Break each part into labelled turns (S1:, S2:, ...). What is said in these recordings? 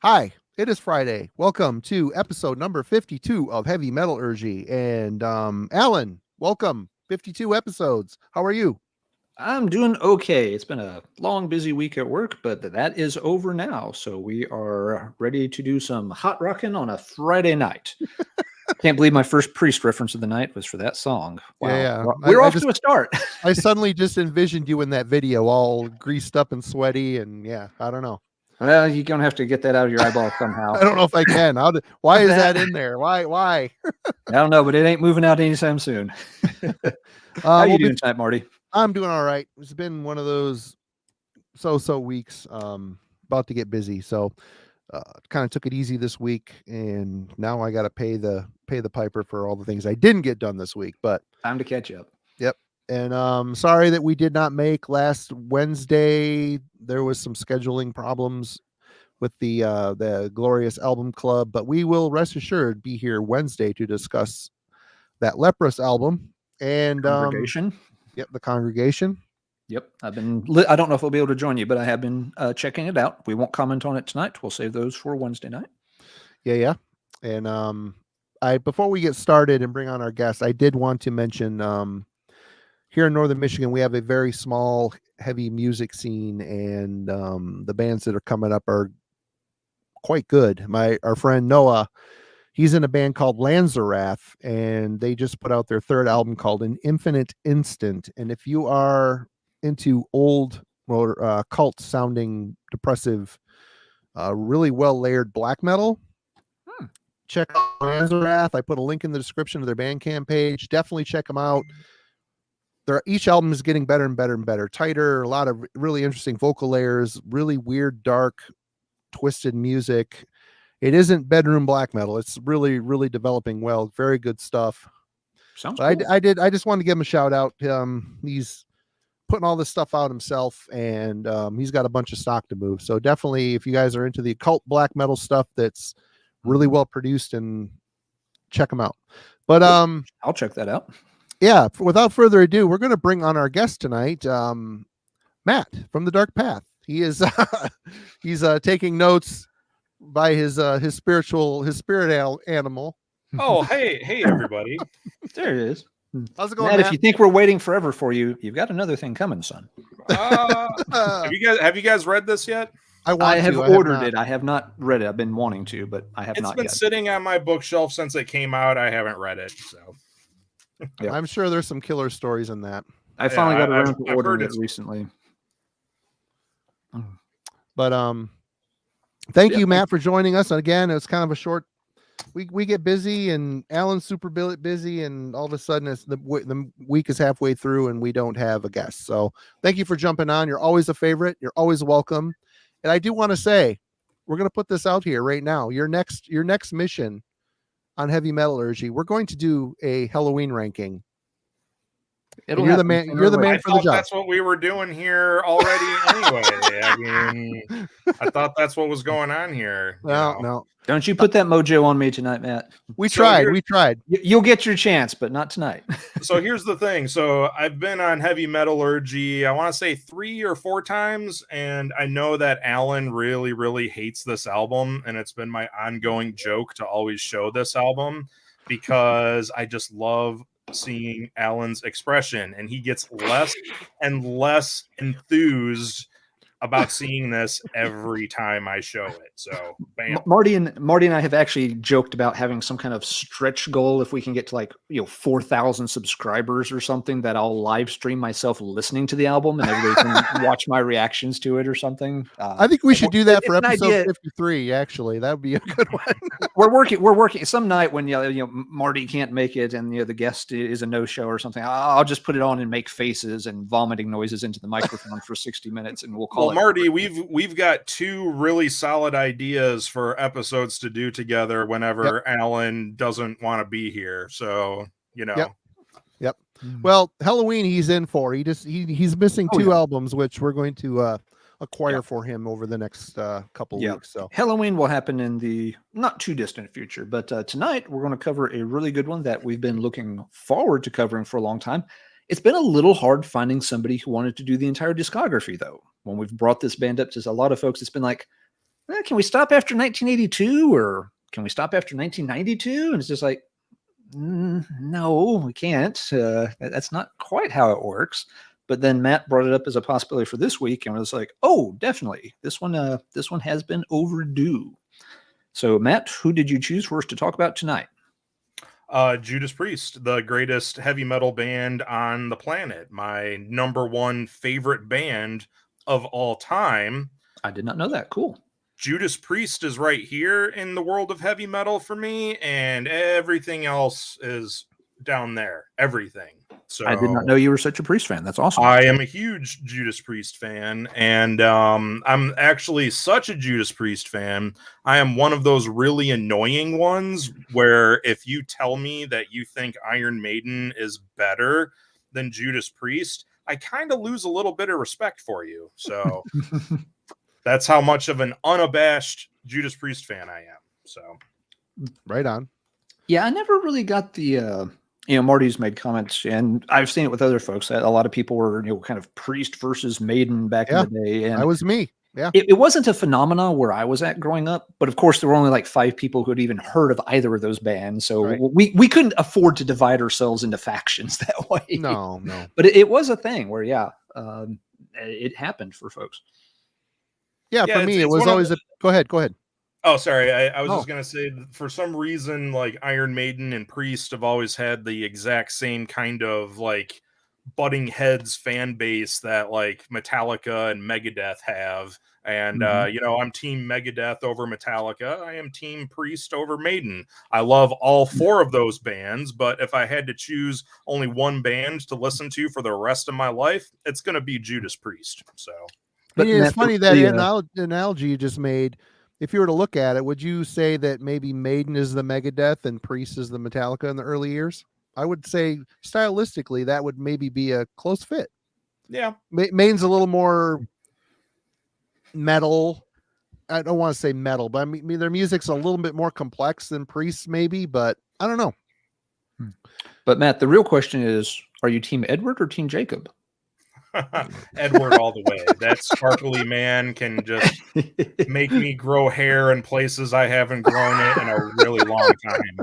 S1: Hi, it is Friday. Welcome to episode number 52 of Heavy Metallurgy. And Alan, welcome. 52 episodes. How are you?
S2: I'm doing okay. It's been a long, busy week at work, but that is over now. So we are ready to do some hot rocking on a Friday night. Can't believe my first Priest reference of the night was for that song. Wow.
S1: Yeah.
S2: We're off to a start.
S1: I suddenly just envisioned you in that video all greased up and sweaty. And yeah, I don't know.
S2: Well, you're going to have to get that out of your eyeball somehow.
S1: I don't know if I can. Why is that in there? Why?
S2: I don't know, but it ain't moving out anytime soon. How you doing tonight, Marty?
S1: I'm doing all right. It's been one of those so weeks. About to get busy. So kind of took it easy this week, and now I got to pay the piper for all the things I didn't get done this week. But
S2: time to catch up.
S1: Yep. And sorry that we did not make last Wednesday. There was some scheduling problems with the Glorious Album Club, but we will rest assured be here Wednesday to discuss that Leprous album and
S2: Congregation.
S1: Yep, the Congregation.
S2: Yep, I don't know if I'll be able to join you, but I have been checking it out. We won't comment on it tonight. We'll save those for Wednesday night.
S1: Yeah. And before we get started and bring on our guests, I did want to mention here in Northern Michigan, we have a very small heavy music scene, and the bands that are coming up are quite good. Our friend Noah, he's in a band called LanzerRath, and they just put out their third album called An Infinite Instant. And if you are into old cult sounding depressive, really well layered black metal, check out LanzerRath. I put a link in the description of their Bandcamp page. Definitely check them out. Each album is getting better and better and better, tighter, a lot of really interesting vocal layers, really weird, dark, twisted music. It isn't bedroom black metal. It's really, really developing well. Very good stuff.
S2: Sounds cool.
S1: I just wanted to give him a shout out. He's putting all this stuff out himself, and he's got a bunch of stock to move. So definitely, if you guys are into the occult black metal stuff, that's really well produced, and check them out. But
S2: I'll check that out.
S1: Yeah, without further ado, we're going to bring on our guest tonight, Matt from the Dark Path. He is he's taking notes by his spirit animal.
S3: Oh, hey everybody.
S2: There it is.
S1: How's it going,
S2: Matt?
S1: Matt?
S2: If you think we're waiting forever for you, you've got another thing coming, son.
S3: Have you guys read this yet?
S2: I have ordered it. I have not read it. I've been wanting to, but I have not yet.
S3: It's been sitting on my bookshelf since it came out. I haven't read it, so
S1: yeah. I'm sure there's some killer stories in that.
S2: I finally got around to ordering it recently.
S1: But thank you, Matt, for joining us. And again, it's kind of a short. We get busy, and Alan's super busy, and all of a sudden the week is halfway through, and we don't have a guest. So thank you for jumping on. You're always a favorite. You're always welcome. And I do want to say, we're going to put this out here right now. Your next mission on Heavy Metallurgy, we're going to do a Halloween ranking. You're the man for the job.
S3: That's what we were doing here already anyway. I mean, I thought that's what was going on here.
S1: No.
S2: Don't you put that mojo on me tonight, Matt.
S1: We tried.
S2: You'll get your chance, but not tonight.
S3: So here's the thing. So I've been on Heavy Metallurgy, I want to say 3 or 4 times, and I know that Alan really, really hates this album, and it's been my ongoing joke to always show this album because I just love seeing Alan's expression, and he gets less and less enthused about seeing this every time I show it. So bam.
S2: Marty and I have actually joked about having some kind of stretch goal. If we can get to 4,000 subscribers or something, that I'll live stream myself listening to the album and everybody can watch my reactions to it or something.
S1: I think we should do that for episode 53. Actually, that would be a good one.
S2: We're working some night when Marty can't make it and the guest is a no-show or something. I'll just put it on and make faces and vomiting noises into the microphone for 60 minutes, and we'll call it.
S3: Marty, we've got 2 really solid ideas for episodes to do together whenever Alan doesn't want to be here. So
S1: Yep. Well, Halloween he's in for. He's missing 2 albums, which we're going to acquire for him over the next couple weeks. So
S2: Halloween will happen in the not too distant future, but tonight we're going to cover a really good one that we've been looking forward to covering for a long time. It's been a little hard finding somebody who wanted to do the entire discography, though. When we've brought this band up to a lot of folks, it's been like, can we stop after 1982 or can we stop after 1992? And it's just like, no, we can't. That's not quite how it works. But then Matt brought it up as a possibility for this week, and I was like, oh, definitely. This one has been overdue. So, Matt, who did you choose for us to talk about tonight?
S3: Judas Priest, the greatest heavy metal band on the planet. My number one favorite band of all time.
S2: I did not know that. Cool.
S3: Judas Priest is right here in the world of heavy metal for me, and everything else is down there. Everything. So
S2: I did not know you were such a Priest fan. That's awesome.
S3: I am a huge Judas Priest fan, and I'm actually such a Judas Priest fan. I am one of those really annoying ones where if you tell me that you think Iron Maiden is better than Judas Priest, I kind of lose a little bit of respect for you. So that's how much of an unabashed Judas Priest fan I am. So
S1: right on.
S2: Yeah, I never really got the Marty's made comments, and I've seen it with other folks that a lot of people were, kind of Priest versus Maiden back in the day. And
S1: that was me. Yeah.
S2: It wasn't a phenomenon where I was at growing up, but of course there were only like 5 people who had even heard of either of those bands. So we couldn't afford to divide ourselves into factions that way.
S1: No.
S2: But it was a thing where, it happened for folks.
S1: Yeah, for me, it was always go ahead.
S3: Oh, sorry. I was just going to say, for some reason, like Iron Maiden and Priest have always had the exact same kind of like butting heads fan base that like Metallica and Megadeth have. And, I'm team Megadeth over Metallica. I am team Priest over Maiden. I love all 4 of those bands, but if I had to choose only one band to listen to for the rest of my life, it's going to be Judas Priest. So,
S1: but it's funny that analogy you just made. If you were to look at it, would you say that maybe Maiden is the Megadeth and Priest is the Metallica in the early years? I would say stylistically that would maybe be a close fit.
S3: Yeah.
S1: Maiden's a little more metal. I don't want to say metal, but I mean their music's a little bit more complex than Priest maybe, but I don't know.
S2: But Matt, the real question is, are you team Edward or team Jacob?
S3: Edward all the way. That sparkly man can just make me grow hair in places I haven't grown it in a really long time.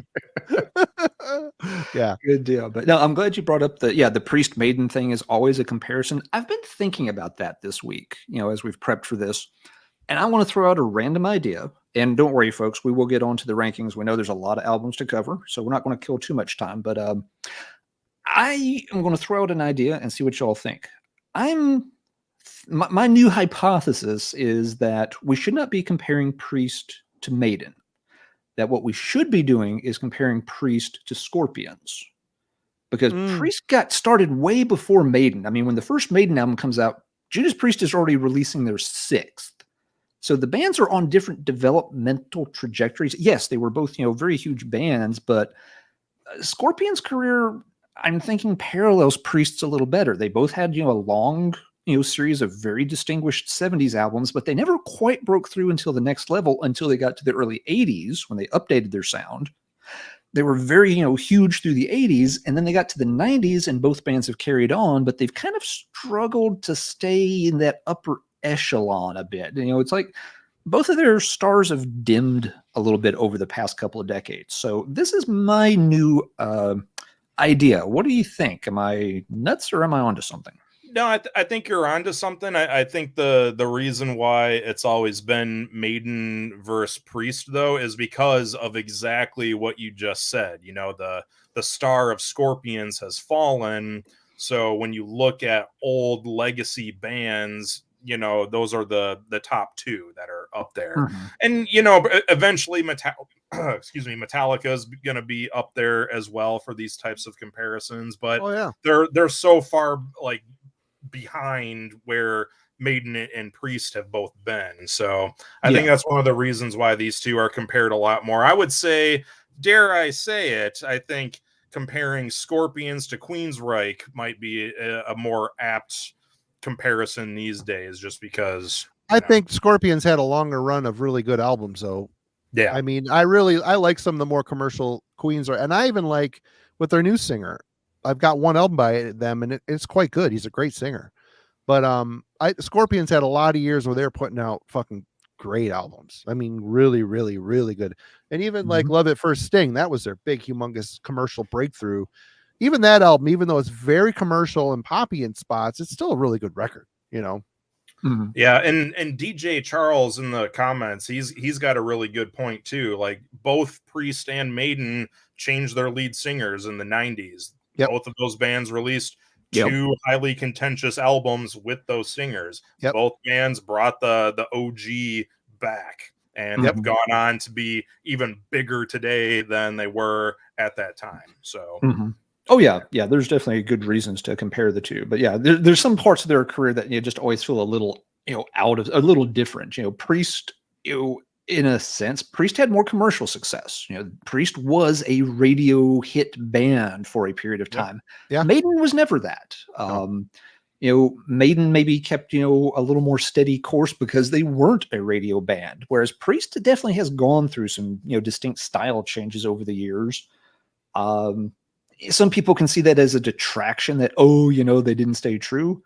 S1: Yeah,
S2: good deal. But no, I'm glad you brought up the Priest Maiden thing is always a comparison. I've been thinking about that this week, as we've prepped for this, and I want to throw out a random idea. And don't worry, folks, we will get on to the rankings. We know there's a lot of albums to cover, so we're not going to kill too much time. But I am going to throw out an idea and see what y'all think. My new hypothesis is that we should not be comparing Priest to Maiden. That what we should be doing is comparing Priest to Scorpions. Because Priest got started way before Maiden. I mean, when the first Maiden album comes out, Judas Priest is already releasing their 6th. So the bands are on different developmental trajectories. Yes, they were both, very huge bands, but Scorpions' career, I'm thinking, parallels Priest's a little better. They both had, a long, series of very distinguished 70s albums, but they never quite broke through until the next level until they got to the early 80s when they updated their sound. They were very, huge through the 80s, and then they got to the 90s, and both bands have carried on, but they've kind of struggled to stay in that upper echelon a bit. It's like both of their stars have dimmed a little bit over the past couple of decades. So this is my new idea. What do you think? Am I nuts or am I onto something?
S3: No, I think you're onto something. I think the reason why it's always been Maiden versus Priest, though, is because of exactly what you just said. The star of Scorpions has fallen. So when you look at old legacy bands, those are the top 2 that are up there. Mm-hmm. And, eventually Metallica is going to be up there as well for these types of comparisons. But they're so far like behind where Maiden and Priest have both been. So I think that's one of the reasons why these 2 are compared a lot more. I would say, dare I say it, I think comparing Scorpions to Queensryche might be a more apt comparison these days, just because
S1: I think Scorpions had a longer run of really good albums. So I mean, I like some of the more commercial Queensryche, and I even like with their new singer. I've got one album by them, and it's quite good. He's a great singer. But Scorpions had a lot of years where they were putting out fucking great albums. I mean, really, really, really good. And even like
S2: Mhm.
S1: Love at First Sting, that was their big, humongous commercial breakthrough. Even that album, even though it's very commercial and poppy in spots, it's still a really good record, you know.
S2: Mhm.
S3: Yeah, and DJ Charles in the comments, he's got a really good point too. Like both Priest and Maiden changed their lead singers in the 90s.
S1: Yep.
S3: Both of those bands released
S2: Yep.
S3: 2 highly contentious albums with those singers.
S1: Yep.
S3: Both bands brought the OG back and have gone on to be even bigger today than they were at that time. So
S2: Mhm. Oh yeah, yeah. There's definitely good reasons to compare the two, but yeah, there's some parts of their career that you just always feel a little, out of a little different. Priest, in a sense, Priest had more commercial success. Priest was a radio hit band for a period of time.
S1: Yeah.
S2: Maiden was never that. Maiden maybe kept, a little more steady course because they weren't a radio band, whereas Priest definitely has gone through some, distinct style changes over the years. Some people can see that as a detraction that, they didn't stay true.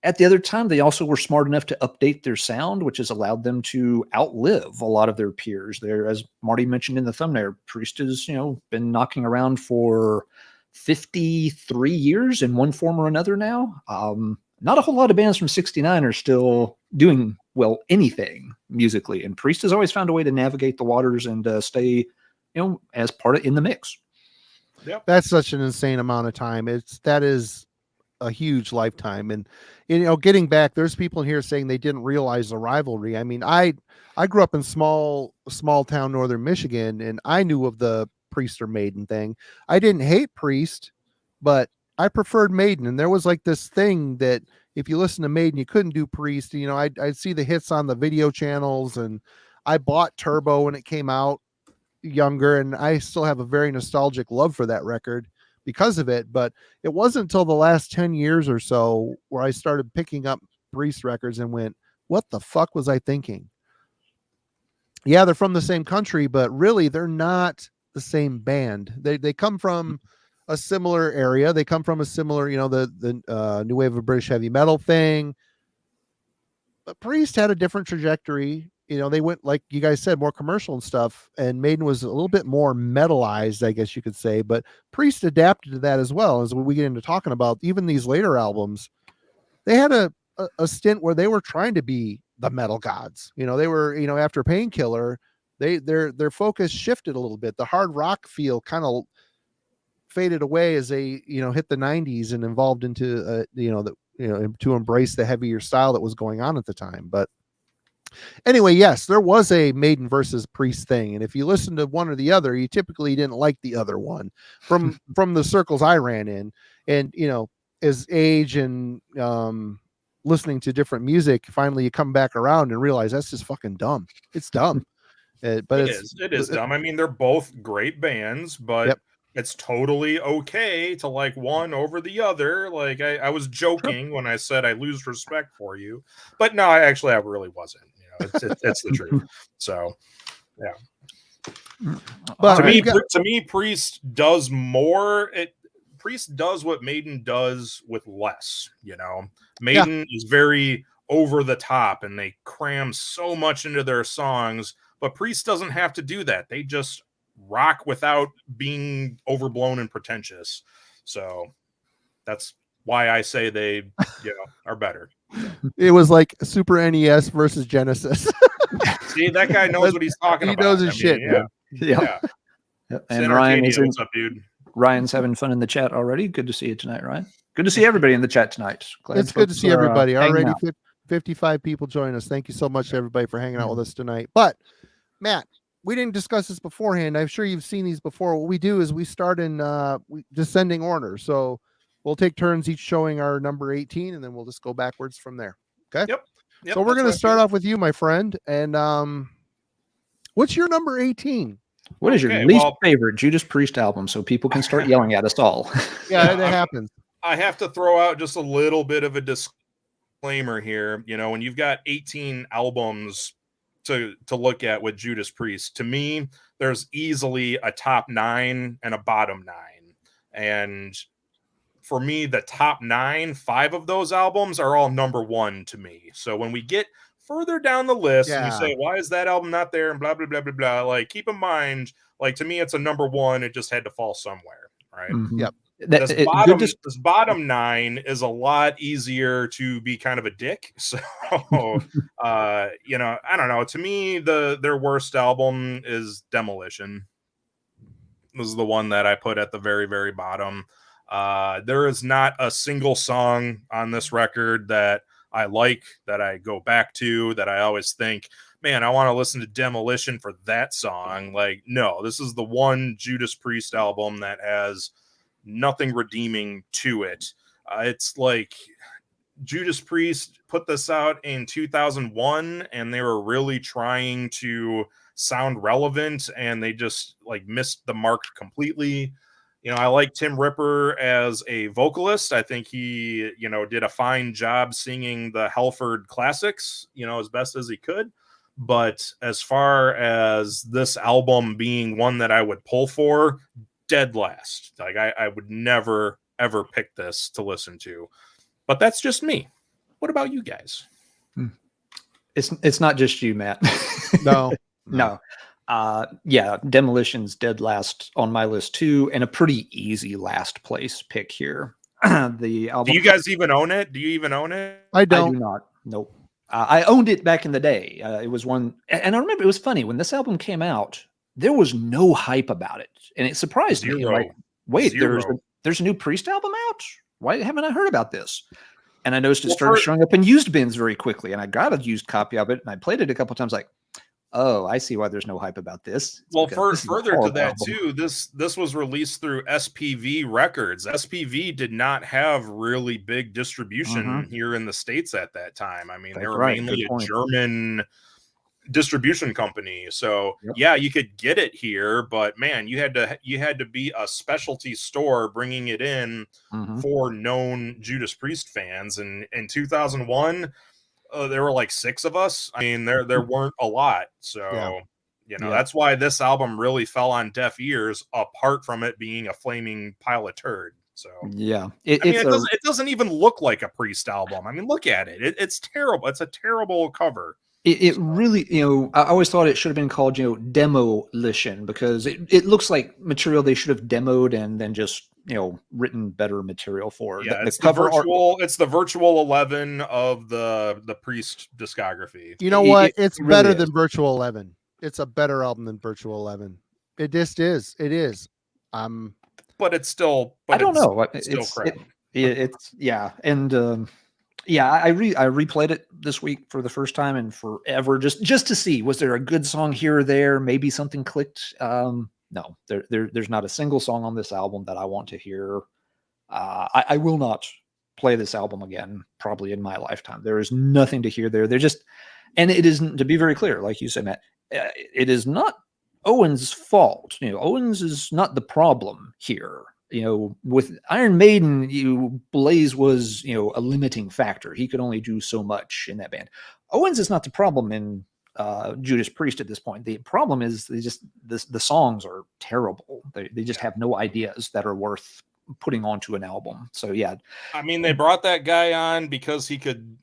S2: At the other time, they also were smart enough to update their sound, which has allowed them to outlive a lot of their peers. There, as Marty mentioned in the thumbnail, Priest has, been knocking around for 53 years in one form or another now. Not a whole lot of bands from 69 are still doing, anything musically. And Priest has always found a way to navigate the waters and stay, as part in the mix.
S3: Yep.
S1: That's such an insane amount of time. That is a huge lifetime. And getting back, there's people in here saying they didn't realize the rivalry. I mean, I grew up in small town northern Michigan, and I knew of the Priest or Maiden thing. I didn't hate Priest, but I preferred Maiden. And there was like this thing that if you listen to Maiden, you couldn't do Priest. I'd see the hits on the video channels, and I bought Turbo when it came out younger, and I still have a very nostalgic love for that record because of it. But it wasn't until the last 10 years or so where I started picking up Priest records and went, what the fuck was I thinking? Yeah, they're from the same country, but really they're not the same band. They come from a similar area. They come from a similar, the new wave of British heavy metal thing. But Priest had a different trajectory. They went, like you guys said, more commercial and stuff, and Maiden was a little bit more metalized, I guess you could say, but Priest adapted to that as well. As we get into talking about even these later albums, they had a stint where they were trying to be the metal gods. They were, after Painkiller, their focus shifted a little bit. The hard rock feel kind of faded away as they, hit the 90s and evolved into, to embrace the heavier style that was going on at the time. But anyway, yes, there was a Maiden versus Priest thing, and if you listen to one or the other, you typically didn't like the other one from the circles I ran in. And as age and listening to different music, finally you come back around and realize that's just fucking dumb. It's dumb. But
S3: it is dumb. I mean, they're both great bands, but
S1: Yep.
S3: It's totally okay to like one over the other. Like I was joking when I said I lose respect for you, but no, I really wasn't. It's the truth. So, yeah.
S1: But
S3: to me, Priest does more. Priest does what Maiden does with less. Maiden is very over the top, and they cram so much into their songs. But Priest doesn't have to do that. They just rock without being overblown and pretentious. So that's why I say they are better.
S1: It was like Super NES versus Genesis.
S3: See, that guy knows what he's talking about.
S1: He knows his shit.
S3: Yeah.
S2: And Ryan is
S3: what's up, dude?
S2: Ryan's having fun in the chat already. Good to see you tonight, Ryan. Good to see everybody in the chat tonight.
S1: It's good to see everybody. Already 55 people join us. Thank you so much to everybody for hanging out with us tonight. But Matt, we didn't discuss this beforehand. I'm sure you've seen these before. What we do is we start in descending order. So we'll take turns each showing our number 18, and then we'll just go backwards from there. Okay.
S3: Yep.
S1: So we're going to start off with you, my friend. And what's your number 18?
S2: What is your least favorite Judas Priest album, so people can start yelling at us all?
S1: Yeah, that happens.
S3: I have to throw out just a little bit of a disclaimer here. When you've got 18 albums to look at with Judas Priest, to me, there's easily a top 9 and a bottom 9. And for me, the top 9, 5 of those albums are all number 1 to me. So when we get further down the list and you
S1: Yeah.
S3: say, why is that album not there? And blah, blah, blah, blah, blah. Like, keep in mind, like, to me, it's a number one. It just had to fall somewhere. Right.
S2: Mhm.
S1: Yep.
S3: This bottom 9 is a lot easier to be kind of a dick. So, you know, I don't know. To me, their worst album is Demolition. This is the one that I put at the very, very bottom. There is not a single song on this record that I like, that I go back to, that I always think, man, I want to listen to Demolition for that song. Like, no, this is the one Judas Priest album that has nothing redeeming to it. It's like Judas Priest put this out in 2001 and they were really trying to sound relevant and they just like missed the mark completely. You know, I like Tim Ripper as a vocalist. I think he, you know, did a fine job singing the Halford classics, you know, as best as he could. But as far as this album being one that I would pull for, dead last. Like I would never ever pick this to listen to. But that's just me. What about you guys?
S2: It's not just you, Matt.
S1: No.
S2: No. Yeah, Demolition's dead last on my list too, and a pretty easy last place pick here. The album.
S3: Do you guys even own it? Do you even own it?
S1: I
S2: I
S1: don't.
S2: do not. Nope. I owned it back in the day. It was one, and I remember it was funny when this album came out. There was no hype about it, and it surprised me.
S3: Zero.
S2: Like, wait,
S3: Zero.
S2: there's a new Priest album out. Why haven't I heard about this? And I noticed it
S3: Well,
S2: started showing up in used bins very quickly, and I got a used copy of it, and I played it a couple times. Like, oh, I see why there's no hype about this. It's
S3: Well,
S2: because this is a
S3: further to
S2: horrible
S3: that
S2: album.
S3: too, this was released through SPV Records. SPV did not have really big distribution here in the States at that time. I mean, they
S2: That's
S3: were
S2: right.
S3: mainly
S2: Good
S3: a
S2: point.
S3: German distribution company. So
S2: Yep.
S3: yeah, you could get it here, but man, you had to be a specialty store bringing it in
S2: Mhm.
S3: for known Judas Priest fans. And in 2001, there were like 6 of us. I mean, there weren't a lot. So,
S1: Yeah.
S3: you know,
S2: Yeah.
S3: that's why this album really fell on deaf ears, apart from it being a flaming pile of turd. So,
S2: Yeah,
S3: I mean, it doesn't even look like a Priest album. I mean, look at it. It's terrible. It's a terrible cover.
S2: It really, you know, I always thought it should have been called, you know, Demolition, because it looks like material they should have demoed and then just, you know, written better material for.
S3: Yeah,
S2: The
S3: it's the
S2: cover art.
S3: it's the virtual 11 of the Priest discography.
S1: You know
S2: It-
S1: what?
S2: it
S1: It's
S2: really
S1: better
S2: is.
S1: than Virtual 11. It's a better album than Virtual 11. It just is. It is.
S3: But it's still
S2: I don't know.
S3: it's still crap.
S2: It's yeah, and yeah, I replayed it this week for the first time in forever, just to see, was there a good song here or there? Maybe something clicked. No, there's not a single song on this album that I want to hear. I will not play this album again, probably in my lifetime. There is nothing to hear there. They're just, and it isn't, to be very clear, like you said, Matt, it is not Owen's fault. You know, Owens is not the problem here. You know, with Iron Maiden, Blaze was, you know, a limiting factor. He could only do so much in that band. Owens is not the problem in Judas Priest at this point. The problem is the songs are terrible. They just have no ideas that are worth putting onto an album. So yeah,
S3: I mean, they brought that guy on because he could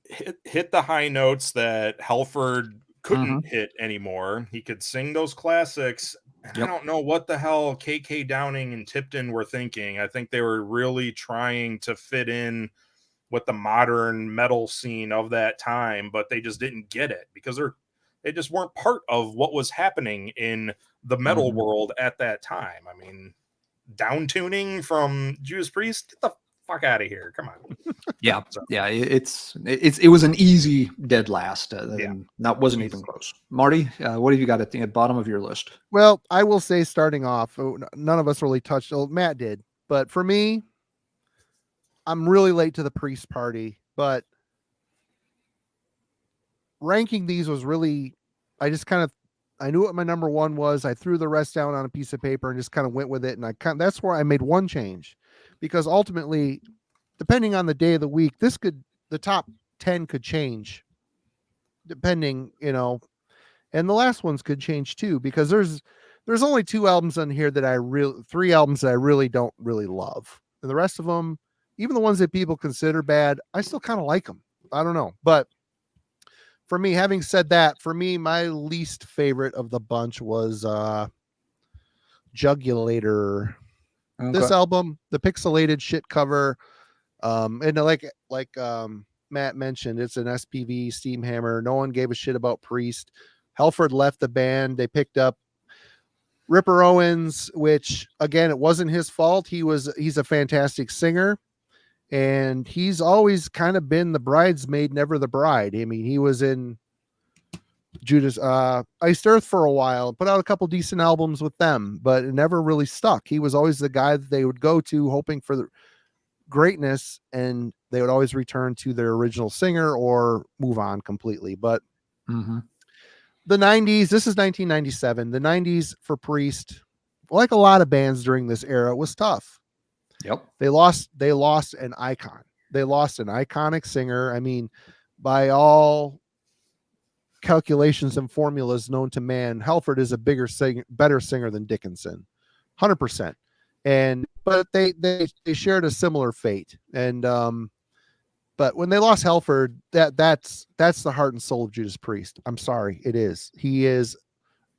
S3: hit the high notes that Halford couldn't hit anymore. He could sing those classics. And I don't know what the hell KK Downing and Tipton were thinking. I think they were really trying to fit in with the modern metal scene of that time, but they just didn't get it because they just weren't part of what was happening in the metal world at that time. I mean, down tuning from Judas Priest, get the fuck out of here. Come on.
S2: Yeah. Yeah. It was an easy dead last.
S3: Yeah.
S2: That wasn't even close. Marty, what have you got at the bottom of your list?
S1: Well, I will say, starting off, none of us really touched. Oh, Matt did, but for me, I'm really late to the Priest party. But ranking these was really, I knew what my number one was. I threw the rest down on a piece of paper and just kind of went with it. And that's where I made one change, because ultimately, depending on the day of the week, the top 10 could change, depending, you know, and the last ones could change too, because there's only 2 albums on here that 3 albums that I really don't really love. And the rest of them, even the ones that people consider bad, I still kind of like them. I don't know. But for me, having said that, for me, my least favorite of the bunch was Jugulator.
S2: Okay.
S1: This album, the pixelated shit cover, and like Matt mentioned, it's an SPV Steamhammer. No one gave a shit about Priest. Halford left the band. They picked up Ripper Owens, which again, it wasn't his fault. He's a fantastic singer, and he's always kind of been the bridesmaid, never the bride. I mean, he was in Judas Iced Earth for a while, put out a couple decent albums with them, but it never really stuck. He was always the guy that they would go to hoping for the greatness, and they would always return to their original singer or move on completely. But the 90s, this is 1997. The 90s for Priest, like a lot of bands during this era, was tough.
S2: Yep.
S1: They lost an icon. They lost an iconic singer. I mean, by all calculations and formulas known to man, Halford is a better singer than Dickinson, 100%. But they shared a similar fate. And but when they lost Halford, that's the heart and soul of Judas Priest. I'm sorry, it is. He is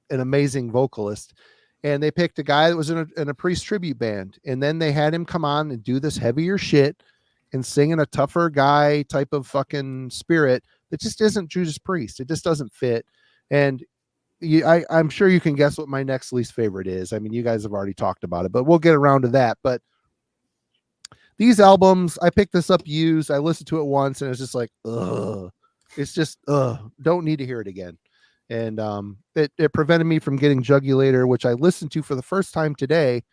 S1: an amazing vocalist. And they picked a guy that was in a Priest tribute band, and then they had him come on and do this heavier shit and sing in a tougher guy type of fucking spirit that just isn't Judas Priest. It just doesn't fit. And I'm sure you can guess what my next least favorite is. I mean, you guys have already talked about it, but we'll get around to that. But these albums, I picked this up used. I listened to it once, and it's just like, ugh. It's just, don't need to hear it again. And it prevented me from getting Jugulator, which I listened to for the first time today.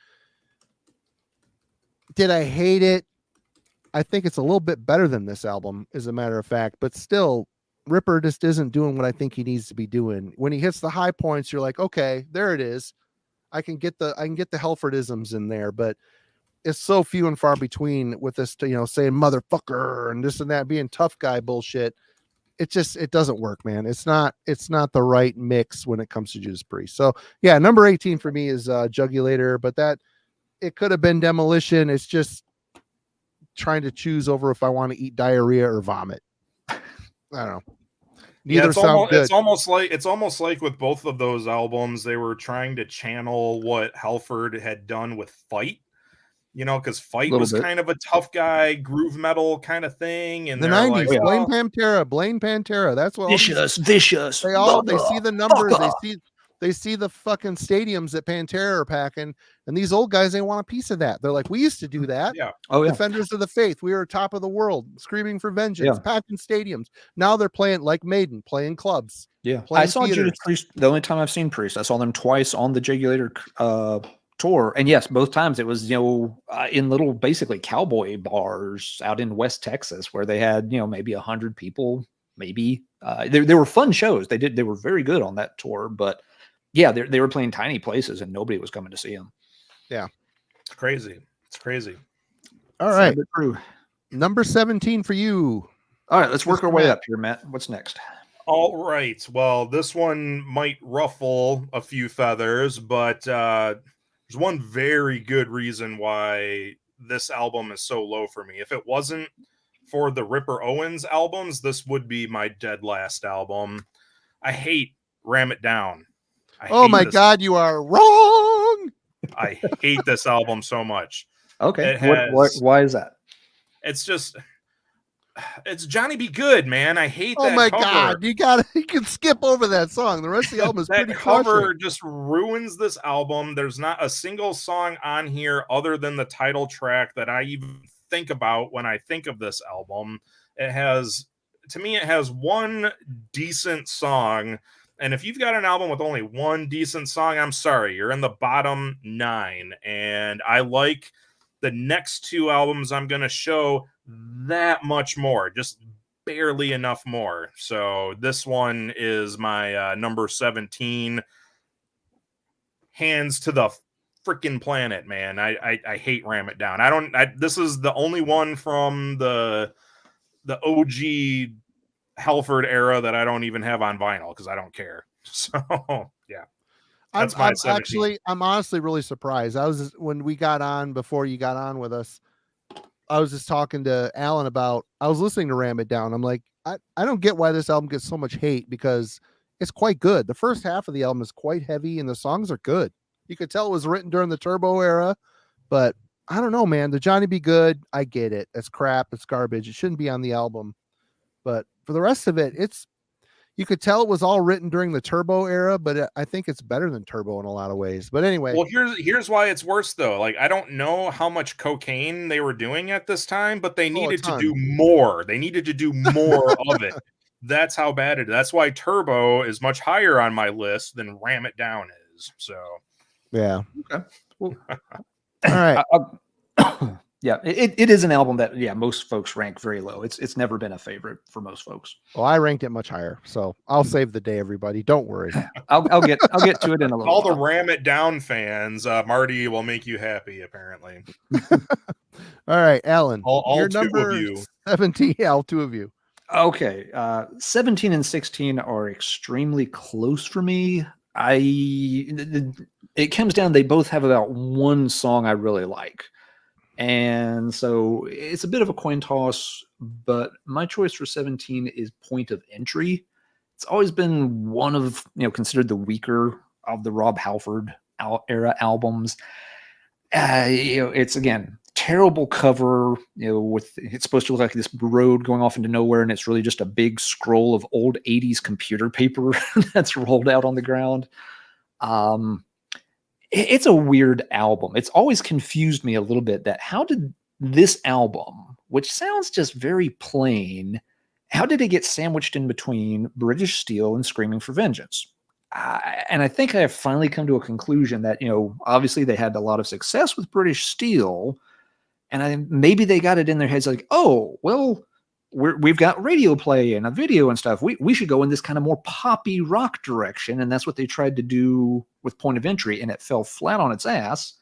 S1: Did I hate it? I think it's a little bit better than this album, as a matter of fact, but still, Ripper just isn't doing what I think he needs to be doing. When he hits the high points, you're like, okay, there it is. I can get the Halfordisms in there, but it's so few and far between with this, saying motherfucker and this and that, being tough guy bullshit. It doesn't work, man. It's not the right mix when it comes to Judas Priest. So yeah, number 18 for me is Jugulator, but that it could have been Demolition. It's just trying to choose over if I want to eat diarrhea or vomit. I don't know. Neither sound good.
S3: It's almost like with both of those albums, they were trying to channel what Halford had done with Fight. Because Fight was kind of a tough guy, groove metal kind of thing. And
S1: the 90s, like, Blame Pantera. That's what
S2: vicious.
S1: They see the numbers. They see the fucking stadiums that Pantera are packing, and these old guys, they want a piece of that. They're like, we used to do that.
S3: Yeah.
S2: Oh, yeah.
S1: Defenders of the Faith. We were top of the world, screaming for vengeance, packing stadiums. Now they're playing like Maiden, playing clubs.
S2: Yeah. I saw Judas Priest. The only time I've seen Priest, I saw them twice on the Jugulator tour, and yes, both times it was in little basically cowboy bars out in West Texas where they had maybe 100 people, maybe. They were fun shows. They were very good on that tour, but yeah, they were playing tiny places and nobody was coming to see them.
S1: Yeah,
S3: it's crazy.
S1: All right, number 17 for you.
S2: All right, let's work our way up here, Matt. What's next?
S3: All right, well, this one might ruffle a few feathers, but there's one very good reason why this album is so low for me. If it wasn't for the Ripper Owens albums, this would be my dead last album. I hate Ram It Down.
S1: Oh my God, you are wrong.
S3: I hate this album so much.
S2: Okay. Why is that?
S3: It's Johnny Be Good, man. I hate that.
S1: Oh my
S3: cover.
S1: God, you can skip over that song. The rest of the album is pretty
S3: cover just ruins this album. There's not a single song on here other than the title track that I even think about when I think of this album. It has one decent song. And if you've got an album with only one decent song, I'm sorry, you're in the bottom 9. And I like the next two albums I'm going to show that much more, just barely enough more. So this one is my number 17. Hands to the freaking planet, man. I hate Ram It Down. This is the only one from the OG Halford era that I don't even have on vinyl because I don't care. So yeah, that's my 17.
S1: I'm honestly really surprised. When we got on before you got on with us, I was just talking to Alan about, I was listening to Ram It Down. I'm like, I don't get why this album gets so much hate, because it's quite good. The first half of the album is quite heavy and the songs are good. You could tell it was written during the Turbo era, but I don't know, man. The Johnny Be Good, I get it. It's crap. It's garbage. It shouldn't be on the album. But for the rest of it, you could tell it was all written during the Turbo era, but I think it's better than Turbo in a lot of ways. But anyway.
S3: Well, here's why it's worse though. Like, I don't know how much cocaine they were doing at this time, but they needed to do more. They needed to do more of it. That's how bad it is. That's why Turbo is much higher on my list than Ram It Down is. So
S1: yeah.
S2: Okay. Well,
S1: all right.
S2: Yeah, it is an album that most folks rank very low. It's never been a favorite for most folks.
S1: Well, I ranked it much higher, so I'll save the day, everybody. Don't worry.
S2: I'll get to it in a little.
S3: All the Ram It Down fans, Marty will make you happy, apparently.
S1: All right, Alan.
S3: All
S1: your
S3: two
S1: number
S3: of you.
S1: 17. Yeah, all two of you.
S2: Okay, 17 and 16 are extremely close for me. It comes down. They both have about one song I really like. And so it's a bit of a coin toss, but my choice for 17 is Point of Entry. It's always been one of, considered the weaker of the Rob Halford era albums. It's, again, terrible cover, it's supposed to look like this road going off into nowhere, and it's really just a big scroll of old 80s computer paper that's rolled out on the ground. It's a weird album. It's always confused me a little bit that how did this album, which sounds just very plain, how did it get sandwiched in between British Steel and Screaming for Vengeance? And I think I have finally come to a conclusion that, obviously they had a lot of success with British Steel, and maybe they got it in their heads like, oh, well, we've got radio play and a video and stuff. We should go in this kind of more poppy rock direction. And that's what they tried to do with Point of Entry, and it fell flat on its ass.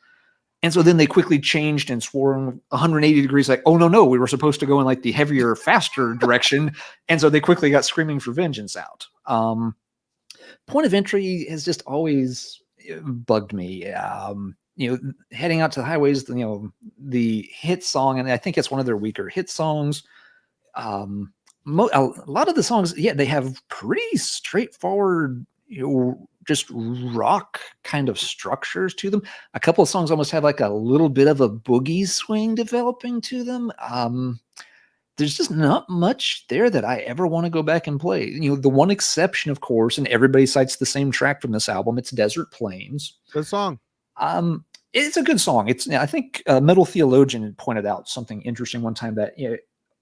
S2: And so then they quickly changed and swore 180 degrees like, oh, no, we were supposed to go in like the heavier, faster direction. And so they quickly got Screaming for Vengeance out. Point of Entry has just always bugged me. Heading out to the highways, the hit song, and I think it's one of their weaker hit songs. A lot of the songs, they have pretty straightforward, just rock kind of structures to them. A couple of songs almost have like a little bit of a boogie swing developing to them. There's just not much there that I ever want to go back and play. The one exception, of course, and everybody cites the same track from this album, it's Desert Plains.
S1: Good song.
S2: It's a good song. I think Metal Theologian pointed out something interesting one time that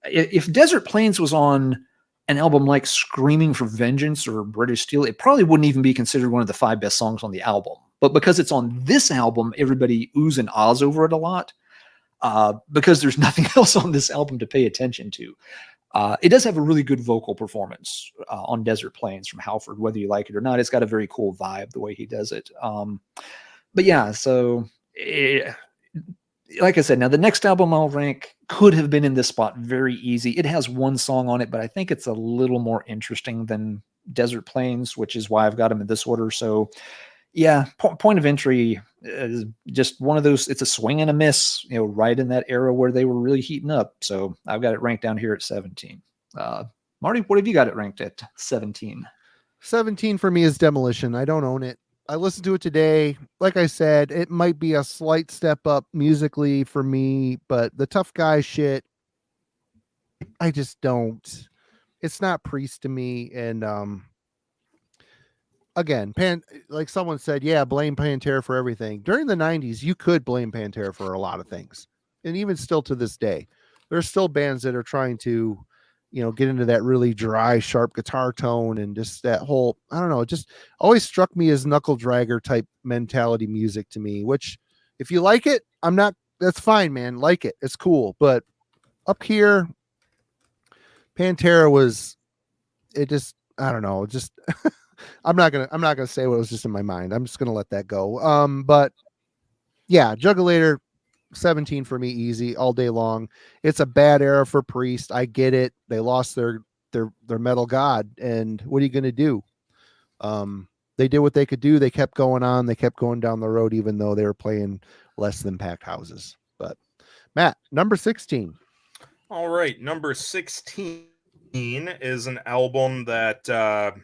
S2: if Desert Plains was on an album like Screaming for Vengeance or British Steel, it probably wouldn't even be considered one of the 5 best songs on the album. But because it's on this album, everybody oohs and ahs over it a lot, because there's nothing else on this album to pay attention to. It does have a really good vocal performance on Desert Plains from Halford, whether you like it or not. It's got a very cool vibe the way he does it. But yeah, so like I said, now the next album I'll rank could have been in this spot very easy. It has one song on it, but I think it's a little more interesting than Desert Plains, which is why I've got them in this order. So yeah, Point of Entry is just one of those, it's a swing and a miss, right in that era where they were really heating up. So I've got it ranked down here at 17. Marty, what have you got it ranked at 17?
S1: 17 for me is Demolition. I don't own it. I listened to it today. Like I said, it might be a slight step up musically for me, but the tough guy shit, I just don't. It's not Priest to me. And again, like someone said, yeah, blame Pantera for everything. During the 90s, you could blame Pantera for a lot of things. And even still to this day, there's still bands that are trying to, get into that really dry, sharp guitar tone and just that whole, I don't know, it just always struck me as knuckle dragger type mentality music to me, which if you like it, that's fine, man. Like it. It's cool. But up here, Pantera I don't know, just I'm not gonna say what was just in my mind. I'm just gonna let that go. But yeah, Juggulator, 17 for me, easy all day long. It's a bad era for Priest. I get it. They lost their metal god, and what are you gonna do? They did what they could do. They kept going on. They kept going down the road, even though they were playing less than packed houses. But Matt, number 16.
S3: All right, number 16 is an album that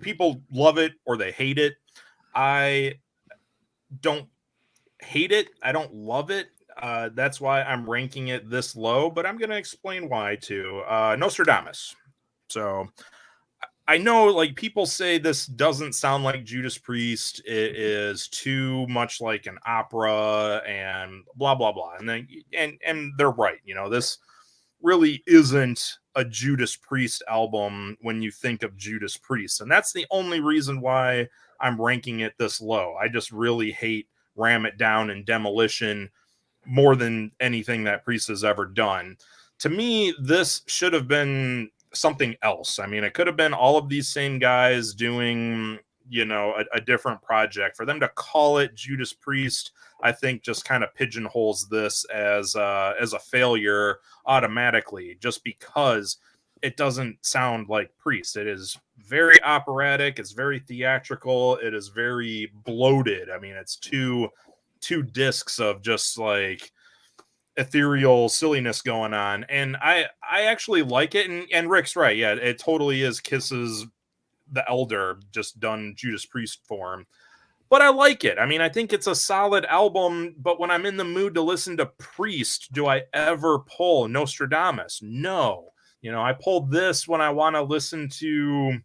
S3: people love it or they hate it. I don't hate it. I don't love it. That's why I'm ranking it this low, but I'm going to explain why too. Nostradamus. So I know like people say this doesn't sound like Judas Priest. It is too much like an opera and blah, blah, blah. And then, and they're right. You know, this really isn't a Judas Priest album when you think of Judas Priest. And that's the only reason why I'm ranking it this low. I just really hate Ram It Down and Demolition more than anything that Priest has ever done. To me, this should have been something else. I mean, it could have been all of these same guys doing, you know, a different project. For them to call it Judas Priest, I think just kind of pigeonholes this as a failure automatically, just because it doesn't sound like Priest. It is very operatic. It's very theatrical. It is very bloated. I mean, it's two discs of just like ethereal silliness going on, and I actually like it. And Rick's right. Yeah, it totally is Kiss's The Elder just done Judas Priest form. But I like it. I mean, I think it's a solid album, but when I'm in the mood to listen to Priest, do I ever pull Nostradamus? No. You know, I pulled this when I want to listen to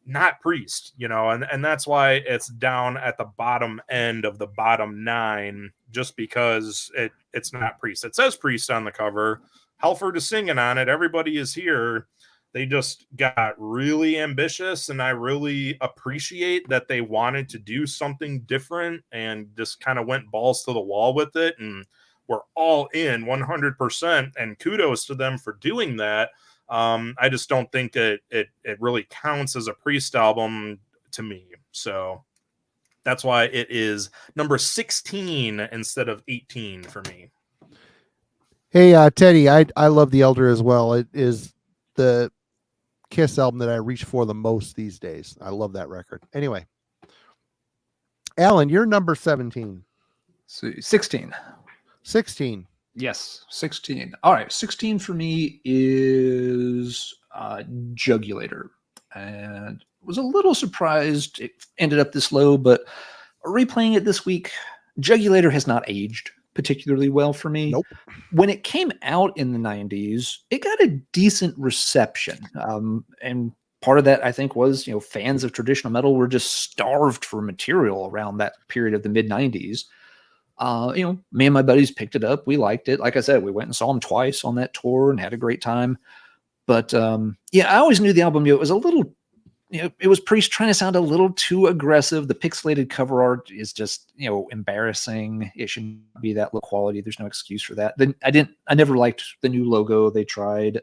S3: not Priest, you know, and that's why it's down at the bottom end of the bottom 9, just because it's not Priest. It says Priest on the cover. Halford is singing on it. Everybody is here. They just got really ambitious, and I really appreciate that they wanted to do something different and just kind of went balls to the wall with it, and we're all in 100%, and kudos to them for doing that. I just don't think it really counts as a Priest album to me. So that's why it is number 16 instead of 18 for me.
S1: Hey, Teddy, I love The Elder as well. It is the Kiss album that I reach for the most these days. I love that record. Anyway, Alan, you're number 17.
S2: So 16.
S1: 16.
S2: Yes, 16. All right, 16 for me is Jugulator. And was a little surprised it ended up this low, but replaying it this week, Jugulator has not aged particularly well for me.
S1: Nope.
S2: When it came out in the 90s, it got a decent reception. And part of that, I think, was, you know, fans of traditional metal were just starved for material around that period of the mid-90s. You know, me and my buddies picked it up. We liked it. Like I said, we went and saw them twice on that tour and had a great time. But yeah, I always knew the album, you know, it was a little, you know, it was Priest trying to sound a little too aggressive. The pixelated cover art is just, you know, embarrassing. It shouldn't be that low quality. There's no excuse for that. Then I never liked the new logo they tried.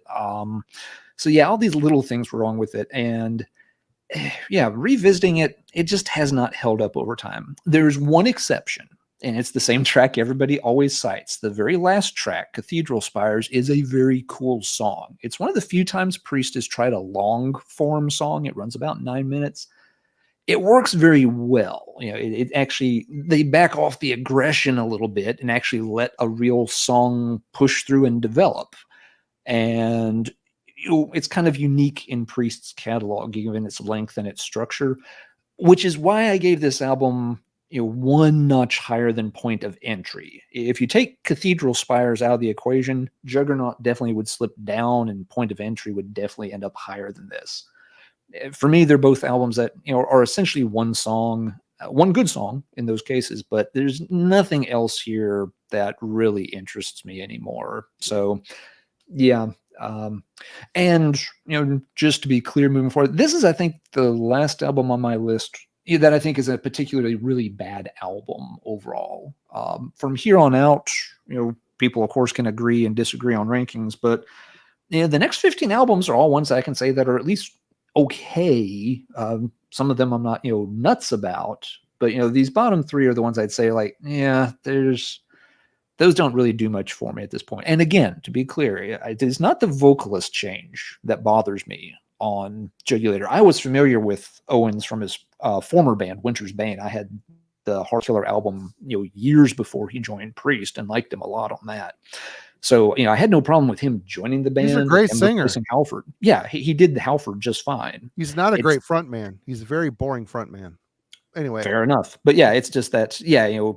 S2: So yeah, all these little things were wrong with it. And yeah, revisiting it, it just has not held up over time. There's one exception, and it's the same track everybody always cites. The very last track, Cathedral Spires, is a very cool song. It's one of the few times Priest has tried a long form song. It runs about 9 minutes. It works very well. You know, it actually, they back off the aggression a little bit and actually let a real song push through and develop. And you know, it's kind of unique in Priest's catalog, given its length and its structure, which is why I gave this album, you know, one notch higher than Point of Entry. If you take Cathedral Spires out of the equation, Juggernaut definitely would slip down, and Point of Entry would definitely end up higher than this. For me, they're both albums that, you know, are essentially one song, one good song in those cases, but there's nothing else here that really interests me anymore. So, yeah. And, you know, just to be clear moving forward, this is, I think, the last album on my list that I think is a particularly really bad album overall. From here on out, you know, people of course can agree and disagree on rankings, but you know, the next 15 albums are all ones I can say that are at least okay. Some of them I'm not, you know, nuts about, but you know, these bottom 3 are the ones I'd say like, yeah, those don't really do much for me at this point. And again, to be clear, it is not the vocalist change that bothers me on Jugulator. I was familiar with Owens from his former band, Winter's Bane. I had the Heart Killer album, you know, years before he joined Priest, and liked him a lot on that. So, I had no problem with him joining the band.
S1: He's a great
S2: and
S1: singer.
S2: replacing Halford. Yeah, he did the Halford just fine.
S1: He's not a great front man. He's a very boring front man. Anyway.
S2: Fair enough. But yeah, it's just that,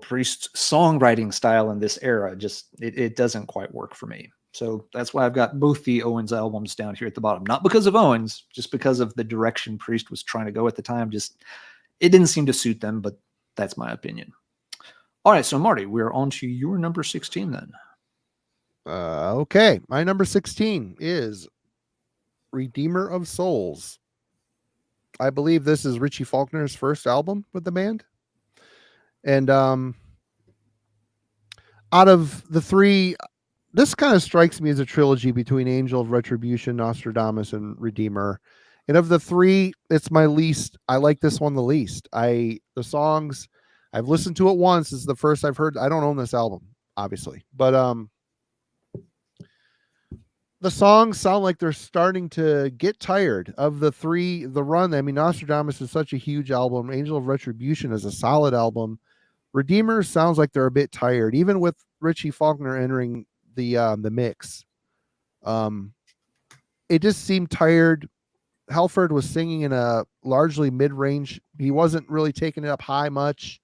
S2: Priest's songwriting style in this era, just, it doesn't quite work for me. So that's why I've got both the Owens albums down here at the bottom. Not because of Owens, just because of the direction Priest was trying to go at the time. Just, it didn't seem to suit them, but that's my opinion. All right, so Marty, we're on to your number 16 then.
S1: Okay, my number 16 is Redeemer of Souls. I believe this is Richie Faulkner's first album with the band. And out of the three, this kind of strikes me as a trilogy between Angel of Retribution, Nostradamus, and Redeemer. And of the three, it's my least. I like this one the least. The songs, I've listened to it once. It's the first I've heard. I don't own this album, obviously. But the songs sound like they're starting to get tired. Of the three, the run, I mean, Nostradamus is such a huge album. Angel of Retribution is a solid album. Redeemer sounds like they're a bit tired, even with Richie Faulkner entering the mix. It just seemed tired. Halford was singing in a largely mid-range. He wasn't really taking it up high much.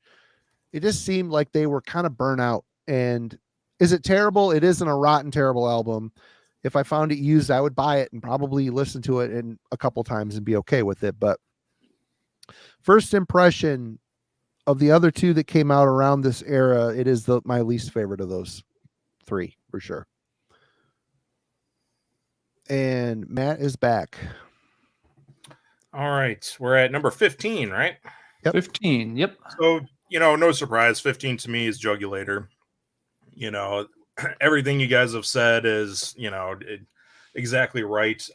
S1: It just seemed like they were kind of burnt out. And is it terrible? It isn't a rotten, terrible album. If I found it used, I would buy it and probably listen to it in a couple times and be okay with it. But first impression of the other two that came out around this era, it is my least favorite of those three for sure. And Matt is back.
S3: All right. We're at number 15, right?
S1: Yep.
S2: 15. Yep.
S3: So, no surprise. 15 to me is Jugulator. Everything you guys have said is, exactly right.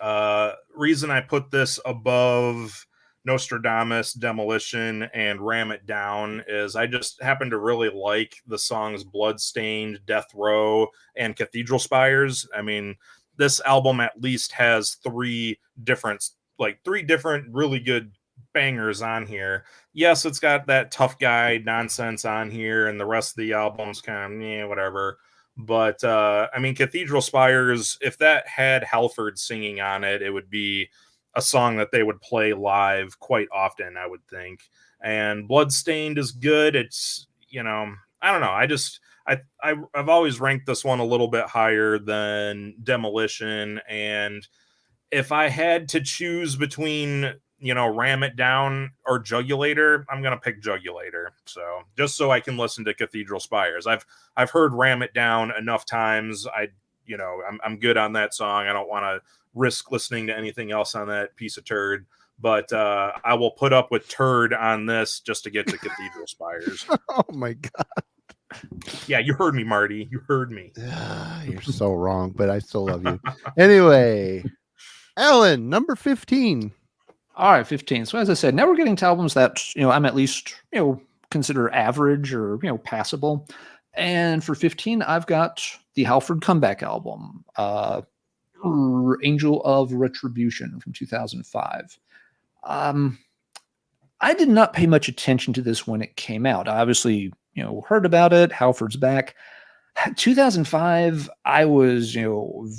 S3: Reason I put this above Nostradamus, Demolition, and Ram It Down is I just happen to really like the songs Bloodstained, Death Row, and Cathedral Spires. I mean, this album at least has three different really good bangers on here. Yes, it's got that tough guy nonsense on here, and the rest of the album's kind of whatever. But I mean, Cathedral Spires, if that had Halford singing on it, it would be a song that they would play live quite often, I would think. And Bloodstained is good. It's, I don't know. I've always ranked this one a little bit higher than Demolition. And if I had to choose between, Ram It Down or Jugulator, I'm going to pick Jugulator. So just so I can listen to Cathedral Spires. I've heard Ram It Down enough times. I'm good on that song. I don't want to risk listening to anything else on that piece of turd, but I will put up with turd on this just to get to Cathedral Spires.
S1: Oh my God.
S3: Yeah, you heard me, Marty. You heard me.
S1: You're so wrong, but I still love you. Anyway, Alan, number 15.
S2: All right, 15. So as I said, now we're getting to albums that, I'm at least, consider average or, passable. And for 15, I've got the Halford Comeback album, Angel of Retribution from 2005. I did not pay much attention to this when it came out. I obviously, heard about it. Halford's back. 2005, I was,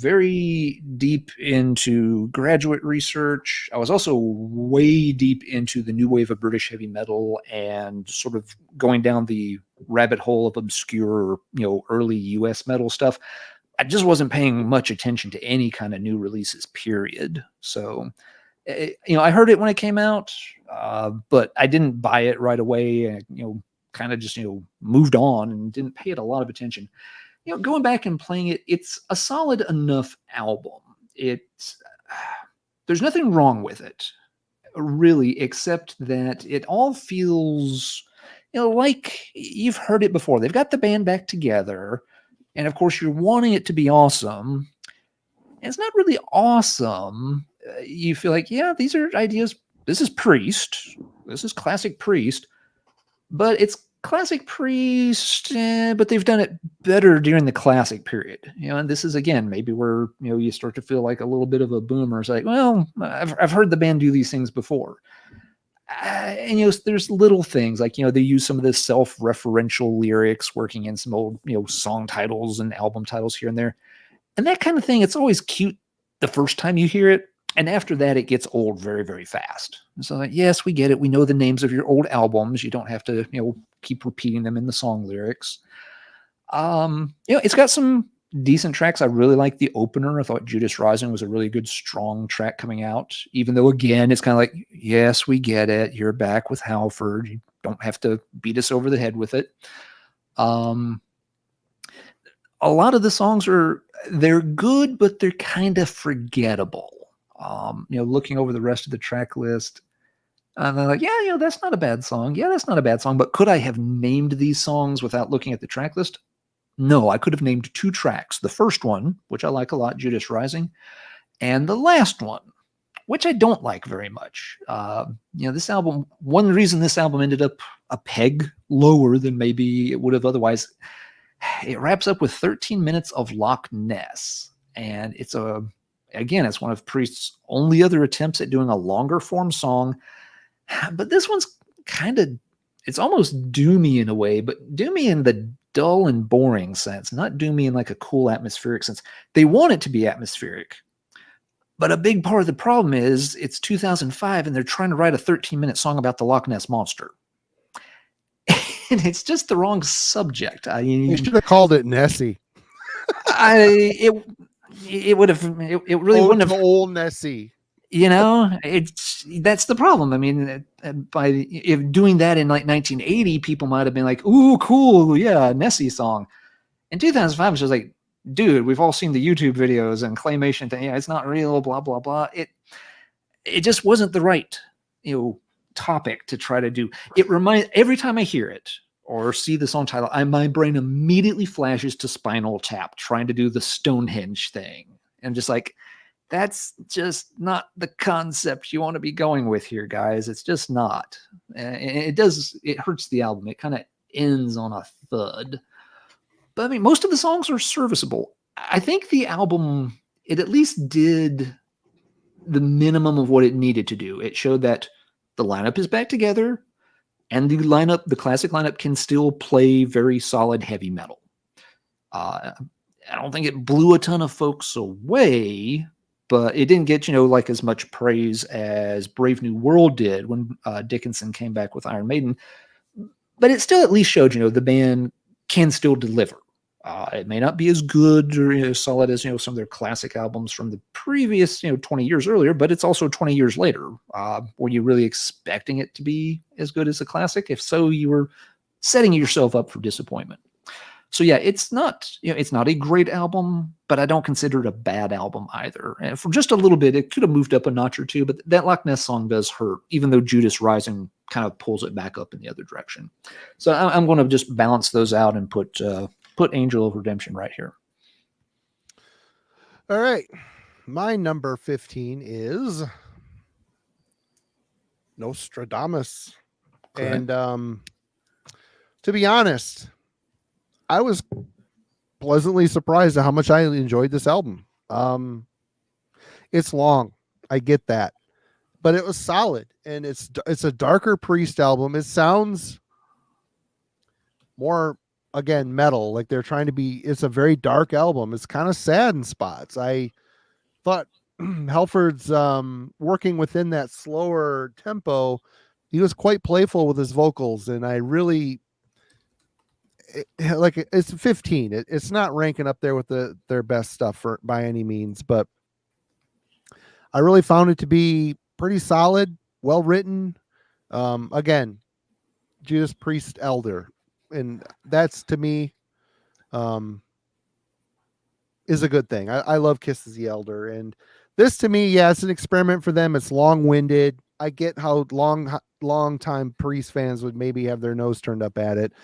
S2: very deep into graduate research. I was also way deep into the new wave of British heavy metal and sort of going down the rabbit hole of obscure, early US metal stuff. I just wasn't paying much attention to any kind of new releases, period. So, I heard it when it came out, but I didn't buy it right away. And, kind of just, moved on and didn't pay it a lot of attention. Going back and playing it, it's a solid enough album. There's nothing wrong with it, really, except that it all feels, like you've heard it before. They've got the band back together, and of course you're wanting it to be awesome. And it's not really awesome. You feel like, yeah, these are ideas. This is Priest. This is classic Priest. But it's classic Priest, but they've done it better during the classic period. And this is, again, maybe where, you start to feel like a little bit of a boomer. It's like, well, I've heard the band do these things before. And, there's little things like, they use some of the self-referential lyrics working in some old, song titles and album titles here and there. And that kind of thing, it's always cute the first time you hear it. And after that, it gets old very, very fast. And so, like, yes, we get it. We know the names of your old albums. You don't have to, keep repeating them in the song lyrics. It's got some decent tracks. I really like the opener. I thought Judas Rising was a really good, strong track coming out, even though, again, it's kind of like, yes, we get it. You're back with Halford. You don't have to beat us over the head with it. A lot of the songs they're good, but they're kind of forgettable. Looking over the rest of the track list, and they're like, yeah, that's not a bad song. Yeah, that's not a bad song. But could I have named these songs without looking at the track list? No, I could have named 2 tracks. The first one, which I like a lot, Judas Rising, and the last one, which I don't like very much. This album, one reason this album ended up a peg lower than maybe it would have otherwise, it wraps up with 13 minutes of Loch Ness. And it's one of Priest's only other attempts at doing a longer form song. But this one's it's almost doomy in a way, but doomy in the dull and boring sense, not doomy in like a cool atmospheric sense. They want it to be atmospheric. But a big part of the problem is it's 2005 and they're trying to write a 13-minute song about the Loch Ness Monster. And it's just the wrong subject.
S1: You should have called it Nessie.
S2: It really wouldn't have.
S1: Old Nessie.
S2: That's the problem. I mean, if doing that in like 1980, people might have been like, "Ooh, cool, yeah, Nessie song." In 2005, it's just like, dude, we've all seen the YouTube videos and claymation thing. Yeah, it's not real. Blah blah blah. It just wasn't the right topic to try to do. Every time I hear it or see the song title, my brain immediately flashes to Spinal Tap trying to do the Stonehenge thing, and just like, that's just not the concept you want to be going with here, guys. It's just not. It hurts the album. It kind of ends on a thud. But I mean, most of the songs are serviceable. I think the album, it at least did the minimum of what it needed to do. It showed that the lineup is back together, and the classic lineup can still play very solid heavy metal. I don't think it blew a ton of folks away, but it didn't get, like as much praise as Brave New World did when Dickinson came back with Iron Maiden. But it still at least showed, the band can still deliver. It may not be as good or as solid as, some of their classic albums from the previous, 20 years earlier, but it's also 20 years later. Were you really expecting it to be as good as a classic? If so, you were setting yourself up for disappointment. So yeah, it's not a great album, but I don't consider it a bad album either. And for just a little bit, it could have moved up a notch or two, but that Loch Ness song does hurt, even though Judas Rising kind of pulls it back up in the other direction. So I'm going to just balance those out and put Angel of Redemption right here.
S1: All right. My number 15 is Nostradamus.
S2: Correct.
S1: And to be honest, I was pleasantly surprised at how much I enjoyed this album. It's long. I get that. But it was solid. And it's a darker Priest album. It sounds more, again, metal. Like they're trying to be, it's a very dark album. It's kind of sad in spots. I thought Halford's working within that slower tempo. He was quite playful with his vocals. And I really... it's 15. It's not ranking up there with their best stuff by any means, but I really found it to be pretty solid, well written. Again, Judas Priest elder, and that's to me is a good thing. I love Kiss as the Elder, and this to me, yeah, it's an experiment for them. It's long-winded. I get how long time Priest fans would maybe have their nose turned up at it.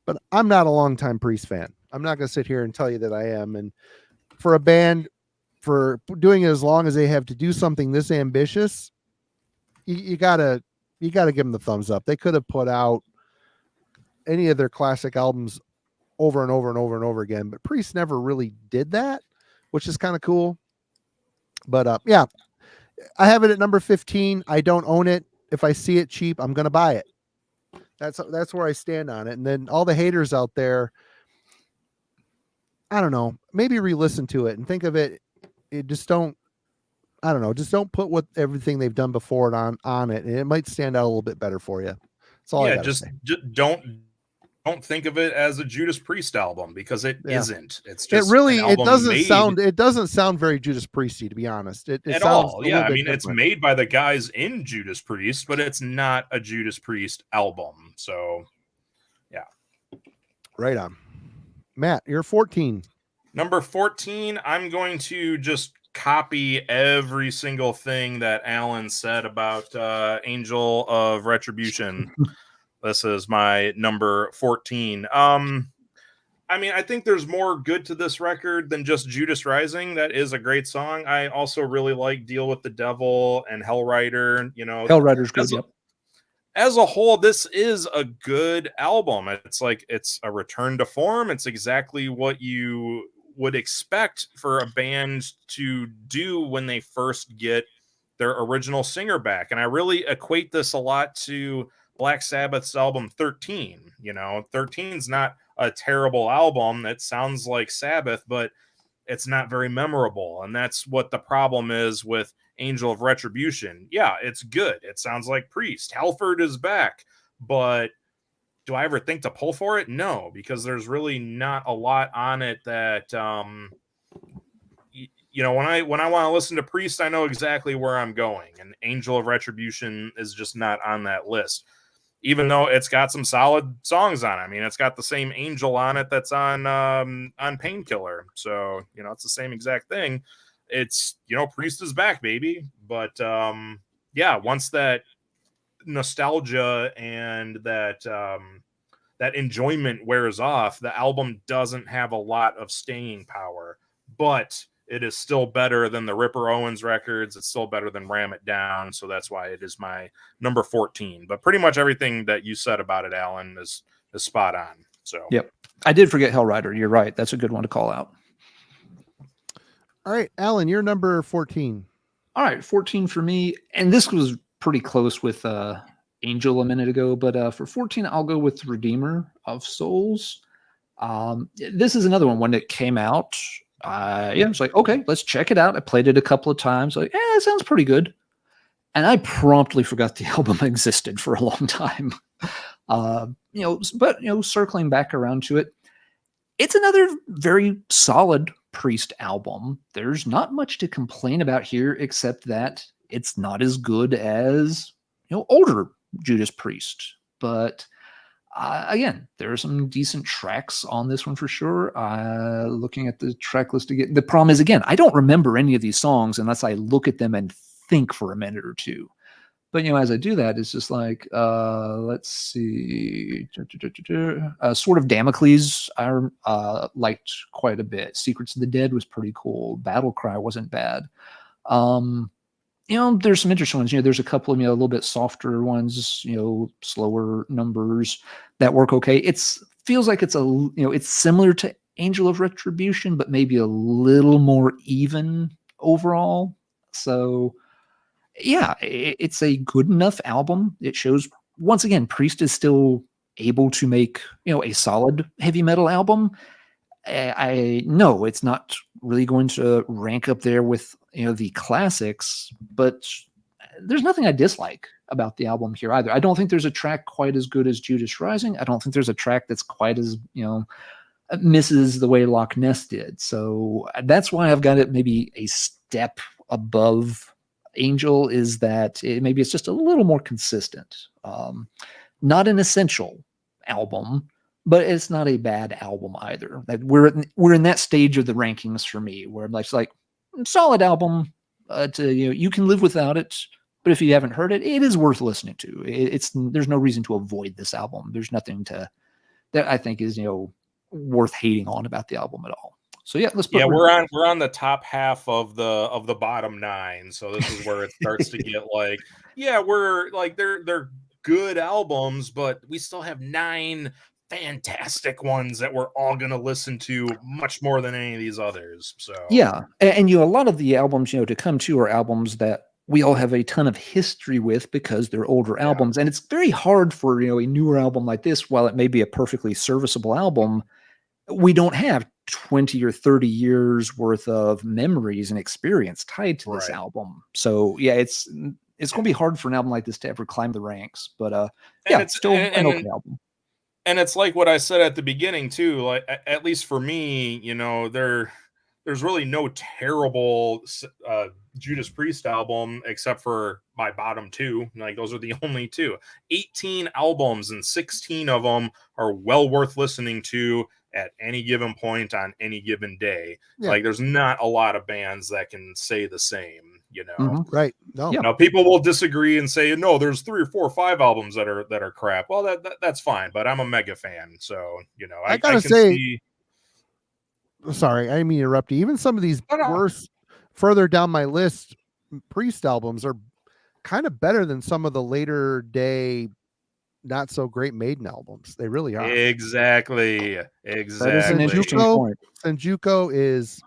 S1: But I'm not a longtime Priest fan. I'm not going to sit here and tell you that I am. And for a band, for doing it as long as they have to do something this ambitious, you gotta give them the thumbs up. They could have put out any of their classic albums over and over and over and over again, but Priest never really did that, which is kind of cool. But yeah, I have it at number 15. I don't own it. If I see it cheap, I'm going to buy it. That's where I stand on it. And then all the haters out there, I don't know, maybe re-listen to it and think of it. It just don't. I don't know. Just don't put what everything they've done before on it, and it might stand out a little bit better for you. That's all I
S3: Yeah,
S1: gotta
S3: just,
S1: say.
S3: don't think of it as a Judas Priest album, because it
S1: Yeah.
S3: isn't. It's
S1: It
S3: just
S1: really
S3: an
S1: it
S3: album
S1: doesn't
S3: made
S1: sound it doesn't sound very Judas Priesty, to be honest. It
S3: at
S1: sounds
S3: all.
S1: a
S3: Yeah,
S1: little
S3: I
S1: bit
S3: mean, it's
S1: different.
S3: made by the guys in Judas Priest, but it's not a Judas Priest album. So yeah.
S1: Right on. Matt, you're 14.
S3: Number 14, I'm going to just copy every single thing that Alan said about Angel of Retribution. This is my number 14. I mean, I think there's more good to this record than just Judas Rising. That is a great song. I also really like Deal with the Devil and Hellrider. You know,
S2: Hellrider's good.
S3: as a,
S2: Yep.
S3: as a whole, this is a good album. It's like, it's a return to form. It's exactly what you would expect for a band to do when they first get their original singer back. And I really equate this a lot to Black Sabbath's album 13. You know, 13's not a terrible album. It sounds like Sabbath, but it's not very memorable. And that's what the problem is with Angel of Retribution. Yeah, it's good. It sounds like Priest. Halford is back. But do I ever think to pull for it? No, because there's really not a lot on it that you know, when I want to listen to Priest, I know exactly where I'm going, and Angel of Retribution is just not on that list, even though it's got some solid songs on it. I mean, it's got the same Angel on it that's on Painkiller, so you know, it's the same exact thing. It's, you know, Priest is back, baby. But yeah, once that nostalgia and that enjoyment wears off, the album doesn't have a lot of staying power, but it is still better than the Ripper Owens records. It's still better than Ram It Down. So that's why it is my number 14. But pretty much everything that you said about it, Alan, is spot on. So
S2: Yep. I did forget Hellrider. You're right. That's a good one to call out.
S1: All right, Alan, you're number 14.
S2: All right, 14 for me. And this was pretty close with Angel a minute ago. But for 14, I'll go with Redeemer of Souls. This is another one when it came out. Yeah, I was like, okay, let's check it out. I played it a couple of times. Like, it sounds pretty good. And I promptly forgot the album existed for a long time. You know, but, you know, circling back around to it, it's another very solid Priest album. There's not much to complain about here, except that it's not as good as, you know, older Judas Priest. But again, there are some decent tracks on this one for sure. Looking at the track list again, the problem is, again, I don't remember any of these songs unless I look at them and think for a minute or two. But, you know, as I do that, it's just like, let's see, Sword of Damocles, I liked quite a bit. Secrets of the Dead was pretty cool. Battle Cry wasn't bad. You know, there's some interesting ones. You know, there's a couple of, you know, a little bit softer ones, you know, slower numbers that work okay. Feels like it's you know, it's similar to Angel of Retribution, but maybe a little more even overall. So yeah, it's a good enough album. It shows, once again, Priest is still able to make, you know, a solid heavy metal album. I know it's not really going to rank up there with, you know, the classics, but there's nothing I dislike about the album here either. I don't think there's a track quite as good as Judas Rising. I don't think there's a track that's quite as, you know, misses the way Loch Ness did. So that's why I've got it maybe a step above Angel, is that maybe it's just a little more consistent. Not an essential album, but it's not a bad album either. Like we're in that stage of the rankings for me, where I'm like solid album. You know, you can live without it, but if you haven't heard it, it is worth listening to. There's no reason to avoid this album. There's nothing that I think is, you know, worth hating on about the album at all. So yeah, let's put
S3: we're on the top half of the bottom 9. So this is where it starts to get like, yeah, we're like, they're good albums, but we still have 9 fantastic ones that we're all going to listen to much more than any of these others. So
S2: yeah, and you know, a lot of the albums, you know, to come to are albums that we all have a ton of history with because they're older albums, and it's very hard for, you know, a newer album like this, while it may be a perfectly serviceable album, we don't have 20 or 30 years worth of memories and experience tied to this
S3: Right.
S2: album. So yeah, it's going to be hard for an album like this to ever climb the ranks, but
S3: And
S2: it's still an okay album.
S3: And it's like what I said at the beginning too, like at least for me, you know, there's really no terrible Judas Priest album except for my bottom two. Like those are the only two. 18 albums and 16 of them are well worth listening to at any given point on any given day.
S1: Yeah.
S3: Like there's not a lot of bands that can say the same, you know.
S2: Mhm.
S1: Right. No.
S2: Yeah.
S3: Now people will disagree and say, no, there's 3 or 4 or 5 albums that are crap. Well, that's fine, but I'm a mega fan, so you know,
S1: I gotta
S3: can
S1: say,
S3: see.
S1: Sorry, I didn't mean to interrupt you. Even some of these
S3: No.
S1: worse, further down my list, Priest albums are kind of better than some of the later day, not so great Maiden albums. They really are.
S3: Exactly.
S2: That is an interesting
S1: Senjuko,
S2: point.
S1: Senjuko is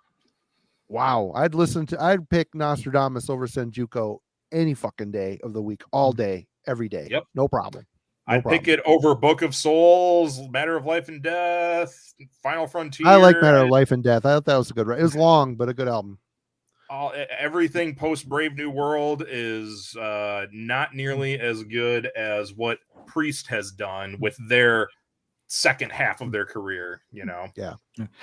S1: wow. I'd pick Nostradamus over Senjuko any fucking day of the week, all day, every day.
S3: Yep.
S1: No problem.
S3: I'd pick it over Book of Souls, Matter of Life and Death, Final Frontier.
S1: I like Matter of Life and Death. I thought that was a good. It was long, but a good album.
S3: Everything post Brave New World is not nearly as good as what Priest has done with their second half of their career. You know,
S1: Yeah,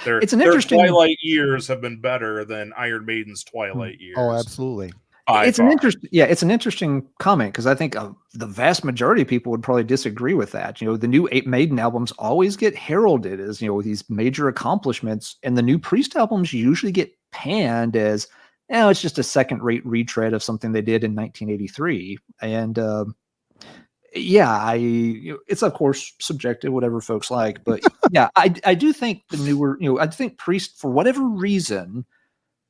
S2: it's an interesting.
S3: Their Twilight years have been better than Iron Maiden's Twilight years.
S1: Oh, absolutely.
S2: It's an interesting comment because I think the vast majority of people would probably disagree with that. You know, the new Maiden albums always get heralded as, you know, these major accomplishments, and the new Priest albums usually get panned as, it's just a second-rate retread of something they did in 1983. And it's of course subjective, whatever folks like, but yeah, I do think the newer, I think Priest, for whatever reason,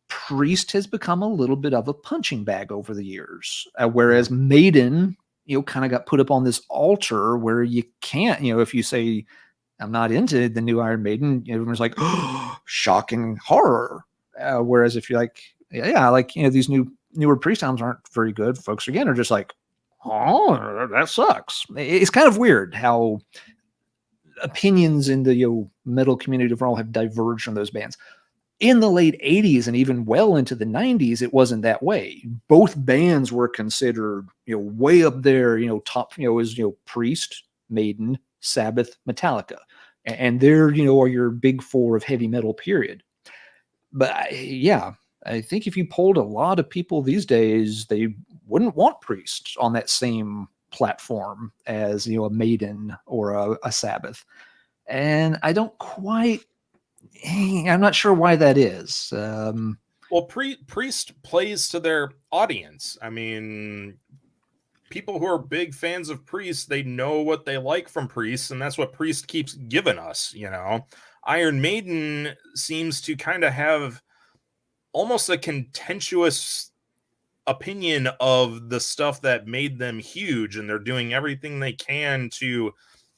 S2: Priest has become a little bit of a punching bag over the years, whereas Maiden, kind of got put up on this altar where you can't, if you say I'm not into the new Iron Maiden, everyone's like, oh, shocking horror. Whereas if you're like, these newer Priest albums aren't very good, folks again are just like, oh, that sucks. It's kind of weird how opinions in the metal community overall have diverged from those bands. In the late 80s and even well into the 90s, it wasn't that way. Both bands were considered, way up there, top, as, Priest, Maiden, Sabbath, Metallica. And they're, are your big four of heavy metal, period. But I think if you polled a lot of people these days, they wouldn't want Priest on that same platform as, a Maiden or a Sabbath. And I don't quite, I'm not sure why that is.
S3: Well, Priest plays to their audience. I mean, people who are big fans of Priest, they know what they like from Priest, and that's what Priest keeps giving us, Iron Maiden seems to kind of have almost a contentious opinion of the stuff that made them huge, and they're doing everything they can to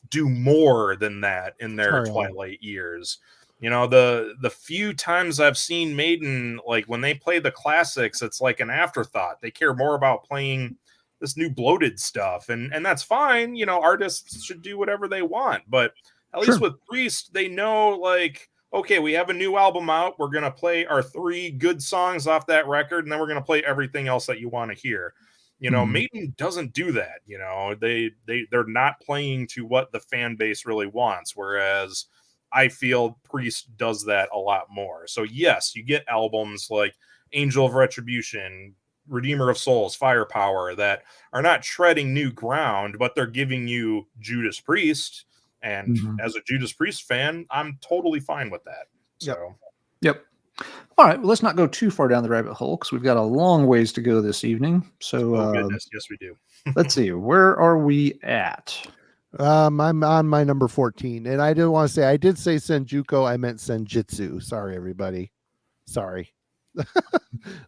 S3: do more than that in their Twilight years. The few times I've seen Maiden, like when they play the classics, it's like an afterthought. They care more about playing this new bloated stuff, and that's fine. Artists should do whatever they want, but at least with Priest, they know, like, okay, we have a new album out. We're going to play our 3 good songs off that record, and then we're going to play everything else that you want to hear. Maiden doesn't do that. They're not playing to what the fan base really wants, whereas I feel Priest does that a lot more. So yes, you get albums like Angel of Retribution, Redeemer of Souls, Firepower that are not treading new ground, but they're giving you Judas Priest. And as a Judas Priest fan, I'm totally fine with that. So,
S2: Yep. All right. Well, let's not go too far down the rabbit hole because we've got a long ways to go this evening. So,
S3: goodness, yes, we do.
S2: Let's see. Where are we at?
S1: I'm on my number 14, and I did want to say I did say Senjuko. I meant Senjutsu. Sorry, everybody. Sorry.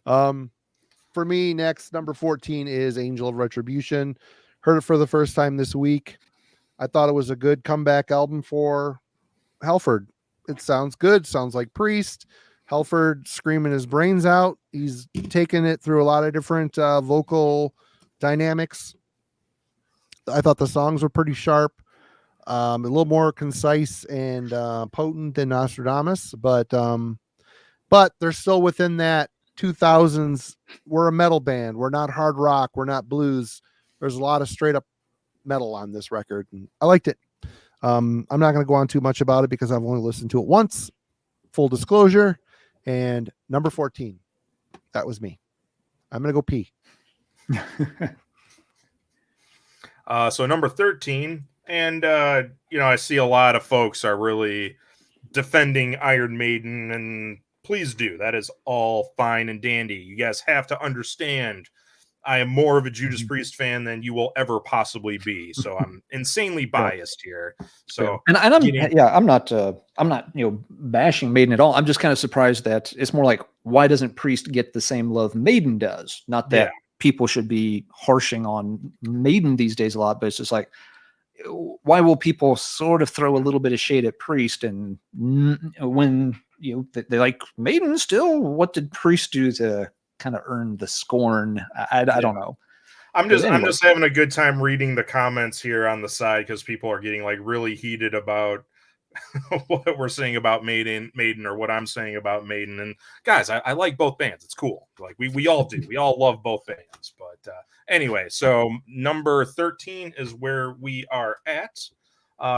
S1: For me, next number 14 is Angel of Retribution. Heard it for the first time this week. I thought it was a good comeback album for Halford. It sounds good. Sounds like Priest. Halford screaming his brains out. He's taken it through a lot of different vocal dynamics. I thought the songs were pretty sharp. A little more concise and potent than Nostradamus, but they're still within that 2000s. We're a metal band. We're not hard rock. We're not blues. There's a lot of straight up metal on this record, and I liked it. I'm not going to go on too much about it because I've only listened to it once. Full disclosure. And number 14, that was me. I'm going to go pee.
S3: So number 13, and I see a lot of folks are really defending Iron Maiden, and please do. That is all fine and dandy. You guys have to understand, I am more of a Judas Priest fan than you will ever possibly be. So I'm insanely biased here. So
S2: and I'm not bashing Maiden at all. I'm just kind of surprised that it's more like, why doesn't Priest get the same love Maiden does? Not that people should be harshing on Maiden these days a lot, but it's just like, why will people sort of throw a little bit of shade at Priest? And when they like Maiden still, what did Priest do to kind of earn the scorn? I don't know.
S3: I'm just having a good time reading the comments here on the side because people are getting like really heated about what we're saying about Maiden, or what I'm saying about Maiden. And guys, I like both bands. It's cool. Like we all do. We all love both bands. But anyway, so number 13 is where we are at.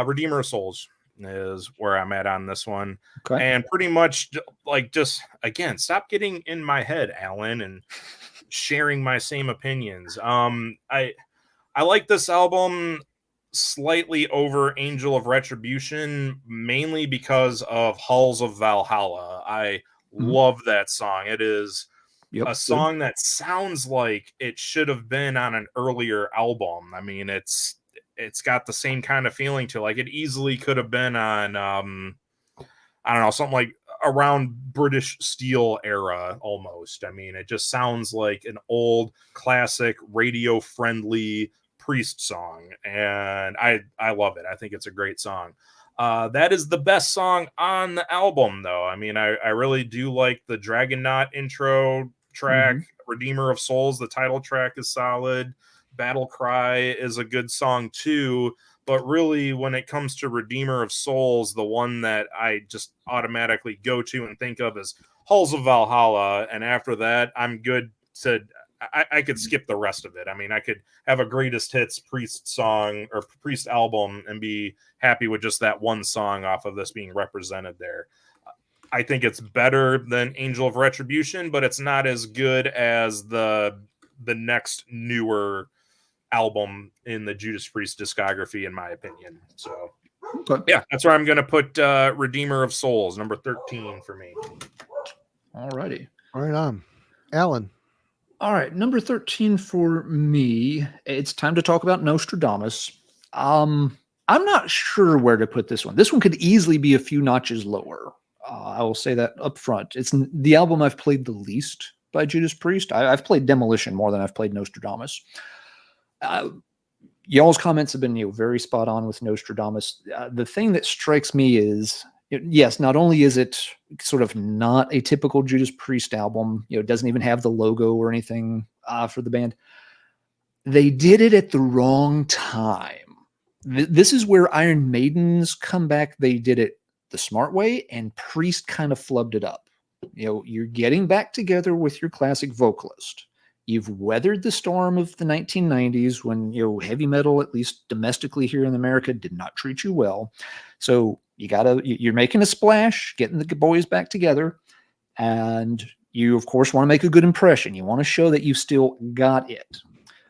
S3: Redeemer of Souls is where I'm at on this one.
S2: Okay.
S3: And pretty much like, just again, stop getting in my head, Alan, and sharing my same opinions. I like this album slightly over Angel of Retribution, mainly because of Halls of Valhalla. I love that song. It is a song that sounds like it should have been on an earlier album. I mean, it's got the same kind of feeling to it. Like it easily could have been on I don't know, something like around British Steel era almost. I mean, it just sounds like an old classic radio friendly Priest song, and I love it. I think it's a great song. That is the best song on the album, though. I mean, I really do like the Dragonaut intro track. Redeemer of Souls, the title track, is solid. Battle Cry is a good song too, but really when it comes to Redeemer of Souls, the one that I just automatically go to and think of is Halls of Valhalla, and after that I'm good to I could skip the rest of it. I mean, I could have a greatest hits Priest song or Priest album and be happy with just that one song off of this being represented there. I think it's better than Angel of Retribution, but it's not as good as the next newer album in the Judas Priest discography, in my opinion. So yeah, that's where I'm going to put Redeemer of Souls, number 13 for me.
S2: Alrighty.
S1: Right on. Alan.
S2: All right, number 13 for me. It's time to talk about Nostradamus. I'm not sure where to put this one. This one could easily be a few notches lower. I will say that up front. It's the album I've played the least by Judas Priest. I've played Demolition more than I've played Nostradamus. Y'all's comments have been very spot on with Nostradamus. The thing that strikes me is, yes, not only is it sort of not a typical Judas Priest album, it doesn't even have the logo or anything for the band. They did it at the wrong time. This is where Iron Maiden's comeback, they did it the smart way, and Priest kind of flubbed it up. You're getting back together with your classic vocalist. You've weathered the storm of the 1990s when heavy metal, at least domestically here in America, did not treat you well. So you're making a splash, getting the boys back together, and you of course want to make a good impression. You want to show that you still got it.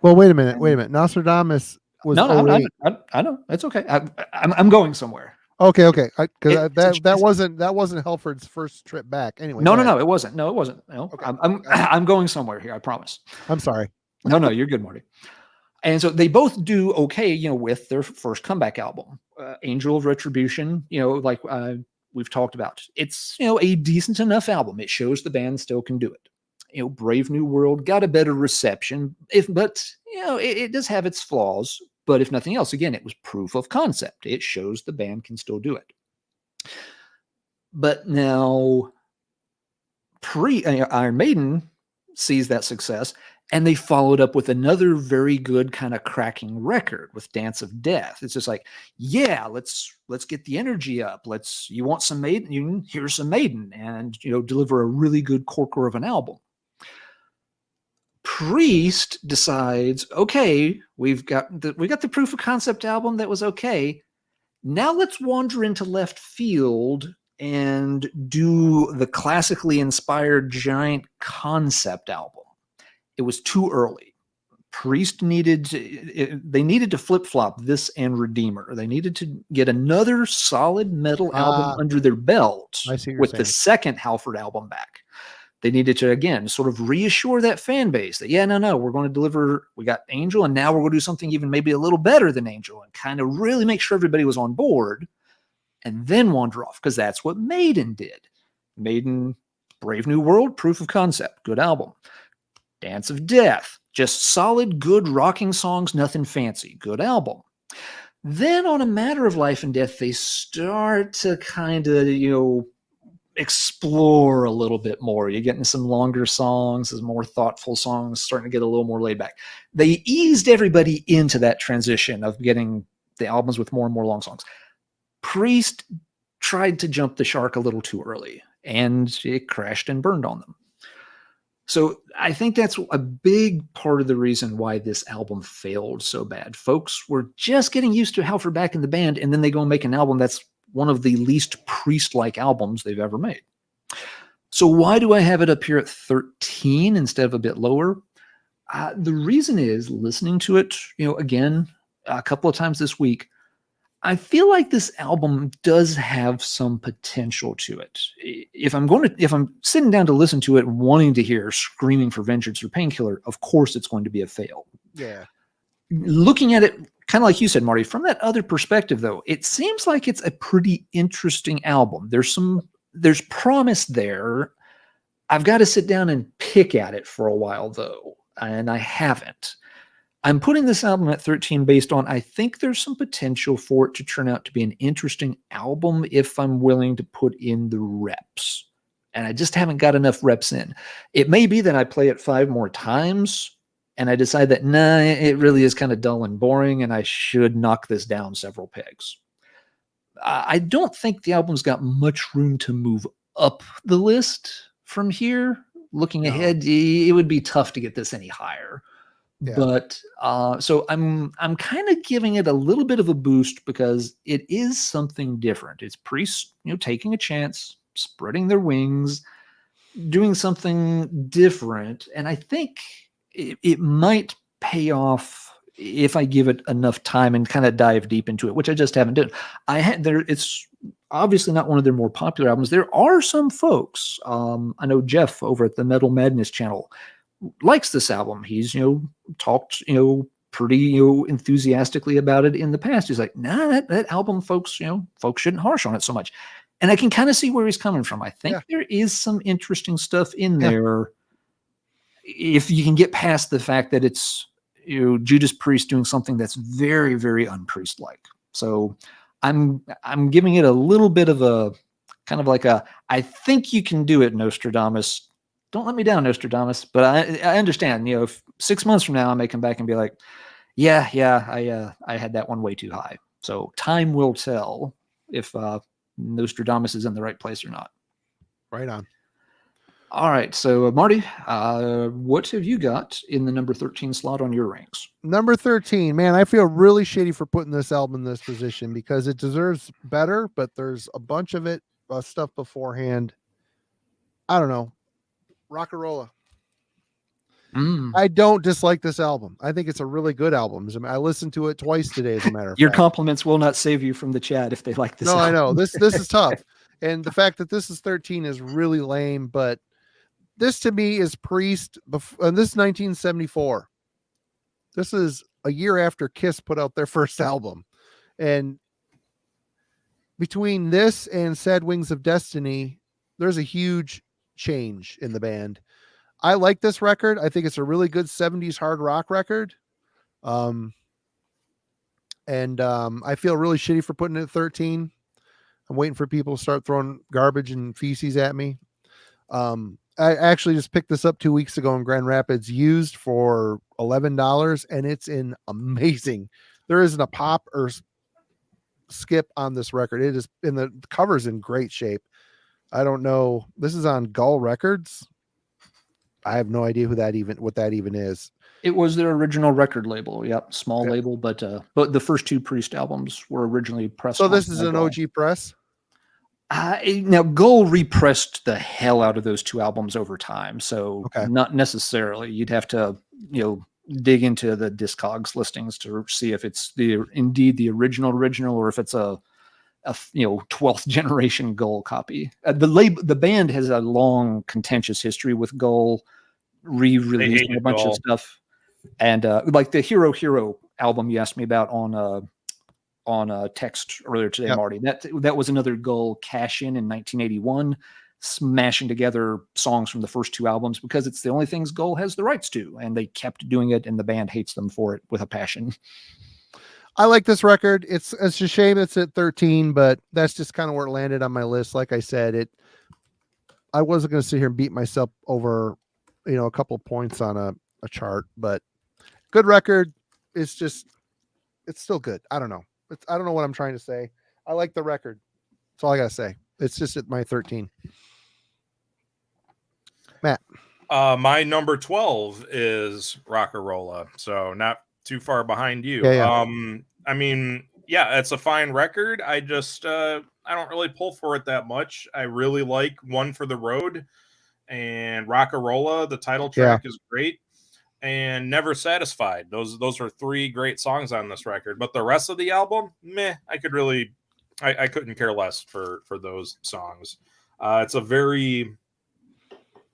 S1: Well, wait a minute. Nostradamus was
S2: I know it's okay. I'm going somewhere.
S1: Okay. Because that wasn't Halford's first trip back. Anyway.
S2: No, it wasn't. No. Okay. I'm going somewhere here. I promise.
S1: I'm sorry.
S2: No, you're good, Marty. And so they both do okay, with their first comeback album, Angel of Retribution. Like we've talked about, it's a decent enough album. It shows the band still can do it. Brave New World got a better reception, but it does have its flaws. But if nothing else, again, it was proof of concept. It shows the band can still do it. But now, Iron Maiden sees that success And they followed up with another very good kind of cracking record with Dance of Death. It's just like, yeah, let's get the energy up. You want some Maiden? Here's some Maiden, and deliver a really good corker of an album. Priest decides, okay, we got the proof of concept album that was okay. Now let's wander into left field and do the classically inspired giant concept album. It was too early. Priest needed to flip-flop this and Redeemer. They needed to get another solid metal album under their belt with the second Halford album back. They needed to, again, sort of reassure that fan base that, we're going to deliver. We got Angel, and now we're going to do something even maybe a little better than Angel, and kind of really make sure everybody was on board, and then wander off, because that's what Maiden did. Maiden, Brave New World, proof of concept, good album. Dance of Death, just solid, good rocking songs, nothing fancy, good album. Then on A Matter of Life and Death, they start to kind of, explore a little bit more. You're getting some longer songs, some more thoughtful songs, starting to get a little more laid back. They eased everybody into that transition of getting the albums with more and more long songs. Priest tried to jump the shark a little too early, and it crashed and burned on them. So I think that's a big part of the reason why this album failed so bad. Folks were just getting used to Halford back in the band, and then they go and make an album that's one of the least Priest-like albums they've ever made. So why do I have it up here at 13 instead of a bit lower? The reason is, listening to it, again, a couple of times this week, I feel like this album does have some potential to it. If I'm sitting down to listen to it wanting to hear Screaming for Vengeance or Painkiller, of course it's going to be a fail.
S1: Yeah.
S2: Looking at it, kind of like you said, Marty, from that other perspective, though, it seems like it's a pretty interesting album. There's promise there. I've got to sit down and pick at it for a while, though, and I haven't. I'm putting this album at 13 based on, I think there's some potential for it to turn out to be an interesting album if I'm willing to put in the reps. And I just haven't got enough reps in. It may be that I play it 5 more times and I decide that, nah, it really is kind of dull and boring, and I should knock this down several pegs. I don't think the album's got much room to move up the list from here. Looking ahead, it would be tough to get this any higher. Yeah. But so I'm kind of giving it a little bit of a boost because it is something different. It's Priest, taking a chance, spreading their wings, doing something different, and I think it might pay off if I give it enough time and kind of dive deep into it, which I just haven't done. It's obviously not one of their more popular albums. There are some folks. I know Jeff over at the Metal Madness channel likes this album. He's talked pretty enthusiastically about it in the past. He's like, nah, that album, folks shouldn't harsh on it so much. And I can kind of see where he's coming from. I think there is some interesting stuff in there if you can get past the fact that it's Judas Priest doing something that's very, very unpriest-like. So I'm giving it a little bit of a kind of like I think you can do it, Nostradamus. Don't let me down, Nostradamus. But I understand, if 6 months from now I may come back and be like, I had that one way too high. So time will tell if Nostradamus is in the right place or not.
S1: Right on.
S2: All right. So Marty, what have you got in the number 13 slot on your ranks?
S1: Number 13, man, I feel really shitty for putting this album in this position because it deserves better, but there's a bunch of stuff beforehand. I don't know. Rockarolla. I don't dislike this album. I think it's a really good album. I listened to it twice today, as a matter of
S2: Your
S1: fact.
S2: compliments will not save you from the chat if they like this album.
S1: I know. This is tough. And the fact that this is 13 is really lame, but this to me is Priest. And this is 1974. This is a year after Kiss put out their first album. And between this and Sad Wings of Destiny, there's a huge change in the band. I like this record. I think it's a really good 70s hard rock record. I feel really shitty for putting it at 13. I'm waiting for people to start throwing garbage and feces at me. I actually just picked this up 2 weeks ago in Grand Rapids, used for $11, and it's in amazing. There isn't a pop or skip on this record. It is in the cover's in great shape. I don't know. This is on Gull Records. I have no idea what that even is.
S2: It was their original record label. Yep, small label, but the first 2 Priest albums were originally pressed.
S1: So this is an OG press.
S2: Now Gull repressed the hell out of those 2 albums over time, so not necessarily. You'd have to dig into the Discogs listings to see if it's indeed the original, or if it's a 12th generation Gull copy. The band has a long contentious history with Gull, re-releasing a bunch of stuff, and like the Hero album you asked me about on text earlier today, Marty. That was another Gull cash-in 1981, smashing together songs from the first 2 albums because it's the only things Gull has the rights to, and they kept doing it, and the band hates them for it with a passion.
S1: I like this record. It's a shame it's at 13, but that's just kind of where it landed on my list. Like I said, I wasn't going to sit here and beat myself over, a couple of points on a chart, but good record. It's still good. I don't know. I don't know what I'm trying to say. I like the record. That's all I got to say. It's just at my 13. Matt.
S3: My number 12 is Rockarolla. So not too far behind you. I mean, it's a fine record. I just, I don't really pull for it that much. I really like One for the Road and Rockarolla. The title track is great. And Never Satisfied. Those are 3 great songs on this record. But the rest of the album, meh. I couldn't care less for those songs. It's a very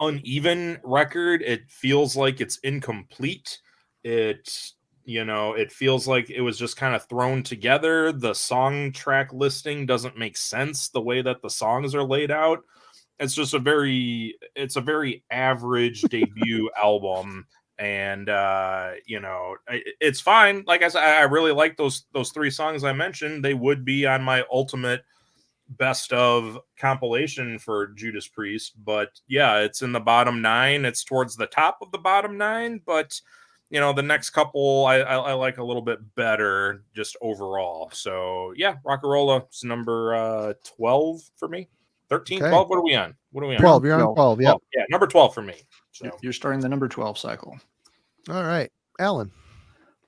S3: uneven record. It feels like it's incomplete. It feels like it was just kind of thrown together. The song track listing doesn't make sense the way that the songs are laid out. It's just a very average debut album. And, it's fine. Like I said, I really like those 3 songs I mentioned. They would be on my ultimate best of compilation for Judas Priest. But it's in the bottom 9. It's towards the top of the bottom 9. But, the next couple I like a little bit better just overall. So, Rockarolla is number 12 for me. 13, 12. What are we on?
S1: 12. You're on 12. Yep.
S3: Yeah, number 12 for me. So
S2: you're starting the number 12 cycle.
S1: All right, Alan.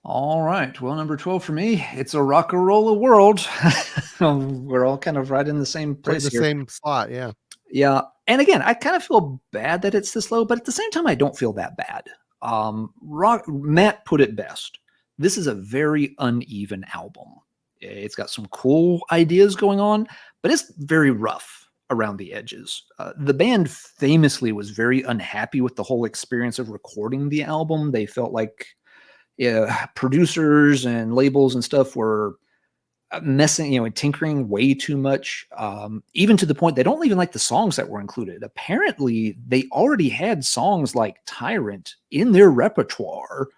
S2: All right. Well, number 12 for me, it's a Rockarolla world. We're all kind of right in the same place here.
S1: Same slot, yeah.
S2: Yeah. And again, I kind of feel bad that it's this low, but at the same time, I don't feel that bad. Matt put it best. This is a very uneven album. It's got some cool ideas going on, but it's very rough around the edges. The band famously was very unhappy with the whole experience of recording the album. They felt like producers and labels and stuff were messing, and tinkering way too much, even to the point they don't even like the songs that were included. Apparently, they already had songs like Tyrant in their repertoire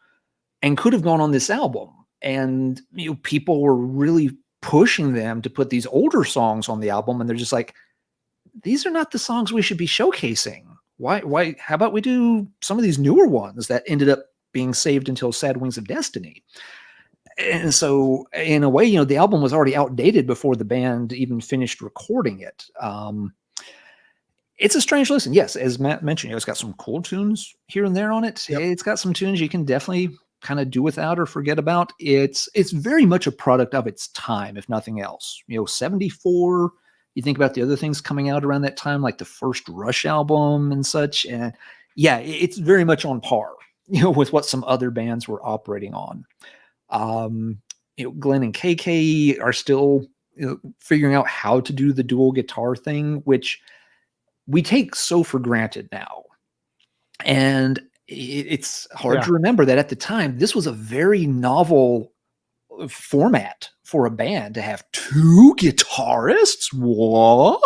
S2: and could have gone on this album. And people were really pushing them to put these older songs on the album, and they're just like, these are not the songs we should be showcasing. Why? How about we do some of these newer ones that ended up being saved until Sad Wings of Destiny? And so in a way, the album was already outdated before the band even finished recording it. It's a strange listen. Yes, as Matt mentioned, it's got some cool tunes here and there on it. Yep. It's got some tunes you can definitely kind of do without or forget about. It's very much a product of its time, if nothing else. 74, you think about the other things coming out around that time, like the first Rush album and such. And it's very much on par, with what some other bands were operating on. Glenn and KK are still figuring out how to do the dual guitar thing, which we take so for granted now. And it's hard to remember that at the time, this was a very novel format for a band to have 2 guitarists. What?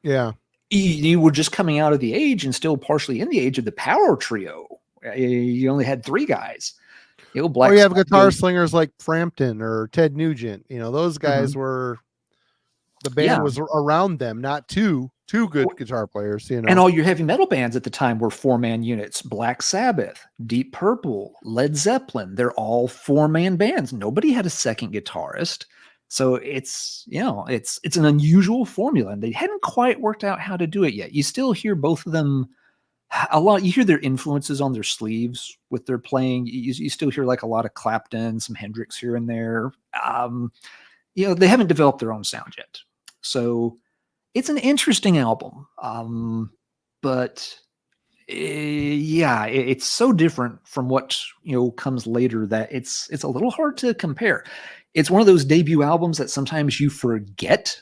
S1: Yeah.
S2: You were just coming out of the age and still partially in the age of the power trio. You only had 3 guys.
S1: Or you have guitar slingers like Frampton or Ted Nugent. Those guys were, the band was around them, not to two good guitar players, you know.
S2: And all your heavy metal bands at the time were 4-man units. Black Sabbath, Deep Purple, Led Zeppelin, they're all 4-man bands. Nobody had a second guitarist. So it's, you know, it's an unusual formula, and they hadn't quite worked out how to do it yet. You still hear both of them a lot. You hear their influences on their sleeves with their playing. You still hear like a lot of Clapton, some Hendrix here and there. You know, they haven't developed their own sound yet. So it's an interesting album. But yeah, it's so different from what, you know, comes later that it's a little hard to compare. It's one of those debut albums that sometimes you forget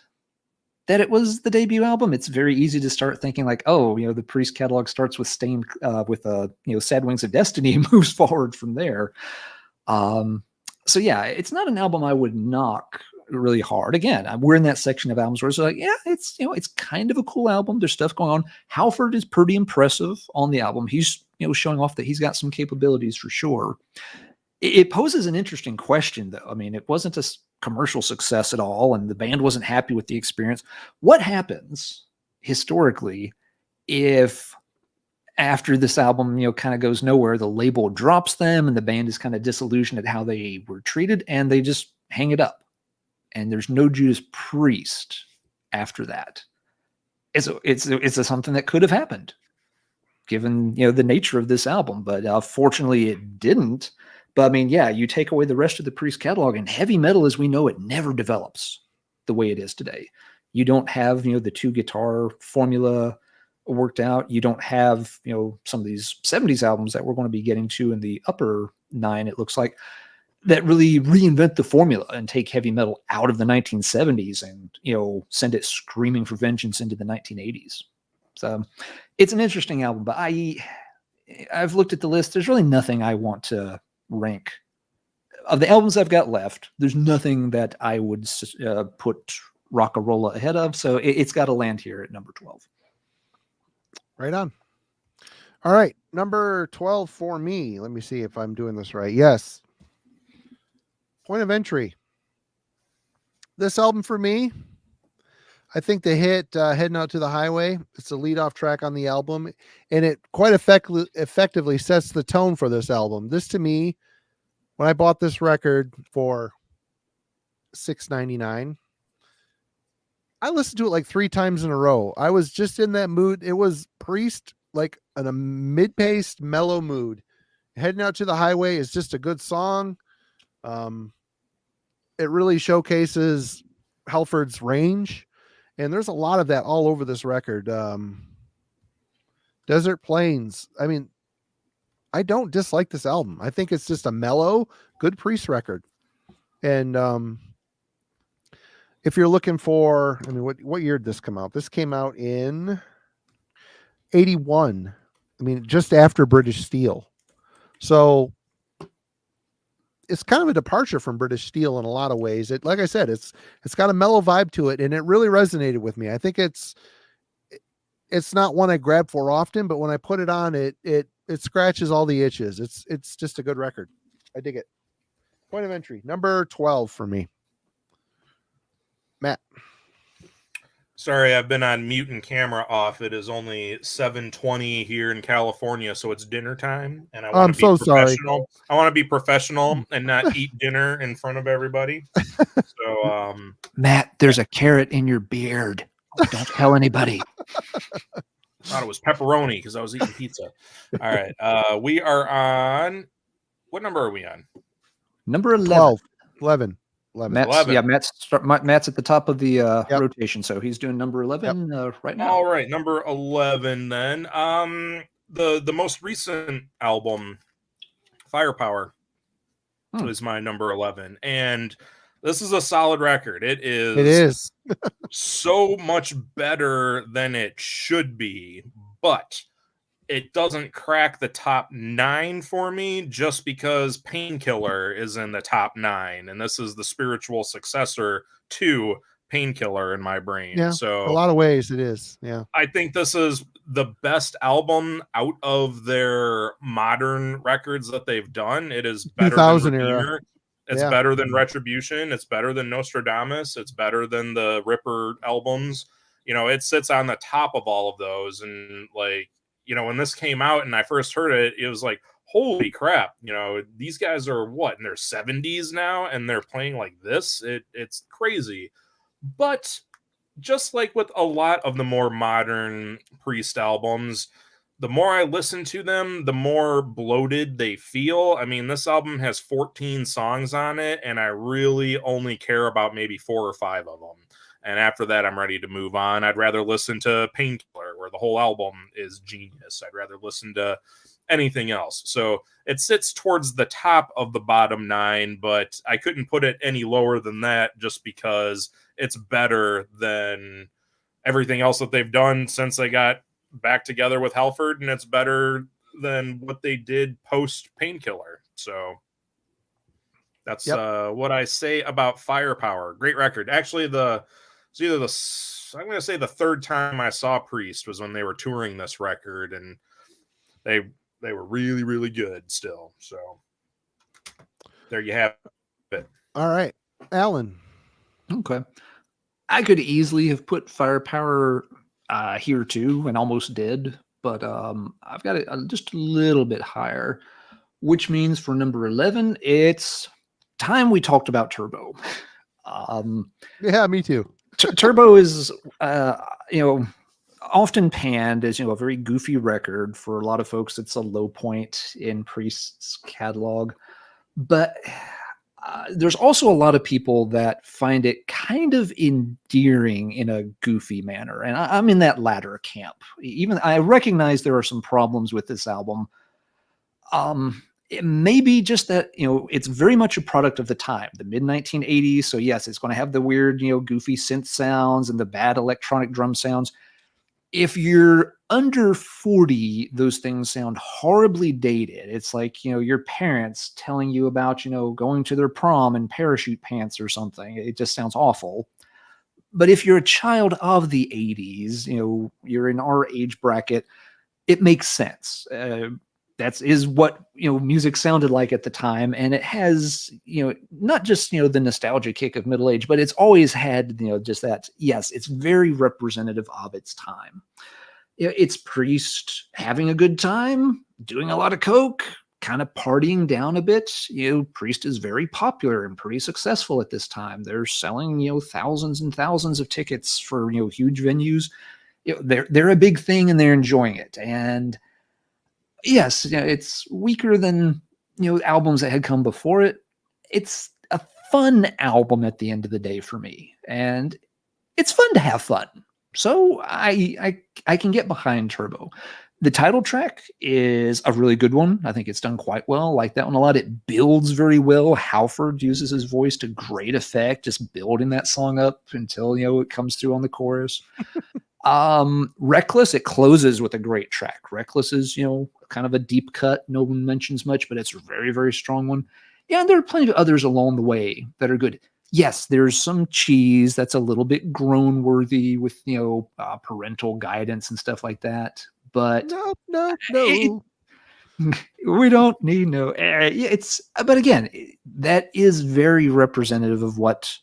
S2: that it was the debut album. It's very easy to start thinking like, oh, you know, the Priest catalog starts with Stained, you know, Sad Wings of Destiny and moves forward from there. So yeah, it's not an album I would knock really hard. Again, we're in that section of albums where it's like, yeah, it's, you know, it's kind of a cool album. There's stuff going on. Halford is pretty impressive on the album. He's, you know, showing off that he's got some capabilities for sure. It poses an interesting question, though. I mean, it wasn't a commercial success at all, and the band wasn't happy with the experience. What happens historically if after this album, you know, kind of goes nowhere, the label drops them and the band is kind of disillusioned at how they were treated and they just hang it up? And there's no Judas Priest after that. It's something that could have happened given, you know, the nature of this album, but fortunately it didn't. But I mean, yeah, you take away the rest of the Priest catalog, and heavy metal as we know it never develops the way it is today. You don't have, you know, the 2 guitar formula worked out. You don't have, you know, some of these 70s albums that we're going to be getting to in the upper 9, it looks like, that really reinvent the formula and take heavy metal out of the 1970s and, you know, send it screaming for vengeance into the 1980s. So it's an interesting album, but I've looked at the list. There's really nothing I want to rank of the albums I've got left. There's nothing that I would put Rockarolla ahead of. So it's got to land here at number 12.
S1: Right on. All right. Number 12 for me. Let me see if I'm doing this right. Yes. Point of Entry. This album for me, I think the hit Heading Out to the Highway, it's the lead-off track on the album, and it quite effectively sets the tone for this album. This, to me, when I bought this record for $6.99, I listened to it like 3 times in a row. I was just in that mood. It was Priest, like in a mid-paced, mellow mood. Heading Out to the Highway is just a good song. It really showcases Halford's range. And there's a lot of that all over this record. Desert Plains. I mean, I don't dislike this album. I think it's just a mellow, good Priest record. And if you're looking for, I mean, what year did this come out? This came out in 81. I mean, just after British Steel. So it's kind of a departure from British Steel in a lot of ways. It, like I said, it's got a mellow vibe to it, and it really resonated with me. I think it's not one I grab for often, but when I put it on, it scratches all the itches. It's just a good record. I dig it. Point of Entry, number 12 for me. Matt.
S3: Sorry, I've been on mute and camera off. It is only 7:20 here in California, so it's dinner time, and I want to be professional. I want to be professional and not eat dinner in front of everybody. So,
S2: Matt, there's a carrot in your beard. Don't tell anybody.
S3: Thought it was pepperoni because I was eating pizza. All right, we are on. What number are we on?
S2: Number 11.
S1: 11.
S2: Yeah, Matt's at the top of the rotation, so he's doing number 11 right now.
S3: All right, number 11 then. The most recent album, Firepower, is my number 11, and this is a solid record. It is so much better than it should be, but it doesn't crack the top 9 for me just because Painkiller is in the top 9, and this is the spiritual successor to Painkiller in my brain.
S1: Yeah,
S3: so
S1: a lot of ways it is. Yeah,
S3: I think this is the best album out of their modern records that they've done. It is better than Redeemer. It's better than Retribution. It's better than Nostradamus. It's better than the Ripper albums. you know, it sits on the top of all of those. And like, you know, when this came out and I first heard it, it was like, holy crap, you know, these guys are what, in their 70s now, and they're playing like this. It's crazy. But just like with a lot of the more modern Priest albums, the more I listen to them, the more bloated they feel. I mean, this album has 14 songs on it, and I really only care about maybe 4 or 5 of them. And after that, I'm ready to move on. I'd rather listen to Painkiller, where the whole album is genius. I'd rather listen to anything else. So it sits towards the top of the bottom 9, but I couldn't put it any lower than that just because it's better than everything else that they've done since they got back together with Halford, and it's better than what they did post Painkiller. So that's what I say about Firepower. Great record. Actually, I'm going to say the third time I saw Priest was when they were touring this record, and they were really, really good still. So there you have it.
S1: All right, Alan.
S2: Okay. I could easily have put Firepower here too, and almost did, but I've got it just a little bit higher, which means for number 11, it's time we talked about Turbo.
S1: Yeah, me too.
S2: Turbo is, often panned as, a very goofy record. For a lot of folks, it's a low point in Priest's catalog, but there's also a lot of people that find it kind of endearing in a goofy manner. And I'm in that latter camp. Even I recognize there are some problems with this album. It may be just that, it's very much a product of the time, the mid 1980s. So yes, it's going to have the weird, goofy synth sounds and the bad electronic drum sounds. If you're under 40, those things sound horribly dated. It's like, your parents telling you about, going to their prom in parachute pants or something. It just sounds awful. But if you're a child of the 80s, you're in our age bracket, it makes sense. That is what, music sounded like at the time. And it has, not just, the nostalgia kick of middle age, but it's always had, just that, yes, it's very representative of its time. It's Priest having a good time, doing a lot of coke, kind of partying down a bit. Priest is very popular and pretty successful at this time. They're selling, thousands and thousands of tickets for, huge venues. They're a big thing and they're enjoying it. And yes, it's weaker than, albums that had come before it. It's a fun album at the end of the day for me. And it's fun to have fun. So I can get behind Turbo. The title track is a really good one. I think it's done quite well. I like that one a lot. It builds very well. Halford uses his voice to great effect, just building that song up until, it comes through on the chorus. Reckless, it closes with a great track. Reckless is, kind of a deep cut. No one mentions much, but it's a very, very strong one. Yeah, and there are plenty of others along the way that are good. Yes, there's some cheese that's a little bit groan worthy with, parental guidance and stuff like that. But
S1: no.
S2: We don't need no. But again, that is very representative of what,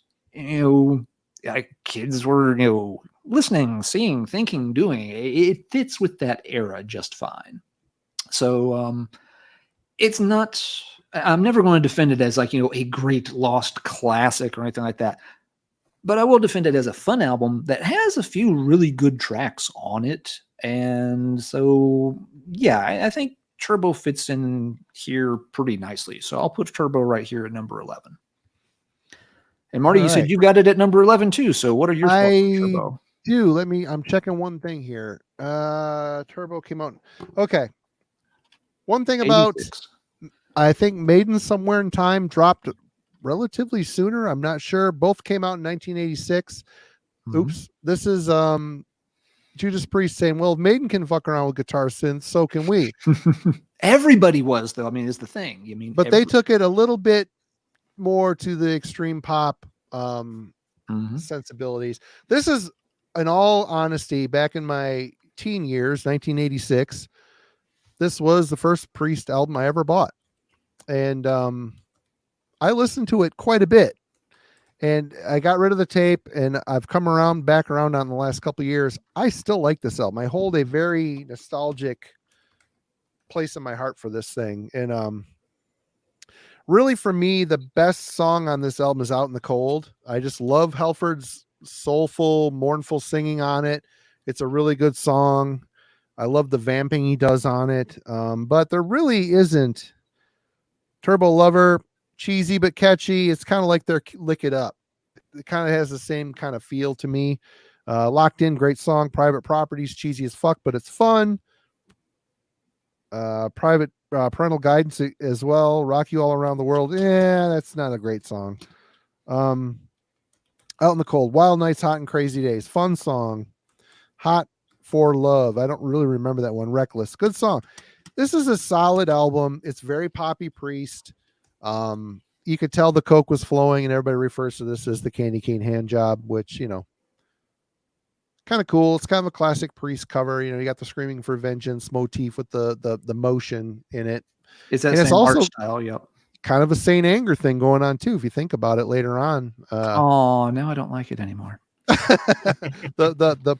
S2: kids were, listening, seeing, thinking, doing. It fits with that era just fine. So it's not, I'm never going to defend it as like, a great lost classic or anything like that. But I will defend it as a fun album that has a few really good tracks on it. And so, yeah, I think Turbo fits in here pretty nicely. So I'll put Turbo right here at number 11. And Marty, you said you got it at number 11 too. So what are your thoughts on Turbo?
S1: I'm checking one thing here. Turbo came out. Okay. One thing about,
S2: 86.
S1: I think Maiden Somewhere in Time dropped relatively sooner. I'm not sure. Both came out in 1986. Mm-hmm. Oops. This is Judas Priest saying, well, if Maiden can fuck around with guitar synths, so can we.
S2: Everybody was, though. I mean, is the thing.
S1: But they took it a little bit more to the extreme pop sensibilities. This is, in all honesty, back in my teen years, 1986, this was the first Priest album I ever bought. And I listened to it quite a bit. And I got rid of the tape, and I've come back around on the last couple of years. I still like this album. I hold a very nostalgic place in my heart for this thing. And really, for me, the best song on this album is Out in the Cold. I just love Halford's soulful, mournful singing on it. It's a really good song. I love the vamping he does on it. But there really isn't. Turbo Lover, cheesy but catchy. It's kind of like their Lick It Up. It kind of has the same kind of feel to me. Locked In, great song. Private Properties, cheesy as fuck, but it's fun. Private Parental Guidance as well. Rock You All Around the World. Yeah, that's not a great song. Out in the Cold, Wild Nights, Hot and Crazy Days, fun song. Hot for Love. I don't really remember that one. Reckless, good song. This is a solid album. It's very poppy Priest. You could tell the coke was flowing, and everybody refers to this as the candy cane hand job, which, you know, kind of cool. It's kind of a classic Priest cover. You know, you got the Screaming for Vengeance motif with the motion in it.
S2: It's that
S1: and
S2: same art style. Yep.
S1: Kind of a Saint Anger thing going on too, if you think about it later on.
S2: Oh, now I don't like it anymore.
S1: the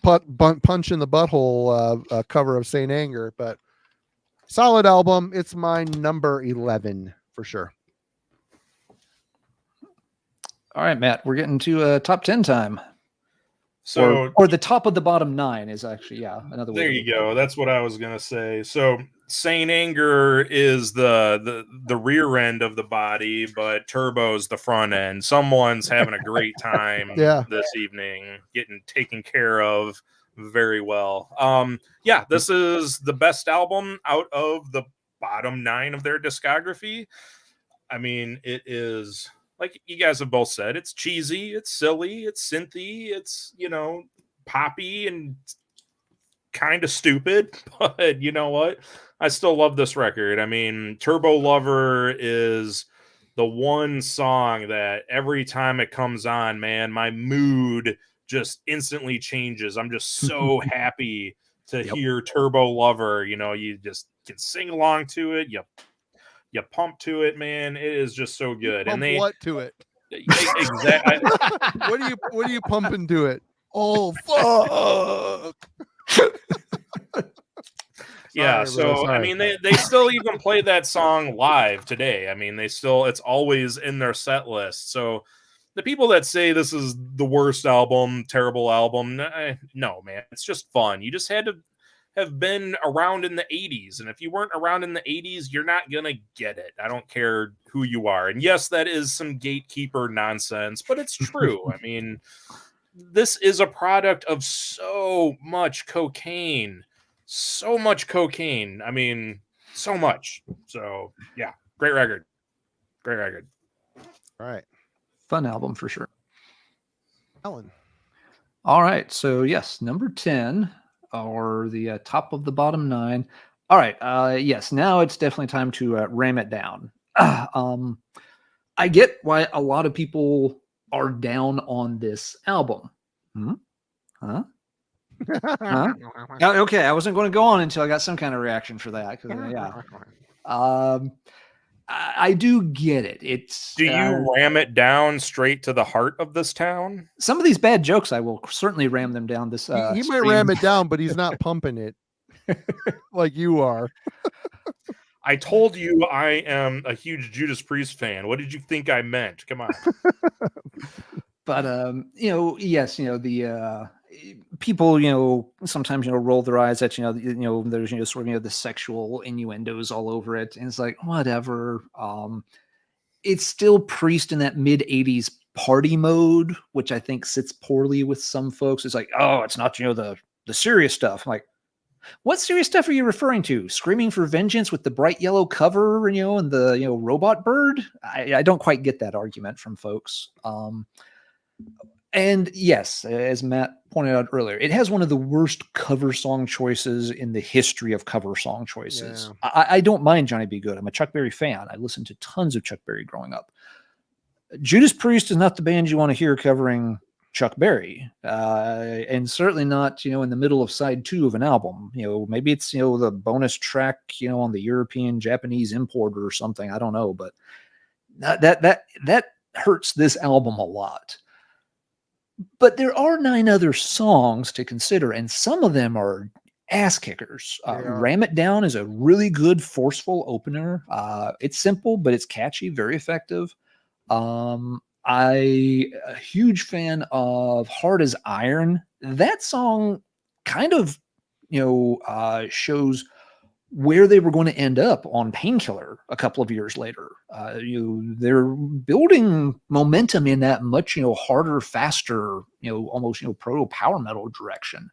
S1: punch in the butthole cover of Saint Anger, but solid album. It's my number 11 for sure.
S2: All right, Matt, we're getting to top 10 time.
S3: So,
S2: or the top of the bottom 9 is actually, another way.
S3: There you go. That's what I was gonna say. So Saint Anger is the rear end of the body, but Turbo's the front end. Someone's having a great time this evening, getting taken care of very well. This is the best album out of the bottom 9 of their discography. I mean, it is, like you guys have both said, it's cheesy, it's silly, it's synthy, it's, you know, poppy and kind of stupid, but you know what? I still love this record. I mean, Turbo Lover is the one song that every time it comes on, man, my mood just instantly changes. I'm just so happy to hear Turbo Lover. You know, you just can sing along to it. You pump to it, man. It is just so good.
S1: And they what to it?
S3: Exactly.
S1: What are you pumping to it? Oh fuck.
S3: Yeah, so I mean, they still even play that song live today. I mean, it's always in their set list. So the people that say this is the worst album, terrible album, no, man, it's just fun. You just had to have been around in the 80s. And if you weren't around in the 80s, you're not going to get it. I don't care who you are. And yes, that is some gatekeeper nonsense, but it's true. I mean, this is a product of so much cocaine. I mean, so much. So yeah, great record.
S1: All right.
S2: Fun album for sure.
S1: Alan.
S2: All right. So yes, number 10, or the top of the bottom 9. All right. Yes, now it's definitely time to ram it down. I get why a lot of people are down on this album. Huh? Okay, I wasn't going to go on until I got some kind of reaction for that. I do get it. Do
S3: you ram it down straight to the heart of this town?
S2: Some of these bad jokes, I will certainly ram them down this.
S1: He might ram it down, but he's not pumping it like you are.
S3: I told you I am a huge Judas Priest fan. What did you think I meant? Come on.
S2: But yes, the people, sometimes roll their eyes at there's sort of the sexual innuendos all over it, and it's like, whatever. It's still Priest in that mid 80s party mode, which I think sits poorly with some folks. It's like, oh, it's not the serious stuff. I'm like, what serious stuff are you referring to? Screaming for Vengeance with the bright yellow cover, and the robot bird? I don't quite get that argument from folks. And yes, as Matt pointed out earlier, it has one of the worst cover song choices in the history of cover song choices. Yeah. I don't mind Johnny B. Good. I'm a Chuck Berry fan. I listened to tons of Chuck Berry growing up. Judas Priest is not the band you want to hear covering Chuck Berry, and certainly not in the middle of side 2 of an album. Maybe it's the bonus track on the European Japanese importer or something. I don't know, but that hurts this album a lot. But there are 9 other songs to consider, and some of them are ass kickers. Ram It Down is a really good, forceful opener. It's simple, but it's catchy, very effective. I'm a huge fan of Hard as Iron. That song kind of, shows where they were going to end up on Painkiller a couple of years later. They're building momentum in that much, harder, faster, almost, proto power metal direction.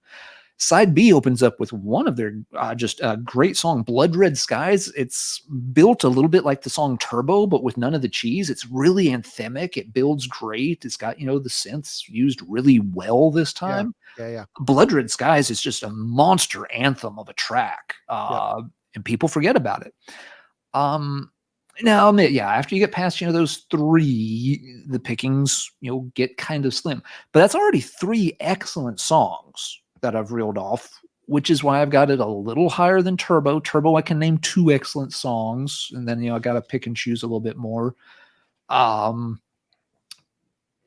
S2: Side B opens up with one of their just a great song, Blood Red Skies. It's built a little bit like the song Turbo, but with none of the cheese. It's really anthemic. It builds great. It's got, the synths used really well this time.
S1: Yeah.
S2: Blood Red Skies is just a monster anthem of a track, and people forget about it. Now, after you get past, those 3, the pickings, get kind of slim. But that's already 3 excellent songs that I've reeled off, which is why I've got it a little higher than Turbo. Turbo, I can name 2 excellent songs, and then, I got to pick and choose a little bit more. The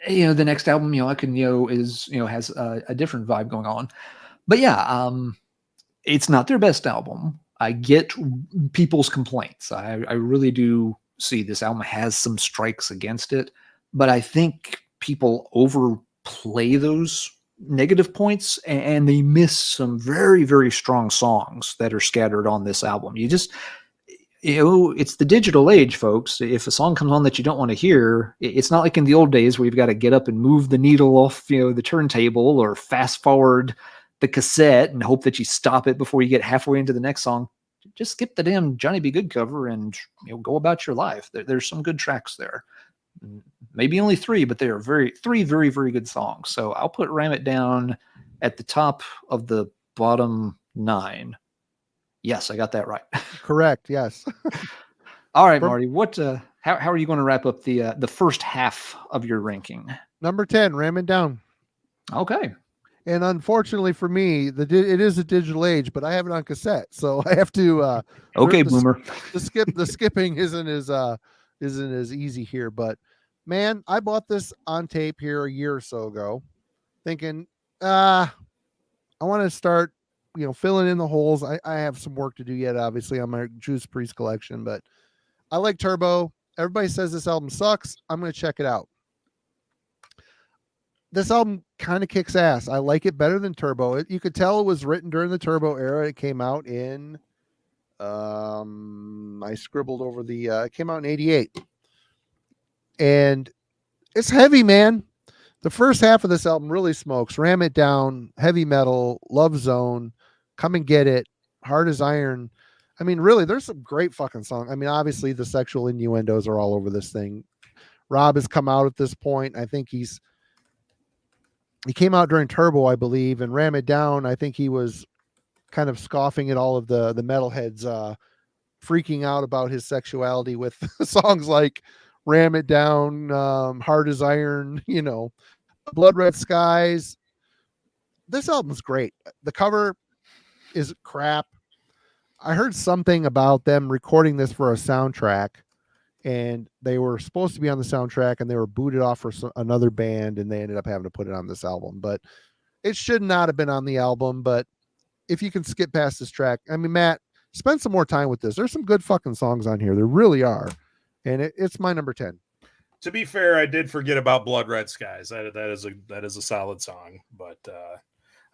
S2: next album, I can, has a different vibe going on. But it's not their best album. I get people's complaints. I really do see this album has some strikes against it, but I think people overplay those negative points and they miss some very, very strong songs that are scattered on this album. It's the digital age, folks. If a song comes on that you don't want to hear, it's not like in the old days where you've got to get up and move the needle off, the turntable, or fast forward the cassette and hope that you stop it before you get halfway into the next song. Just skip the damn Johnny B. Good cover and go about your life. There's some good tracks there. Maybe only 3, but they are 3 very, very good songs. So I'll put Ram It Down at the top of the bottom 9. Yes, I got that right.
S1: Correct. Yes.
S2: All right, Marty. What? How are you going to wrap up the first half of your ranking?
S1: Number 10, Ram It Down.
S2: Okay.
S1: And unfortunately for me, it is a digital age, but I have it on cassette, so I have to.
S2: Okay, boomer.
S1: The skipping isn't as easy here, but man, I bought this on tape here a year or so ago, thinking, I want to start, filling in the holes. I have some work to do yet, obviously, on my Judas Priest collection, but I like Turbo. Everybody says this album sucks. I'm going to check it out. This album kind of kicks ass. I like it better than Turbo. You could tell it was written during the Turbo era. It came out in, I scribbled over it came out in 88. And it's heavy, man. The first half of this album really smokes. Ram It Down, Heavy Metal, Love Zone, Come and Get It, Hard as Iron. I mean, really, there's some great fucking songs. I mean, obviously the sexual innuendos are all over this thing. Rob has come out at this point. I think he came out during Turbo, I believe, and Ram It Down. I think he was kind of scoffing at all of the metalheads, freaking out about his sexuality with songs like Ram It Down, Hard as Iron, Blood Red Skies. This album's great. The cover is crap. I heard something about them recording this for a soundtrack, and they were supposed to be on the soundtrack and they were booted off for another band, and they ended up having to put it on this album. But it should not have been on the album. But if you can skip past this track, I mean, Matt, spend some more time with this. There's some good fucking songs on here. There really are. And it's my number 10.
S3: To be fair, I did forget about Blood Red Skies. That is a solid song, but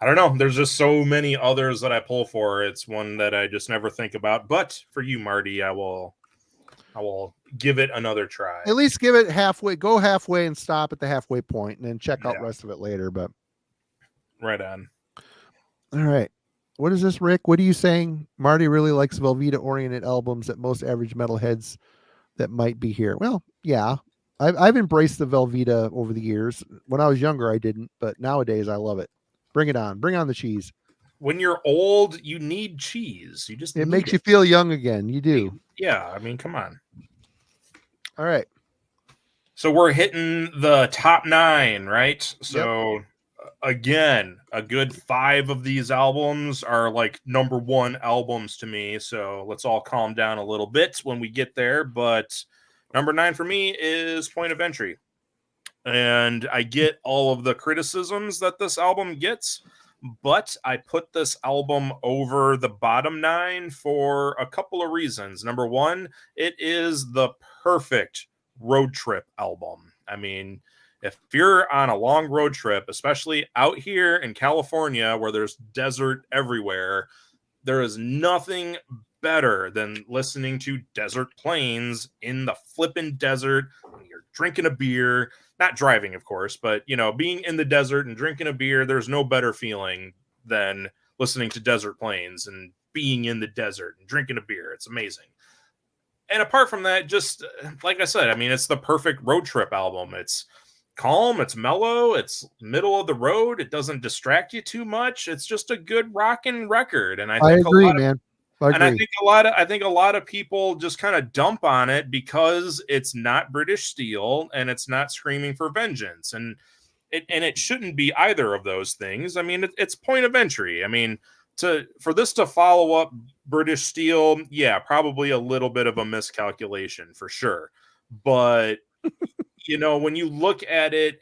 S3: I don't know. There's just so many others that I pull for. It's one that I just never think about. But for you, Marty, I will give it another try.
S1: At least give it halfway. Go halfway and stop at the halfway point, and then check out the rest of it later. But
S3: right on.
S1: All right. What is this, Rick? What are you saying? Marty really likes Velveeta-oriented albums that most average metalheads that might be here. Well, yeah. I've embraced the Velveeta over the years. When I was younger, I didn't, but nowadays I love it. Bring it on. Bring on the cheese.
S3: When you're old, you need cheese. It
S1: makes you feel young again. You do.
S3: Yeah, I mean, come on.
S1: All right.
S3: So we're hitting the top 9, right? So again, a good 5 of these albums are like number 1 albums to me. So let's all calm down a little bit when we get there. But number 9 for me is Point of Entry. And I get all of the criticisms that this album gets, but I put this album over the bottom 9 for a couple of reasons. Number one, it is the perfect road trip album. I mean, if you're on a long road trip, especially out here in California where there's desert everywhere, there is nothing better than listening to Desert Plains in the flippin' desert when you're drinking a beer, not driving, of course, but, you know, being in the desert and drinking a beer. There's no better feeling than listening to Desert Plains and being in the desert and drinking a beer. It's amazing. And apart from that, just like I said, I mean, it's the perfect road trip album. It's calm, it's mellow, it's middle of the road, it doesn't distract you too much. It's just a good rockin' record. And I think
S1: agree,
S3: a lot of,
S1: man. I
S3: think a lot of people just kind of dump on it because it's not British Steel and it's not Screaming for Vengeance. And it shouldn't be either of those things. I mean, it's point of entry. I mean, for this to follow up British Steel, yeah, probably a little bit of a miscalculation for sure. But you know, when you look at it,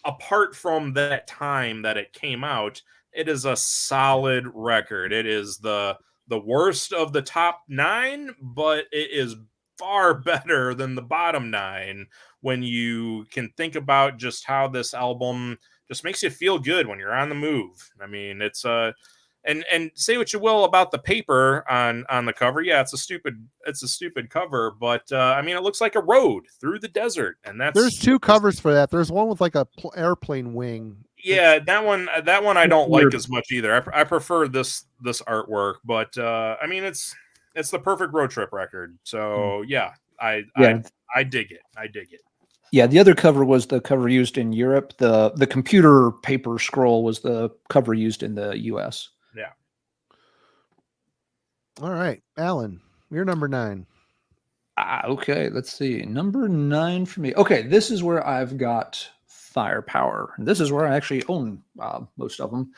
S3: apart from that time that it came out, it is a solid record. It is the worst of the top 9, but it is far better than the bottom 9 when you can think about just how this album just makes you feel good when you're on the move. I mean, it's and say what you will about the paper on the cover. Yeah, it's a stupid cover, but I mean, it looks like a road through the desert, and
S1: there's 2 covers for that. There's one with like a airplane wing.
S3: Yeah, that one I don't like as much either. I prefer this artwork, but I mean, it's the perfect road trip record. So yeah, I dig it. I dig it.
S2: Yeah, the other cover was the cover used in Europe. The computer paper scroll was the cover used in the US.
S3: Yeah.
S1: All right, Alan, you're number 9.
S2: Okay, let's see. Number 9 for me. Okay, this is where I've got Firepower. And this is where I actually own most of them.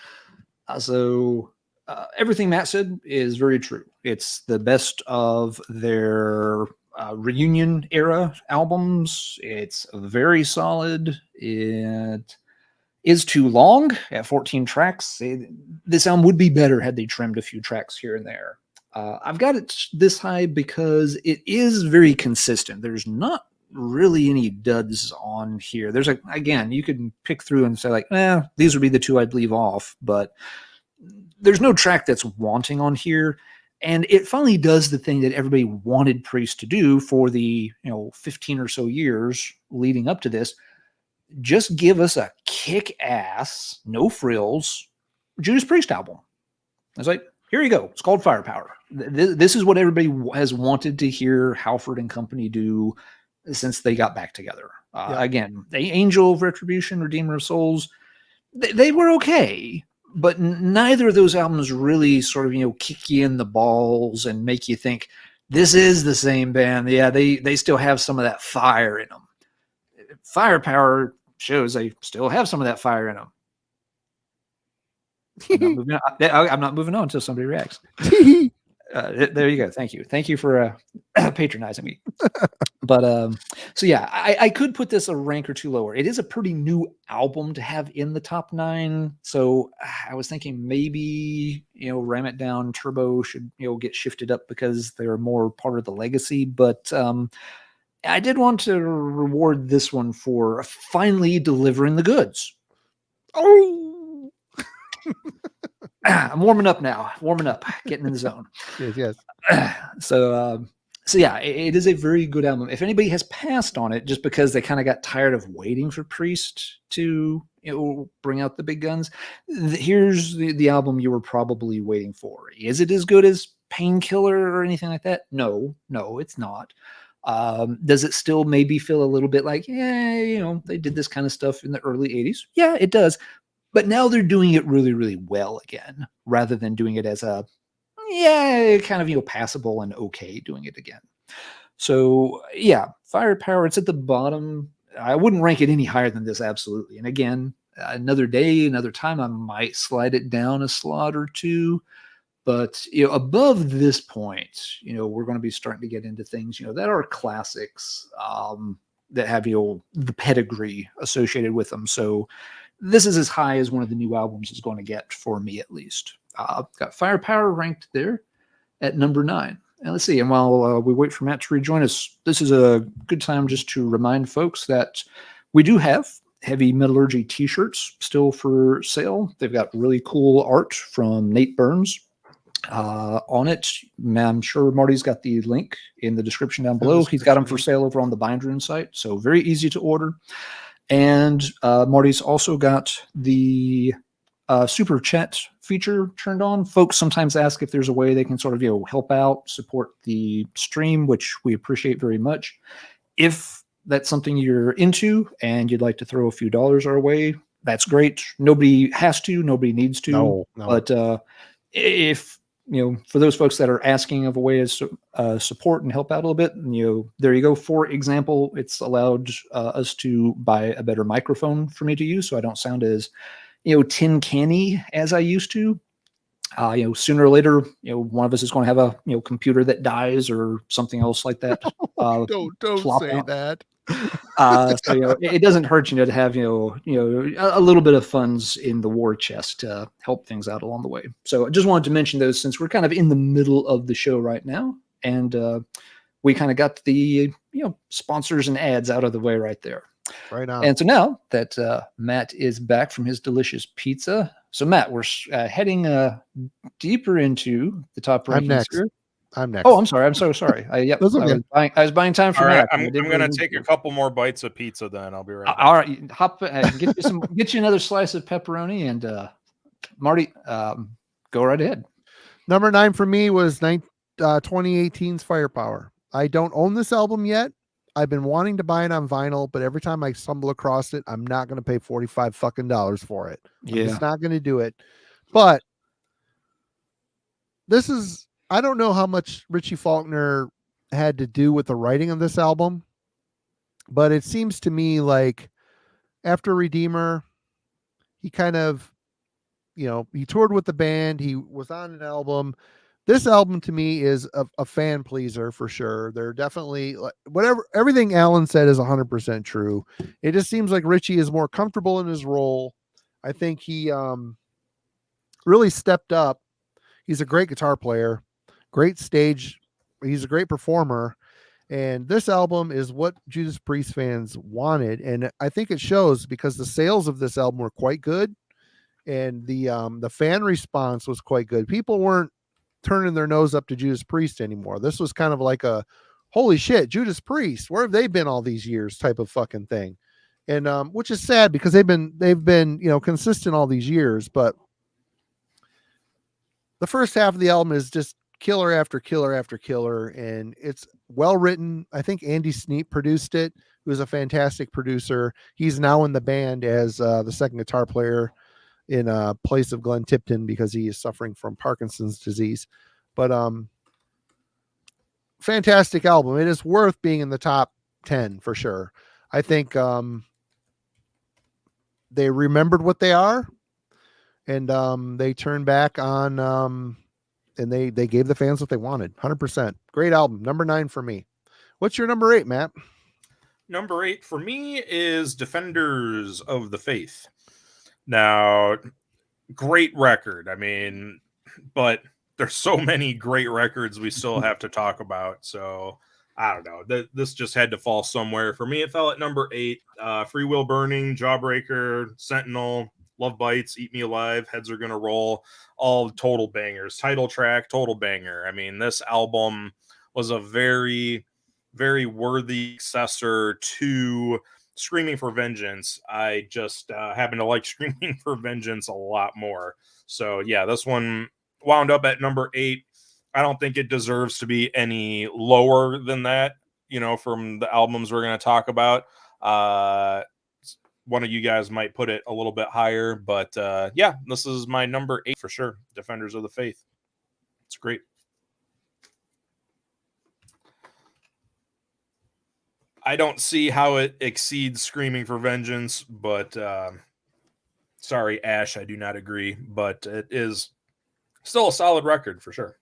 S2: So everything Matt said is very true. It's the best of their reunion era albums. It's very solid. It is too long at 14 tracks. This album would be better had they trimmed a few tracks here and there. I've got it this high because it is very consistent. There's not really any duds on here. There's again, you can pick through and say like, these would be the 2 I'd leave off, but there's no track that's wanting on here. And it finally does the thing that everybody wanted Priest to do for the 15 or so years leading up to this. Just give us a kick-ass, no frills Judas Priest album. It's like, here you go. It's called Firepower. This is what everybody has wanted to hear Halford and company do since they got back together. Again, the Angel of Retribution, Redeemer of Souls, they were okay, but neither of those albums really sort of, kick you in the balls and make you think this is the same band. Yeah, they still have some of that fire in them. Firepower shows they still have some of that fire in them. I'm not moving on until somebody reacts. There you go. Thank you for patronizing me. But so yeah, I could put this a rank or 2 lower. It is a pretty new album to have in the top 9. So I was thinking maybe Ram It Down, Turbo should get shifted up because they're more part of the legacy. But I did want to reward this one for finally delivering the goods.
S1: Oh.
S2: I'm warming up now. Getting in the zone.
S1: Yes.
S2: So yeah, it is a very good album. If anybody has passed on it just because they kind of got tired of waiting for Priest to bring out the big guns, here's the album you were probably waiting for. Is it as good as Painkiller or anything like that? No, it's not. Does it still maybe feel a little bit like, they did this kind of stuff in the early 80s? Yeah, it does. But now they're doing it really, really well again, rather than doing it as a, kind of, passable and okay doing it again. So, yeah, Firepower, it's at the bottom. I wouldn't rank it any higher than this, absolutely. And again, another day, another time, I might slide it down a slot or 2. But, above this point, we're going to be starting to get into things, that are classics. that have, you know, the pedigree associated with them. So this is as high as one of the new albums is going to get for me, at least. Got Firepower ranked there at number 9. And let's see. And while we wait for Matt to rejoin us, this is a good time just to remind folks that we do have Heavy Metallurgy t-shirts still for sale. They've got really cool art from Nate Burns on it. I'm sure Marty's got the link in the description down below. He's got them for sale over on the Bind Rune site, so very easy to order. And Marty's also got the super chat feature turned on. Folks sometimes ask if there's a way they can sort of, you know, help out, support the stream, which we appreciate very much. If that's something you're into and you'd like to throw a few dollars our way, that's great. Nobody has to, nobody needs to.
S1: No.
S2: But if, you know, for those folks that are asking of a way to support and help out a little bit, you know, there you go. For example, it's allowed us to buy a better microphone for me to use, so I don't sound as, you know, tin canny as I used to. You know, sooner or later, you know, one of us is going to have a, you know, computer that dies or something else like that.
S1: Don't say
S2: out.
S1: that.
S2: So, you know, it doesn't hurt, you know, to have, you know, a little bit of funds in the war chest to help things out along the way. So I just wanted to mention those since we're kind of in the middle of the show right now, and we kind of got the, you know, sponsors and ads out of the way right there.
S1: Right on.
S2: And so now that Matt is back from his delicious pizza, so Matt, we're heading deeper into the top rankings.
S1: I'm next.
S2: Here.
S1: I'm next.
S2: Oh, I'm sorry. I'm so sorry.
S1: That's okay.
S2: I was buying time for
S3: All right,
S2: Matt.
S3: I'm going to take a couple more bites of pizza. Then I'll be right back.
S2: All right, hop. Get you another slice of pepperoni, and Marty, go right ahead.
S1: Number 9 for me was 2018's Firepower. I don't own this album yet. I've been wanting to buy it on vinyl, but every time I stumble across it, I'm not going to pay $45 fucking for it. I'm just not going to do it. But this is, I don't know how much Richie Faulkner had to do with the writing of this album, but it seems to me like after Redeemer, he kind of, you know, he toured with the band. He was on an album. This album to me is a fan pleaser for sure. They're definitely everything Alan said is 100% true. It just seems like Richie is more comfortable in his role. I think he really stepped up. He's a great guitar player, great stage. He's a great performer. And this album is what Judas Priest fans wanted. And I think it shows because the sales of this album were quite good. And the fan response was quite good. People weren't turning their nose up to Judas Priest anymore. This was kind of like a holy shit, Judas Priest, where have they been all these years type of fucking thing. And which is sad because they've been, you know, consistent all these years, but the first half of the album is just killer after killer after killer, and it's well written. I think Andy Sneap produced it, who's a fantastic producer. He's now in the band as the second guitar player in place of Glenn Tipton because he is suffering from Parkinson's disease. But fantastic album. It is worth being in the top 10 for sure. I think they remembered what they are, and they turned back on and they gave the fans what they wanted. 100%. Great album. Number 9 for me. What's your number 8, Matt?
S3: Number 8 for me is Defenders of the Faith. Now, great record. I mean, but there's so many great records we still have to talk about. So I don't know. This just had to fall somewhere. For me, it fell at number 8. Free Will Burning, Jawbreaker, Sentinel, Love Bites, Eat Me Alive, Heads Are Gonna Roll, all total bangers. Title track, total banger. I mean, this album was a very, very worthy successor to Screaming for Vengeance. I just happen to like Screaming for Vengeance a lot more. So yeah, this one wound up at number 8. I don't think it deserves to be any lower than that, you know, from the albums we're going to talk about. One of you guys might put it a little bit higher, but yeah, this is my number 8 for sure. Defenders of the Faith. It's great. I don't see how it exceeds Screaming for Vengeance, but sorry, Ash, I do not agree, but it is still a solid record for sure.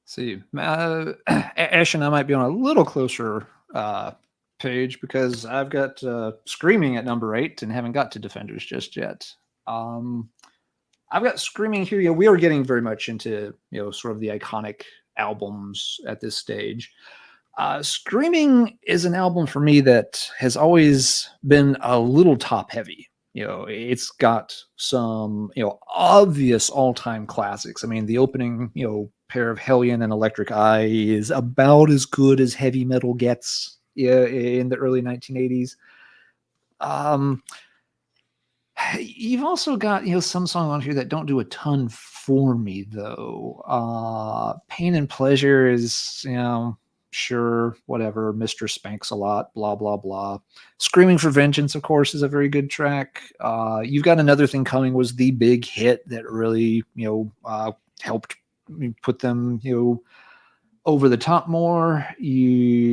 S2: See, Ash and I might be on a little closer page because I've got Screaming at number 8 and haven't got to Defenders just yet. I've got Screaming here. We are getting very much into sort of the iconic albums at this stage. Screaming is an album for me that has always been a little top heavy. It's got some obvious all-time classics. I mean, the opening pair of Hellion and Electric Eye is about as good as heavy metal gets in the early 1980s. You've also got some songs on here that don't do a ton for me though. Pain and Pleasure is sure, whatever. Mistress Spanks a lot, blah blah blah. Screaming for Vengeance, of course, is a very good track. You've Got Another Thing Coming was the big hit that really helped put them over the top more.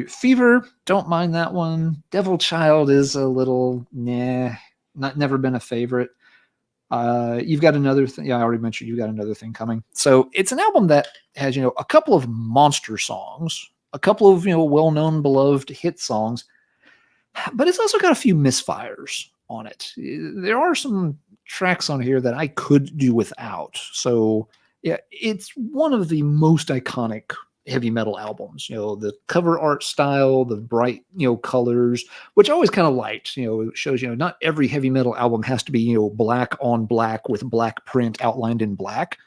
S2: Fever, don't mind that one. Devil Child is a little never been a favorite. You've Got Another Thing. Yeah, I already mentioned You've Got Another Thing Coming. So it's an album that has a couple of monster songs, a couple of well-known, beloved hit songs, but it's also got a few misfires on it. There are some tracks on here that I could do without. So yeah, it's one of the most iconic heavy metal albums. The cover art style, the bright colors, which I always kind of liked. It shows not every heavy metal album has to be black on black with black print outlined in black.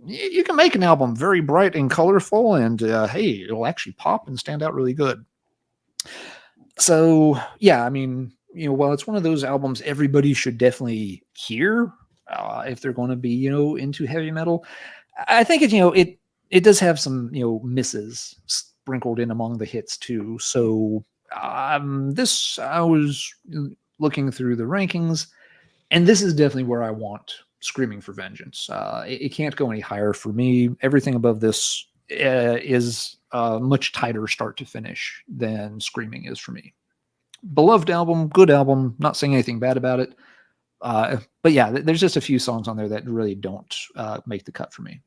S2: You can make an album very bright and colorful, and hey, it'll actually pop and stand out really good. So yeah, I mean, while it's one of those albums everybody should definitely hear if they're going to be into heavy metal, I think it does have some misses sprinkled in among the hits too. So I was looking through the rankings, and this is definitely where I want Screaming for Vengeance. It can't go any higher for me. Everything above this is a much tighter start to finish than Screaming is for me. Beloved album, good album, not saying anything bad about it. But yeah, there's just a few songs on there that really don't make the cut for me.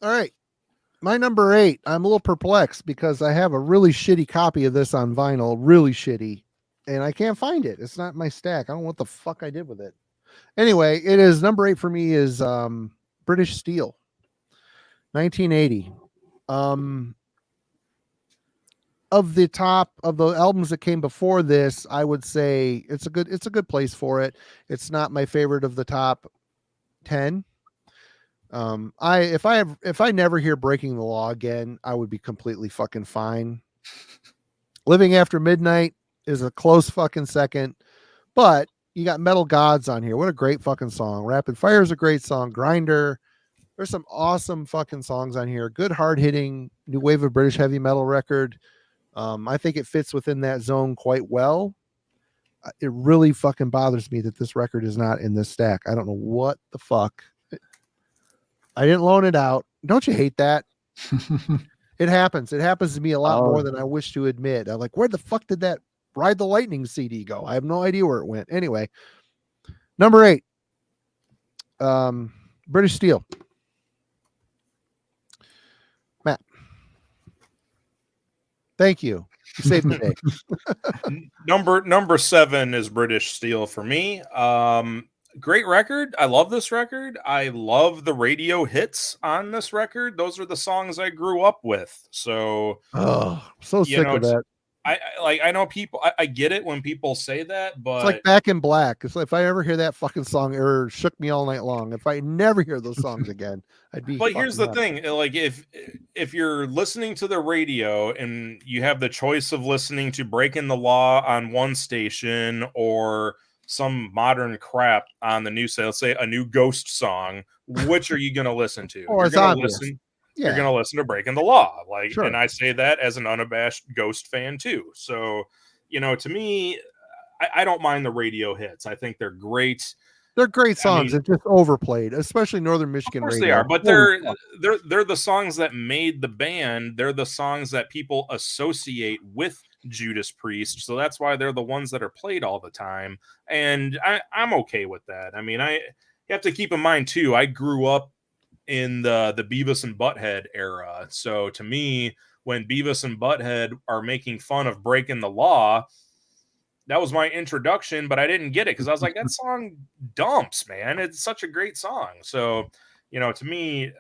S1: All right. My number 8, I'm a little perplexed because I have a really shitty copy of this on vinyl, really shitty, and I can't find it. It's not in my stack. I don't know what the fuck I did with it. Anyway, it is number 8 for me is British Steel, 1980. Of the top of the albums that came before this, I would say it's a good place for it. It's not my favorite of the top 10. If I never hear Breaking the Law again, I would be completely fucking fine. Living After Midnight is a close fucking second, but you got Metal Gods on here. What a great fucking song. Rapid Fire is a great song. Grinder. There's some awesome fucking songs on here. Good hard hitting new wave of British heavy metal record. I think it fits within that zone quite well. It really fucking bothers me that this record is not in this stack. I don't know what the fuck. I didn't loan it out. Don't you hate that? It happens. It happens to me a lot more than I wish to admit. I'm like, where the fuck did that Ride the Lightning CD go? I have no idea where it went. Anyway, number 8, British Steel. Matt. Thank you. You saved the day.
S3: Number 7 is British Steel for me. Great record. I love this record. I love the radio hits on this record. Those are the songs I grew up with. So,
S1: so sick of that.
S3: I know people. I get it when people say that, but
S1: it's like Back in Black. It's like if I ever hear that fucking song, it shook me all night long. If I never hear those songs again, I'd be.
S3: But here's the thing: like if you're listening to the radio and you have the choice of listening to Breaking the Law on one station or some modern crap on the new sale, say a new Ghost song, which are you going to listen to?
S1: Or
S3: You're going to listen to Breaking the Law. Like,
S1: sure.
S3: And I say that as an unabashed Ghost fan too. So, to me, I don't mind the radio hits. I think they're great.
S1: They're great songs. It's just overplayed, especially Northern Michigan radio.
S3: Of course they are, but they're the songs that made the band. They're the songs that people associate with Judas Priest, so that's why they're the ones that are played all the time, and I'm okay with that. I mean, you have to keep in mind too, I grew up in the Beavis and Butthead era, so to me, when Beavis and Butthead are making fun of breaking the law. That was my introduction, but I didn't get it because I was like, that song dumps, man. It's such a great song. So, to me,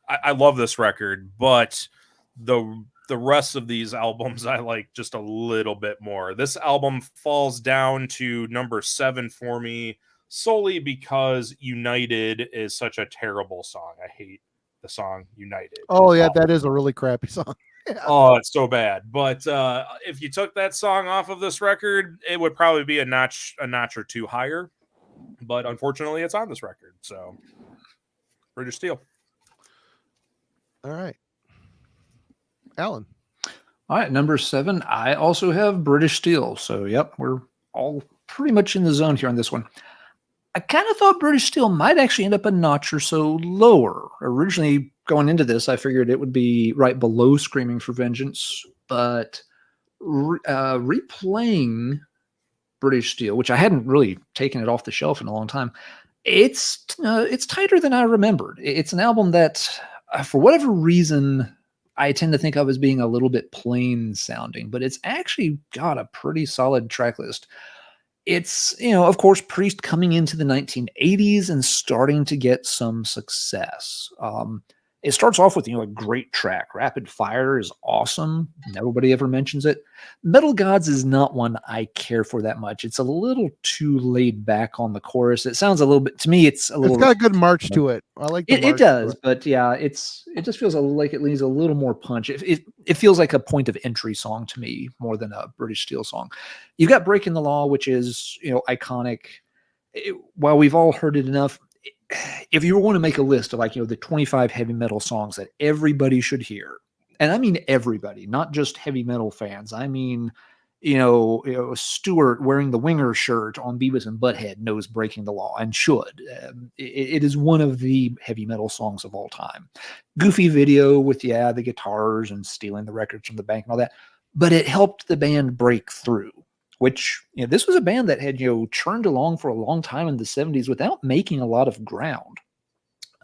S3: I love this record, but the rest of these albums I like just a little bit more. This album falls down to number 7 for me solely because United is such a terrible song. I hate the song United.
S1: Oh yeah, that is a really crappy song. Yeah.
S3: Oh, it's so bad. But if you took that song off of this record, it would probably be a notch or two higher. But unfortunately, it's on this record. So, British Steel.
S1: All right, Alan.
S2: All right, number 7. I also have British Steel. So, yep, we're all pretty much in the zone here on this one. I kind of thought British Steel might actually end up a notch or so lower. Originally, going into this, I figured it would be right below Screaming for Vengeance, but replaying British Steel, which I hadn't really taken it off the shelf in a long time, it's tighter than I remembered. It's an album that, for whatever reason, I tend to think of as being a little bit plain sounding, but it's actually got a pretty solid track list. It's, of course, Priest coming into the 1980s and starting to get some success. It starts off with, a great track. Rapid Fire is awesome. Nobody ever mentions it. Metal Gods is not one I care for that much. It's a little too laid back on the chorus. It sounds a little bit, to me, it's
S1: got a good march to it. I like
S2: it. It does, but yeah, it just feels like it needs a little more punch. It feels like a point of entry song to me more than a British Steel song. You've got Breaking the Law, which is, iconic. While we've all heard it enough, if you were going to make a list of the 25 heavy metal songs that everybody should hear, and I mean everybody, not just heavy metal fans. I mean, Stuart wearing the Winger shirt on Beavis and Butthead knows Breaking the Law and should. It is one of the heavy metal songs of all time. Goofy video with, the guitars and stealing the records from the bank and all that. But it helped the band break through. Which, this was a band that had, churned along for a long time in the 70s without making a lot of ground.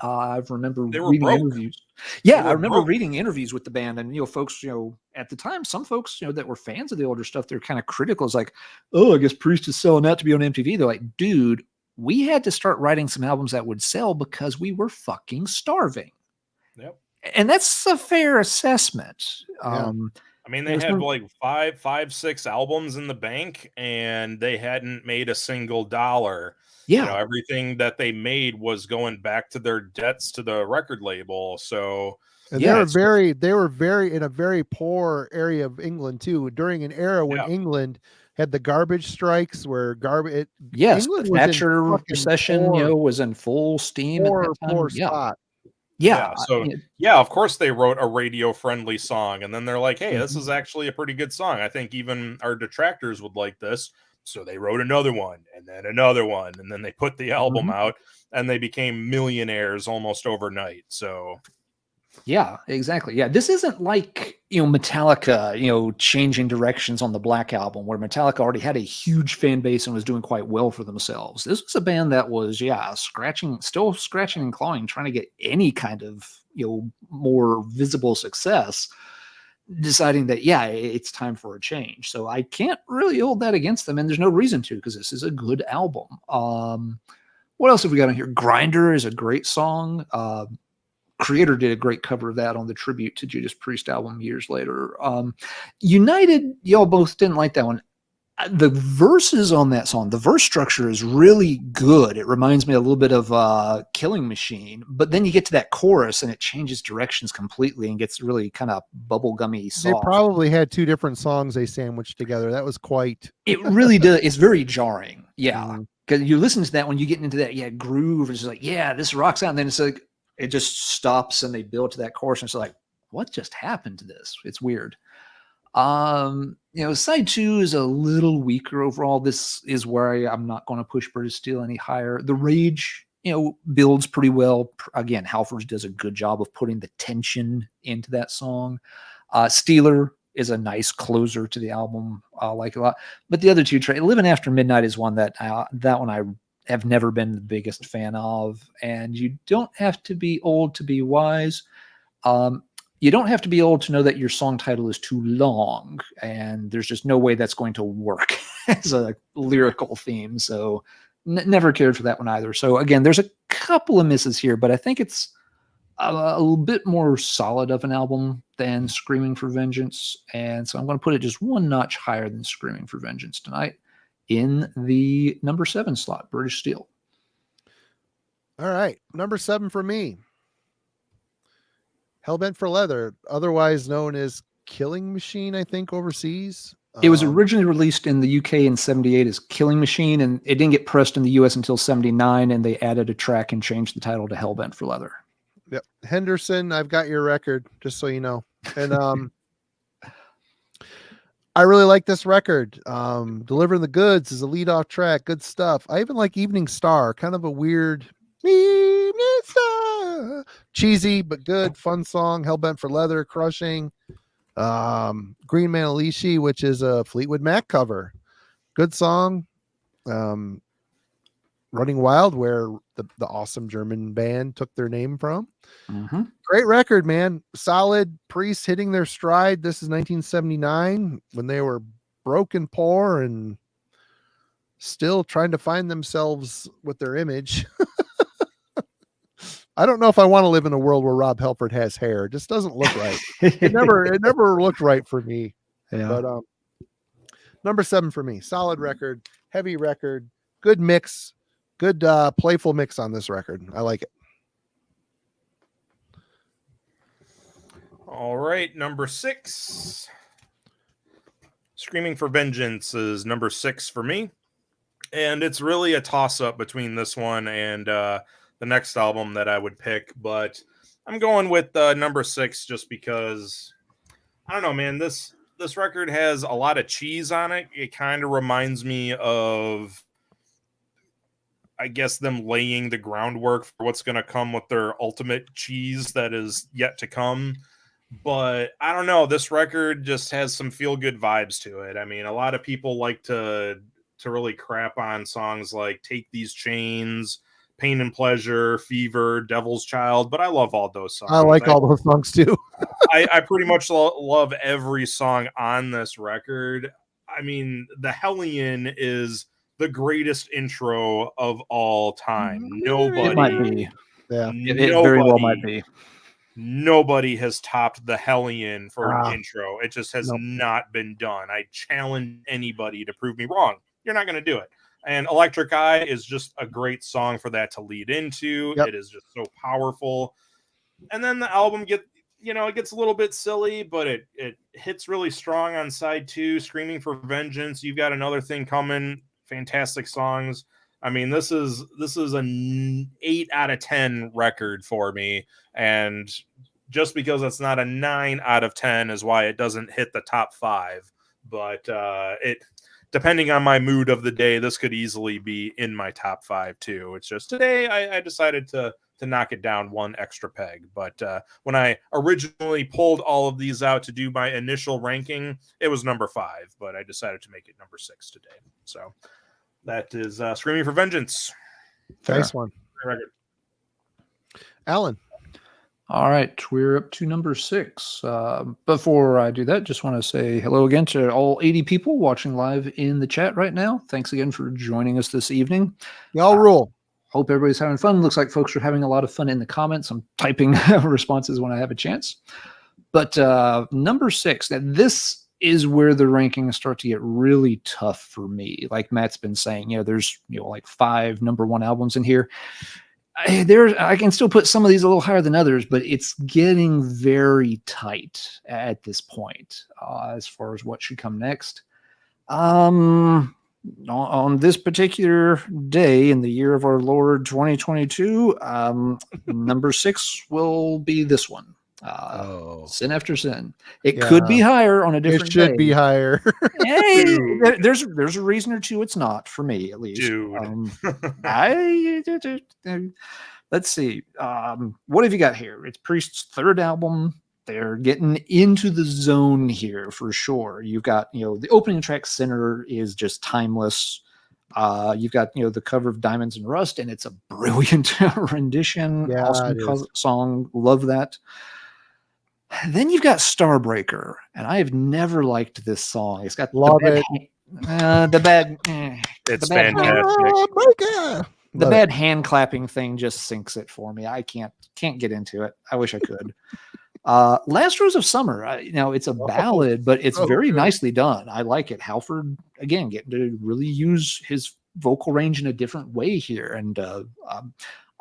S2: I remember reading interviews. Yeah, I remember reading interviews with the band, and, folks, at the time, some folks, that were fans of the older stuff, they're kind of critical. It's like, oh, I guess Priest is selling out to be on MTV. They're like, dude, we had to start writing some albums that would sell because we were fucking starving.
S3: Yep.
S2: And that's a fair assessment.
S1: Yeah.
S3: I mean, they had like 6 albums in the bank, and they hadn't made a single dollar.
S2: Yeah,
S3: everything that they made was going back to their debts to the record label. So,
S1: and they were very in a very poor area of England too. During an era when England had the garbage strikes, where garbage.
S2: The Thatcher recession, was in full steam at that time.
S1: Poor spot.
S2: Yeah.
S3: So, of course they wrote a radio-friendly song, and then they're like, hey, this is actually a pretty good song. I think even our detractors would like this. So they wrote another one, and then another one, and then they put the album out, and they became millionaires almost overnight. So...
S2: yeah, exactly. Yeah, this isn't like, Metallica, changing directions on the Black Album, where Metallica already had a huge fan base and was doing quite well for themselves. This was a band that was, still scratching and clawing, trying to get any kind of, more visible success, deciding that, it's time for a change. So I can't really hold that against them, and there's no reason to, because this is a good album. What else have we got on here? Grinder is a great song. Creator did a great cover of that on the tribute to Judas Priest album years later. United, y'all both didn't like that one. The verses on that song, the verse structure is really good. It reminds me a little bit of Killing Machine, but then you get to that chorus and it changes directions completely and gets really kind of bubblegummy soft.
S1: They probably had 2 different songs they sandwiched together. That was quite...
S2: It really does. It's very jarring. Yeah. Because you listen to that when you get into that groove, it's like, this rocks out, and then it's like, it just stops and they build to that chorus, and it's like, what just happened to this? It's weird. Side 2 is a little weaker overall. This is where I'm not going to push British Steel any higher. The Rage, builds pretty well. Again, Halford does a good job of putting the tension into that song. Steeler is a nice closer to the album. I like a lot. But the other 2, Living After Midnight is one that one I have never been the biggest fan of, and you don't have to be old to be wise. you don't have to be old to know that your song title is too long, and there's just no way that's going to work as a lyrical theme. So never cared for that one either. So again, there's a couple of misses here, but I think it's a little bit more solid of an album than Screaming for Vengeance. And so I'm going to put it just one notch higher than Screaming for Vengeance tonight in the number 7 slot, British Steel.
S1: All right. Number 7 for me. Hellbent for Leather, otherwise known as Killing Machine, I think, overseas.
S2: It was originally released in the UK in 78 as Killing Machine, and it didn't get pressed in the US until 79, and they added a track and changed the title to Hellbent for Leather.
S1: Yep. Henderson, I've got your record, just so you know. And I really like this record. Delivering the Goods is a lead-off track. Good stuff. I even like Evening Star, kind of a weird Evening Star. Cheesy, but good, fun song. Hellbent for Leather, crushing. Green Manalishi, which is a Fleetwood Mac cover. Good song. Running Wild, where the awesome German band took their name from.
S2: Mm-hmm.
S1: Great record, man. Solid. Priest hitting their stride. This is 1979 when they were broke and poor and still trying to find themselves with their image. I don't know if I want to live in a world where Rob Halford has hair. It just doesn't look right. It never looked right for me.
S2: Yeah.
S1: But number 7 for me. Solid record, heavy record, good mix, good playful mix on this record. I like it.
S3: All right, number 6. Screaming for Vengeance is number 6 for me. And it's really a toss-up between this one and the next album that I would pick, but I'm going with number 6 just because, I don't know, man, this record has a lot of cheese on it. It kind of reminds me of, I guess, them laying the groundwork for what's going to come with their ultimate cheese that is yet to come. But I don't know, this record just has some feel-good vibes to it. I mean, a lot of people like to really crap on songs like Take These Chains, Pain and Pleasure, Fever, Devil's Child, but I love all those songs.
S1: I like all those songs too.
S3: I pretty much love every song on this record. I mean, The Hellion is the greatest intro of all time. Nobody,
S2: it might be.
S1: Yeah,
S2: it very well might be.
S3: Nobody has topped The Hellion for an intro. It just has not been done. I challenge anybody to prove me wrong. You're not going to do it. And Electric Eye is just a great song for that to lead into. Yep. It is just so powerful. And then the album it gets a little bit silly, but it hits really strong on side 2, Screaming for Vengeance. You've got Another Thing Coming. Fantastic songs. I mean, this is an 8 out of 10 record for me. And just because it's not a 9 out of 10 is why it doesn't hit the top 5. But depending on my mood of the day, this could easily be in my top 5 too. It's just today I decided to knock it down one extra peg. But when I originally pulled all of these out to do my initial ranking, it was number 5, but I decided to make it number 6 today. So that is Screaming for Vengeance.
S1: Nice one.
S3: Record.
S1: Alan.
S2: All right, we're up to number 6. Before I do that, just want to say hello again to all 80 people watching live in the chat right now. Thanks again for joining us this evening.
S1: Y'all rule.
S2: Hope everybody's having fun. Looks like folks are having a lot of fun in the comments. I'm typing responses when I have a chance. But number 6, now this is where the rankings start to get really tough for me. Like Matt's been saying, there's like 5 number 1 albums in here. I can still put some of these a little higher than others, but it's getting very tight at this point as far as what should come next. On this particular day in the year of our Lord 2022, number 6 will be this one. Sin After Sin. It could be higher on a different day.
S1: It should be higher.
S2: Hey, there's a reason or two it's not, for me at least. Let's see. What have you got here? It's Priest's 3rd album. They're getting into the zone here for sure. You've got, the opening track Sinner is just timeless. You've got, the cover of Diamonds and Rust, and it's a brilliant rendition.
S1: Yeah,
S2: awesome song. Love that. Then you've got Starbreaker, and I have never liked this song. It's got
S1: Love
S2: the bad,
S3: It's
S2: the bad hand,
S3: fantastic.
S2: the bad hand clapping thing just sinks it for me. I can't get into it. I wish I could. Last Rose of Summer, it's a ballad, but it's
S1: so
S2: very
S1: good.
S2: nicely done. I like it. Halford, again, getting to really use his vocal range in a different way here. And a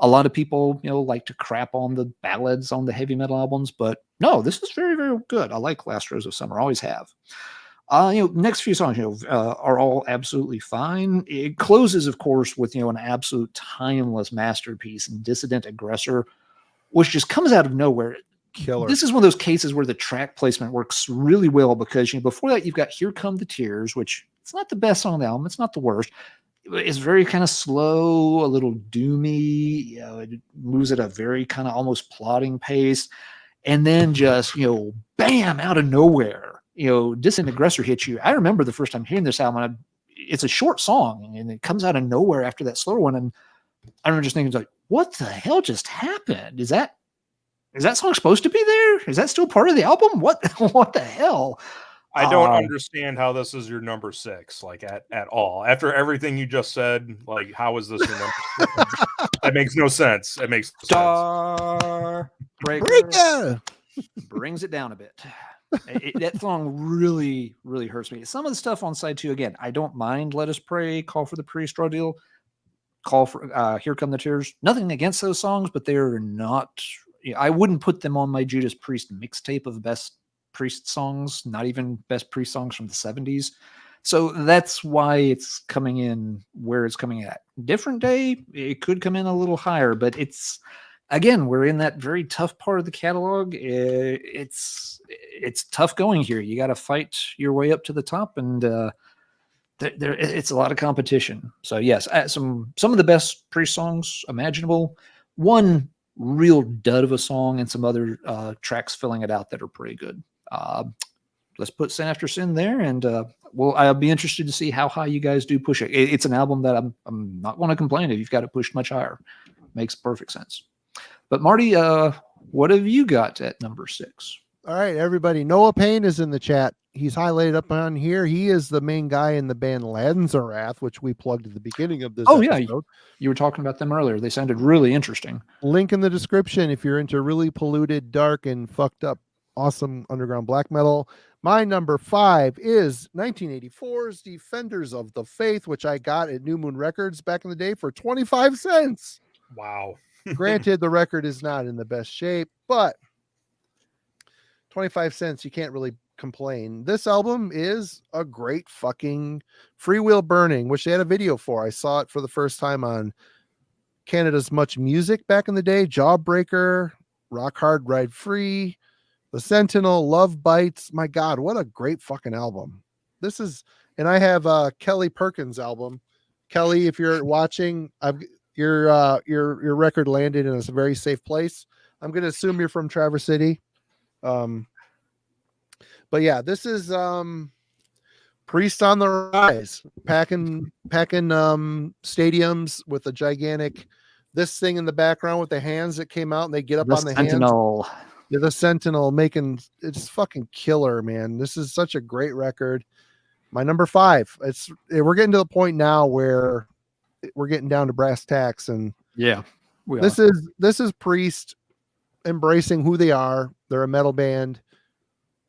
S2: lot of people, like to crap on the ballads on the heavy metal albums, but no, this is very, very good. I like Last Rose of Summer. Always have. Next few songs, are all absolutely fine. It closes, of course, with, an absolute timeless masterpiece, Dissident Aggressor, which just comes out of nowhere.
S1: Killer.
S2: This is one of those cases where the track placement works really well because before that you've got Here Come the Tears, which it's not the best song on the album, it's not the worst. It's very kind of slow, a little doomy. It moves at a very kind of almost plodding pace, and then just bam, out of nowhere, Distant Aggressor hits you. I remember the first time hearing this album. It's a short song, and it comes out of nowhere after that slower one, and I remember just thinking like, what the hell just happened? Is that song supposed to be there? Is that still part of the album? What the hell?
S3: I don't understand how this is your number 6, like at all. After everything you just said, like how is this your number 6? That makes no sense. It makes no
S2: Starbreaker brings it down a bit. That song really, really hurts me. Some of the stuff on side 2, again, I don't mind Let Us Pray, Call for the Priest, Raw Deal, Call for Here Come the Tears. Nothing against those songs, but they're not. I wouldn't put them on my Judas Priest mixtape of best Priest songs, not even best Priest songs from the 70s. So that's why it's coming in where it's coming at. Different day, it could come in a little higher, but it's, again, we're in that very tough part of the catalog. It's tough going here. You got to fight your way up to the top, and it's a lot of competition. So yes, some of the best Priest songs imaginable. One real dud of a song and some other tracks filling it out that are pretty good. Let's put Sin After Sin there, and I'll be interested to see how high you guys do push it. It's an album that I'm not going to complain if you've got it pushed much higher. Makes perfect sense. But Marty, what have you got at number 6?
S1: All right, everybody. Noah Payne is in the chat. He's highlighted up on here. He is the main guy in the band LanzerRath, which we plugged at the beginning of this episode.
S2: Yeah, you were talking about them earlier. They sounded really interesting.
S1: Link in the description if you're into really polluted, dark, and fucked up, awesome underground black metal. My number 5 is 1984's Defenders of the Faith, which I got at New Moon Records back in the day for 25 cents.
S3: Wow.
S1: Granted, the record is not in the best shape, but 25 cents, you can't really complain. This album is a great fucking Free Will Burning, which they had a video for. I saw it for the first time on Canada's Much Music back in the day. Jawbreaker, Rock Hard, Ride Free, The Sentinel, Love Bites. My God, what a great fucking album. This is, and I have Kelly Perkins' album. Kelly, if you're watching, your record landed in a very safe place. I'm going to assume you're from Traverse City. But yeah, this is Priest on the rise, packing stadiums with a gigantic this thing in the background with the hands that came out and they get up on the
S2: Sentinel.
S1: hands. Yeah, the Sentinel making it's fucking killer, man. This is such a great record. My number 5. We're getting to the point now where we're getting down to brass tacks, and
S2: yeah,
S1: this is Priest embracing who they are. They're a metal band.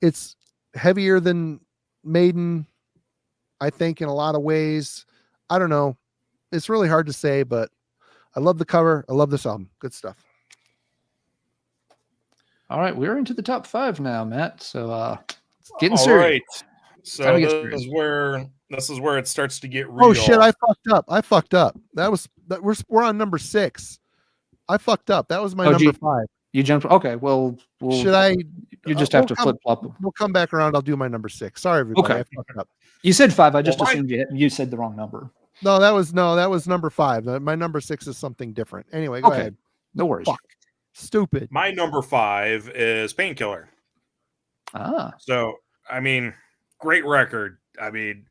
S1: It's heavier than Maiden, I think, in a lot of ways. I don't know. It's really hard to say, but I love the cover. I love this album. Good stuff.
S2: All right, we're into the top 5 now, Matt. So it's getting
S3: all
S2: serious.
S3: Right. So this is where it starts to get real.
S1: Oh shit! I fucked up. We're on number 6. I fucked up. That was my number 5.
S2: You jumped. Okay. Well,
S1: should I?
S2: You just have to flip flop.
S1: We'll come back around. I'll do my number 6. Sorry, everybody.
S2: Okay.
S1: I fucked up.
S2: You said 5. I just assumed you said the wrong number.
S1: No, that was number 5. My number 6 is something different. Anyway, go ahead.
S2: No worries.
S1: Fuck. Stupid.
S3: My number 5 is Painkiller.
S2: Ah.
S3: So, I mean, great record. I mean,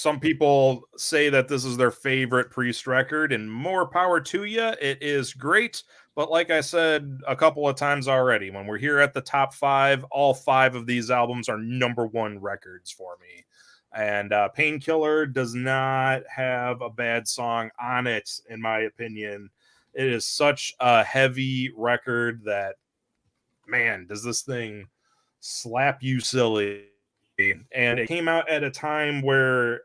S3: some people say that this is their favorite Priest record, and more power to you. It is great. But like I said a couple of times already, when we're here at the top 5, all 5 of these albums are #1 records for me. And Painkiller does not have a bad song on it, in my opinion. It is such a heavy record that, man, does this thing slap you silly. And it came out at a time where,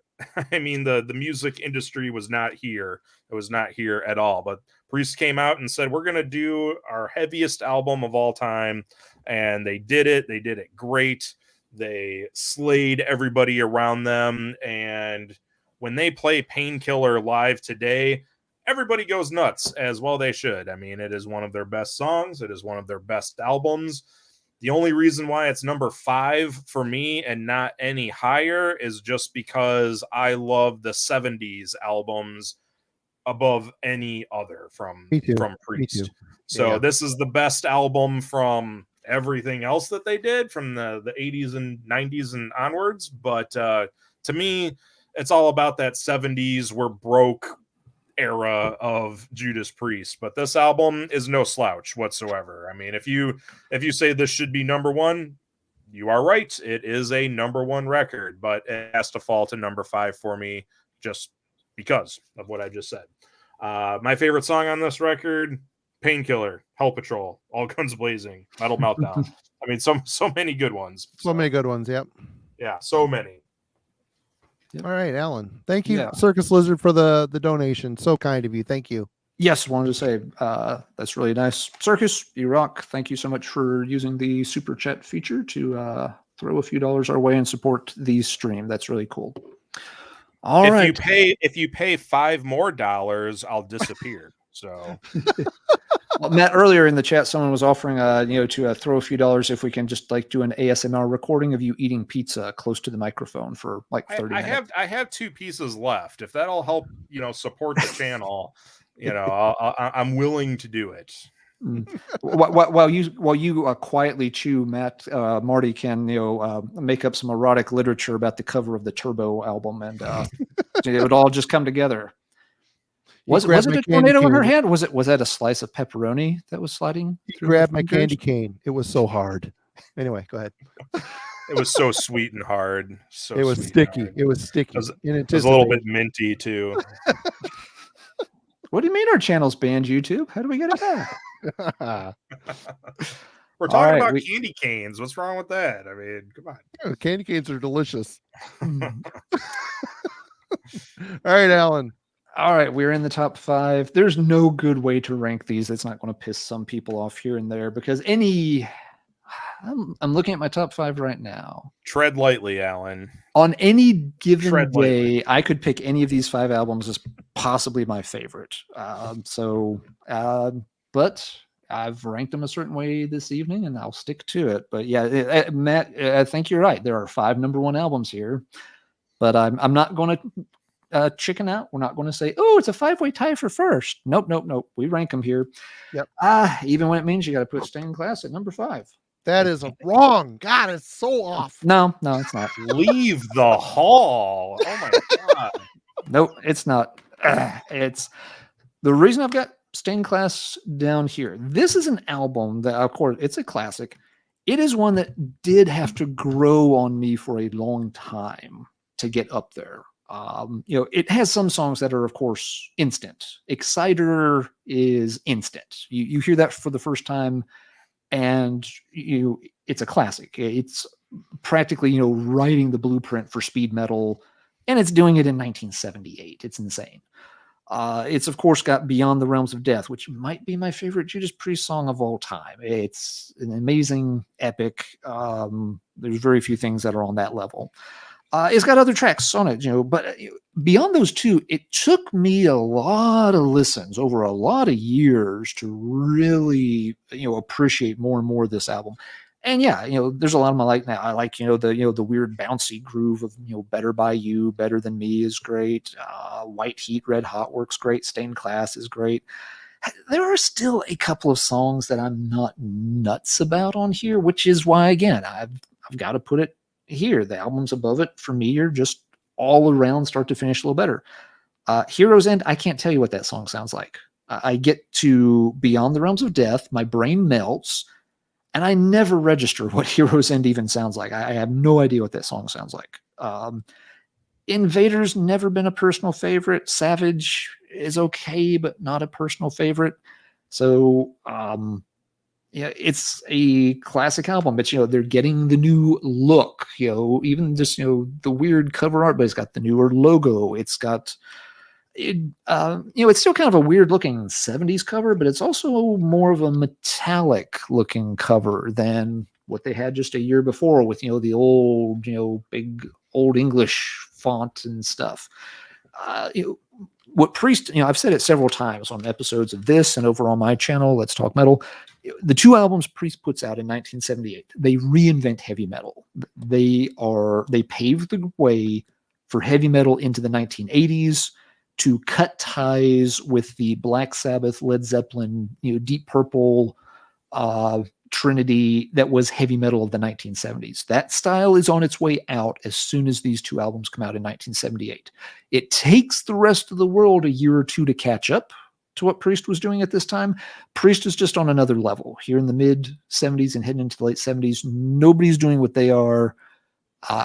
S3: I mean, the music industry was not here. It was not here at all. But Priest came out and said, we're going to do our heaviest album of all time. And they did it. They did it great. They slayed everybody around them. And when they play Painkiller live today, everybody goes nuts, as well they should. I mean, it is one of their best songs. It is one of their best albums. The only reason why it's number 5 for me and not any higher is just because I love the 70s albums above any other from Priest. So this is the best album from everything else that they did from the 80s and 90s and onwards. But to me, it's all about that 70s we're broke era of Judas Priest. But this album is no slouch whatsoever. I mean, if you say this should be #1, you are right. It is a #1 record, but it has to fall to number 5 for me just because of what I just said. My favorite song on this record, Painkiller, Hell Patrol, All Guns Blazing, Metal Meltdown. I mean, so many good ones.
S1: So many good ones. Yep.
S3: Yeah, so many.
S1: All right, Alan. Thank you,
S2: Yeah.
S1: Circus Lizard, for the donation. So kind of you. Thank you.
S2: Yes, wanted to say that's really nice. Circus, you rock. Thank you so much for using the super chat feature to throw a few dollars our way and support the stream. That's really cool. All right.
S3: If you pay $5 more, I'll disappear. So,
S2: well, Matt, earlier in the chat, someone was offering to throw a few dollars if we can just like do an ASMR recording of you eating pizza close to the microphone for like 30 minutes.
S3: I have 2 pieces left. If that'll help, support the channel, I'm willing to do it.
S2: While you quietly chew, Matt, Marty can make up some erotic literature about the cover of the Turbo album, and it would all just come together. Was it a tornado in her hand? Was that a slice of pepperoni that was sliding?
S1: He grabbed my candy cane. It was so hard. Anyway, go ahead.
S3: It was so sweet and hard.
S1: It was sticky. It was sticky.
S3: It was a little bit minty too.
S2: What do you mean our channel's banned, YouTube? How do we get it back?
S3: We're talking about candy canes. What's wrong with that? I mean, come on.
S1: Yeah, candy canes are delicious. All right, Alan.
S2: All right, we're in the top 5. There's no good way to rank these. It's not going to piss some people off here and there because I'm looking at my top 5 right now.
S3: Tread lightly, Alan.
S2: On any given day, I could pick any of these 5 albums as possibly my favorite. But I've ranked them a certain way this evening, and I'll stick to it. But yeah, Matt, I think you're right. There are 5 #1 albums here, but I'm not going to chicken out. We're not going to say, oh, it's a 5-way tie for first. Nope. We rank them here.
S1: Yep.
S2: Even when it means you got to put Stained Glass at number 5.
S1: That is wrong. God, it's so off.
S2: No, it's not.
S3: Leave the hall. Oh my God.
S2: Nope, it's not. It's the reason I've got Stained Glass down here. This is an album that, of course, it's a classic. It is one that did have to grow on me for a long time to get up there. It has some songs that are, of course, instant. Exciter is instant. You hear that for the first time, and it's a classic. It's practically writing the blueprint for speed metal, and it's doing it in 1978. It's insane. It's of course got Beyond the Realms of Death, which might be my favorite Judas Priest song of all time. It's an amazing epic. There's very few things that are on that level. It's got other tracks on it, but beyond those 2, it took me a lot of listens over a lot of years to really, appreciate more and more of this album. And yeah, there's a lot of them I like now. I like, the weird bouncy groove of, Better By You, Better Than Me is great. White Heat, Red Hot works great. Stained Glass is great. There are still a couple of songs that I'm not nuts about on here, which is why, again, I've got to put it here. The albums above it for me are just all around, start to finish, a little better. Hero's End, I can't tell you what that song sounds like. I get to Beyond the Realms of Death, my brain melts, and I never register what Hero's End even sounds like. I have no idea what that song sounds like. Invader's never been a personal favorite. Savage is okay, but not a personal favorite. So, yeah, it's a classic album, but they're getting the new look, even just, the weird cover art, but it's got the newer logo. It's got it's still kind of a weird looking 70s cover, but it's also more of a metallic looking cover than what they had just a year before with, the old, big old English font and stuff. What Priest, I've said it several times on episodes of this and over on my channel, Let's Talk Metal. The two albums Priest puts out in 1978, they reinvent heavy metal. They paved the way for heavy metal into the 1980s to cut ties with the Black Sabbath, Led Zeppelin, Deep Purple, trinity that was heavy metal of the 1970s. That style is on its way out as soon as these two albums come out in 1978. It takes the rest of the world a year or two to catch up to what Priest was doing at this time. Priest is just on another level. Here in the mid 70s and heading into the late 70s, nobody's doing what they are.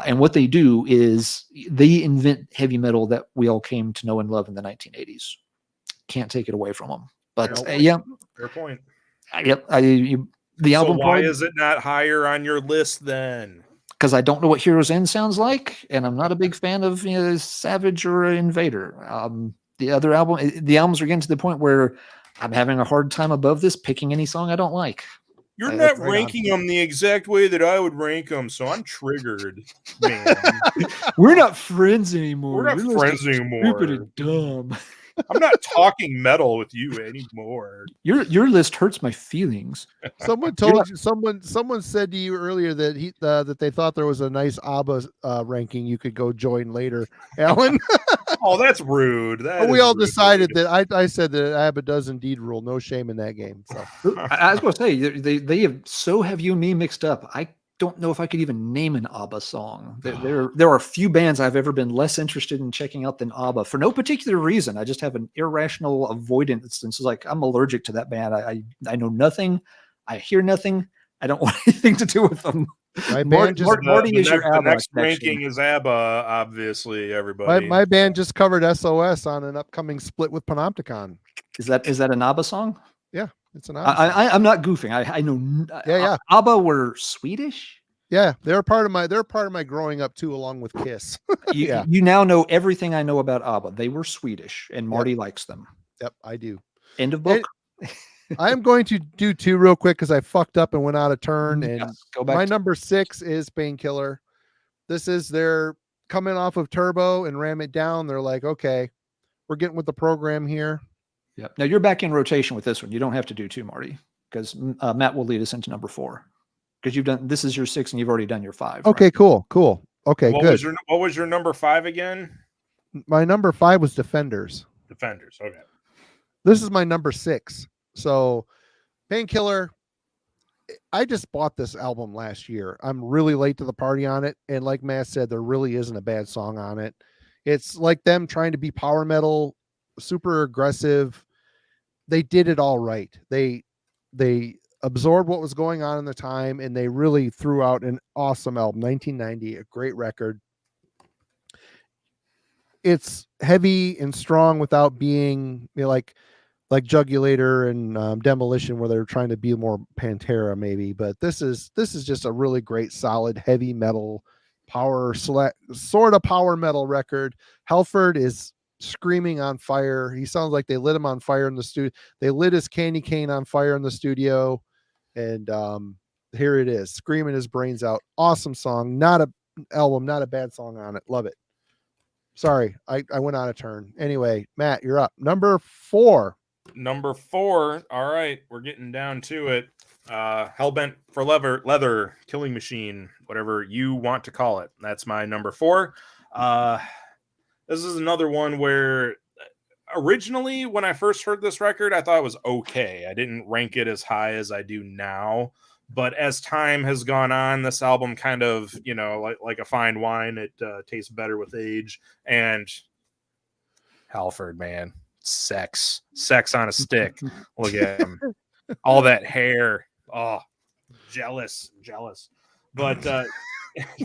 S2: And what they do is they invent heavy metal that we all came to know and love in the 1980s. Can't take it away from them. But
S3: fair point.
S2: Yep. The album.
S3: So why is it not higher on your list then?
S2: Because I don't know what Hero's End sounds like, and I'm not a big fan of Savage or Invader. The other the albums are getting to the point where I'm having a hard time above this picking any song I don't like.
S3: You're not ranking them the exact way that I would rank them, so I'm triggered, man.
S2: We're not friends anymore.
S3: We're not friends anymore.
S2: Stupid and dumb.
S3: I'm not talking metal with you anymore.
S2: Your list hurts my feelings.
S1: Someone told you. Someone said to you earlier that that they thought there was a nice ABBA ranking you could go join later, Alan.
S3: Oh, that's rude.
S1: We all decided that I said that ABBA does indeed rule. No shame in that game. So
S2: I was going to say they have you and me mixed up. I don't know if I could even name an ABBA song. There are few bands I've ever been less interested in checking out than ABBA for no particular reason. I just have an irrational avoidance. It's like I'm allergic to that band. I know nothing. I hear nothing. I don't want anything to do with them.
S1: My band
S2: Marty is your ABBA.
S3: The next ranking is ABBA, obviously. Everybody.
S1: My band just covered SOS on an upcoming split with Panopticon.
S2: Is that an ABBA song?
S1: Yeah. It's an ABBA song.
S2: I'm not goofing. I know.
S1: Yeah.
S2: ABBA were Swedish.
S1: Yeah, they're part of my growing up too, along with Kiss.
S2: You now know everything I know about ABBA. They were Swedish, and Marty likes them.
S1: Yep, I do.
S2: End of book.
S1: I am going to do two real quick because I fucked up and went out of turn. And
S2: go back.
S1: My number 6 is Painkiller. This is they're coming off of Turbo and Ram It Down. They're like, okay, we're getting with the program here.
S2: Yep. Now you're back in rotation with this one. You don't have to do 2, Marty, because Matt will lead us into number 4. Because this is your 6 and you've already done your 5.
S1: Okay, right? Cool. Okay, good.
S3: What was your number 5 again?
S1: My number 5 was Defenders.
S3: Defenders. Okay.
S1: This is my number 6. So Painkiller, I just bought this album last year. I'm really late to the party on it. And like Matt said, there really isn't a bad song on it. It's like them trying to be power metal, super aggressive. They did it all right. They absorbed what was going on in the time, and they really threw out an awesome album. 1990, a great record. It's heavy and strong without being like Jugulator and Demolition, where they're trying to be more Pantera maybe. But this is just a really great, solid, heavy metal sort of power metal record. Halford is screaming on fire. He sounds like they lit him on fire in the studio. They lit his candy cane on fire in the studio. And here it is, screaming his brains out. Awesome song. Not a album, not a bad song on it. Love it. Sorry, I went on a turn. Anyway, Matt, you're up. Number 4.
S3: Number 4. All right, we're getting down to it. Hellbent for Leather, Killing Machine, whatever you want to call it. That's my number 4. This is another one where originally when I first heard this record, I thought it was okay. I didn't rank it as high as I do now, But as time has gone on, this album kind of, you know, like a fine wine, it tastes better with age. And Halford, man, sex on a stick. Look at him, all that hair. Oh, jealous. But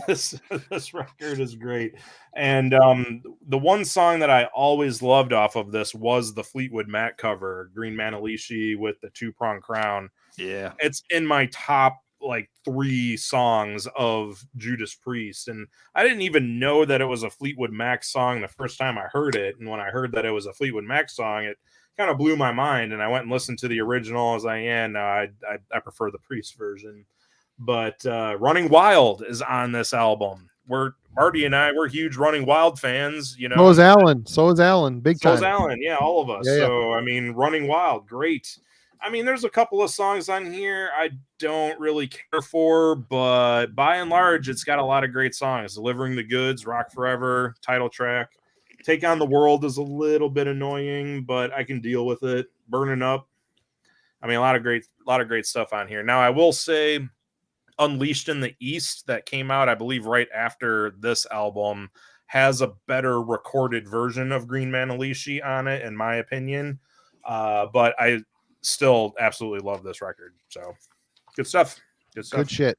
S3: this record is great. And the one song that I always loved off of this was the Fleetwood Mac cover, Green Manalishi with the 2-prong crown.
S2: Yeah,
S3: it's in my top like 3 songs of Judas Priest, and I didn't even know that it was a Fleetwood Mac song the first time I heard it. And when I heard that it was a Fleetwood Mac song, it kind of blew my mind, and I went and listened to the original. I was like, yeah, no, I prefer the Priest version. But Running Wild is on this album. Marty and we're huge Running Wild fans, you know.
S1: So is Alan. Big time.
S3: So is Alan. Yeah, all of us.
S1: Yeah.
S3: So, I mean, Running Wild, great. I mean, there's a couple of songs on here I don't really care for, but by and large, it's got a lot of great songs. Delivering the Goods, Rock Forever, title track. Take on the World is a little bit annoying, but I can deal with it. Burning Up. I mean, a lot of great stuff on here. Now, I will say Unleashed in the East that came out, I believe, right after this album, has a better recorded version of Green Manalishi on it, in my opinion. But I still absolutely love this record. So good stuff.
S1: Good shit.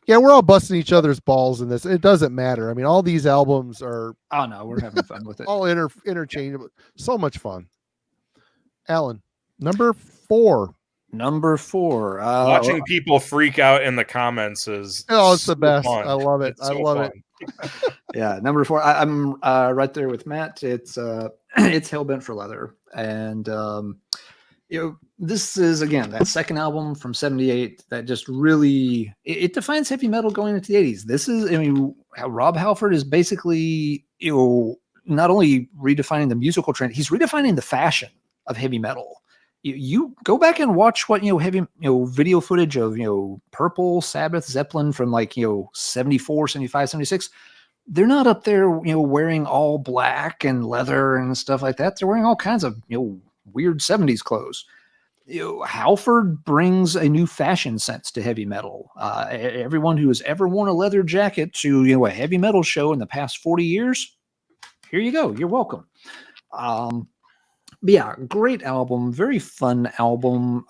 S1: Yeah, we're all busting each other's balls in this. It doesn't matter. I mean, all these albums are
S2: we're having fun with it.
S1: all interchangeable. So much fun. Alan, number 4.
S3: Watching people freak out in the comments is
S1: it's the best.
S3: Fun.
S1: I love it.
S3: I
S1: love it.
S2: Yeah, number 4. I'm right there with Matt. It's Hellbent for Leather, and this is again that second album from '78 that just really it defines heavy metal going into the '80s. This is, I mean, how Rob Halford is basically not only redefining the musical trend, he's redefining the fashion of heavy metal. You go back and watch what heavy video footage of Purple, Sabbath, Zeppelin from like 74, 75, 76. They're not up there wearing all black and leather and stuff like that. They're wearing all kinds of weird 70s clothes. Halford brings a new fashion sense to heavy metal. Everyone who has ever worn a leather jacket to a heavy metal show in the past 40 years, here you go. You're welcome. But yeah, great album, very fun album,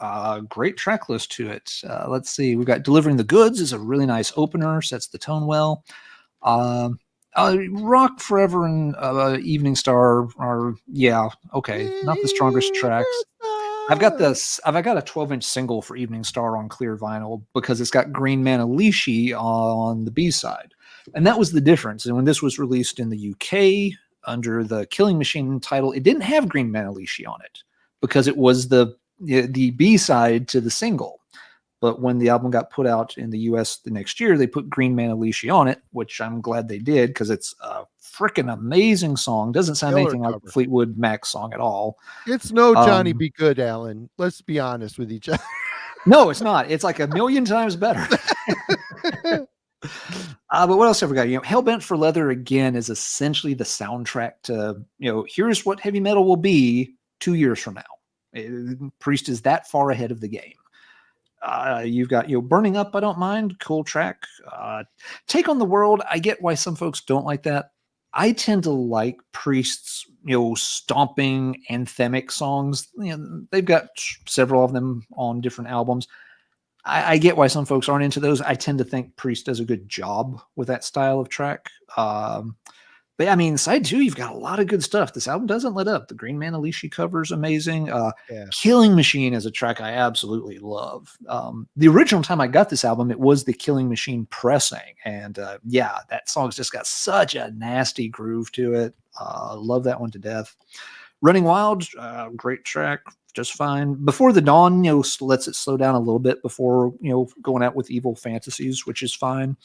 S2: great track list to it. Let's see, we've got Delivering the Goods is a really nice opener, sets the tone well. Rock Forever and Evening Star are, okay, not the strongest tracks. I've got a 12-inch single for Evening Star on clear vinyl because it's got Green Manalishi on the B-side. And that was the difference. And when this was released in the UK, under the Killing Machine title, it didn't have Green Manalishi on it because it was the B-side to the single. But when the album got put out in the US the next year, they put Green Manalishi on it, which I'm glad they did because it's a freaking amazing song. Doesn't sound anything like a Fleetwood Mac song at all.
S1: It's no Johnny Be Good, Alan. Let's be honest with each other.
S2: No, it's not. It's like a million times better. But what else have we got? Hellbent for Leather again is essentially the soundtrack to here's what heavy metal will be 2 years from now. Priest is that far ahead of the game. You've got Burning Up, I don't mind, cool track. Take on the World, I get why some folks don't like that. I tend to like Priest's stomping anthemic songs. They've got several of them on different albums. I get why some folks aren't into those. I tend to think Priest does a good job with that style of track. But I mean, side 2, you've got a lot of good stuff. This album doesn't let up. The Green Manalishi cover is amazing. Killing Machine is a track I absolutely love. The original time I got this album, it was the Killing Machine pressing. And that song's just got such a nasty groove to it. Love that one to death. Running Wild, great track. Just fine. Before the Dawn, lets it slow down a little bit before, going out with Evil Fantasies, which is fine.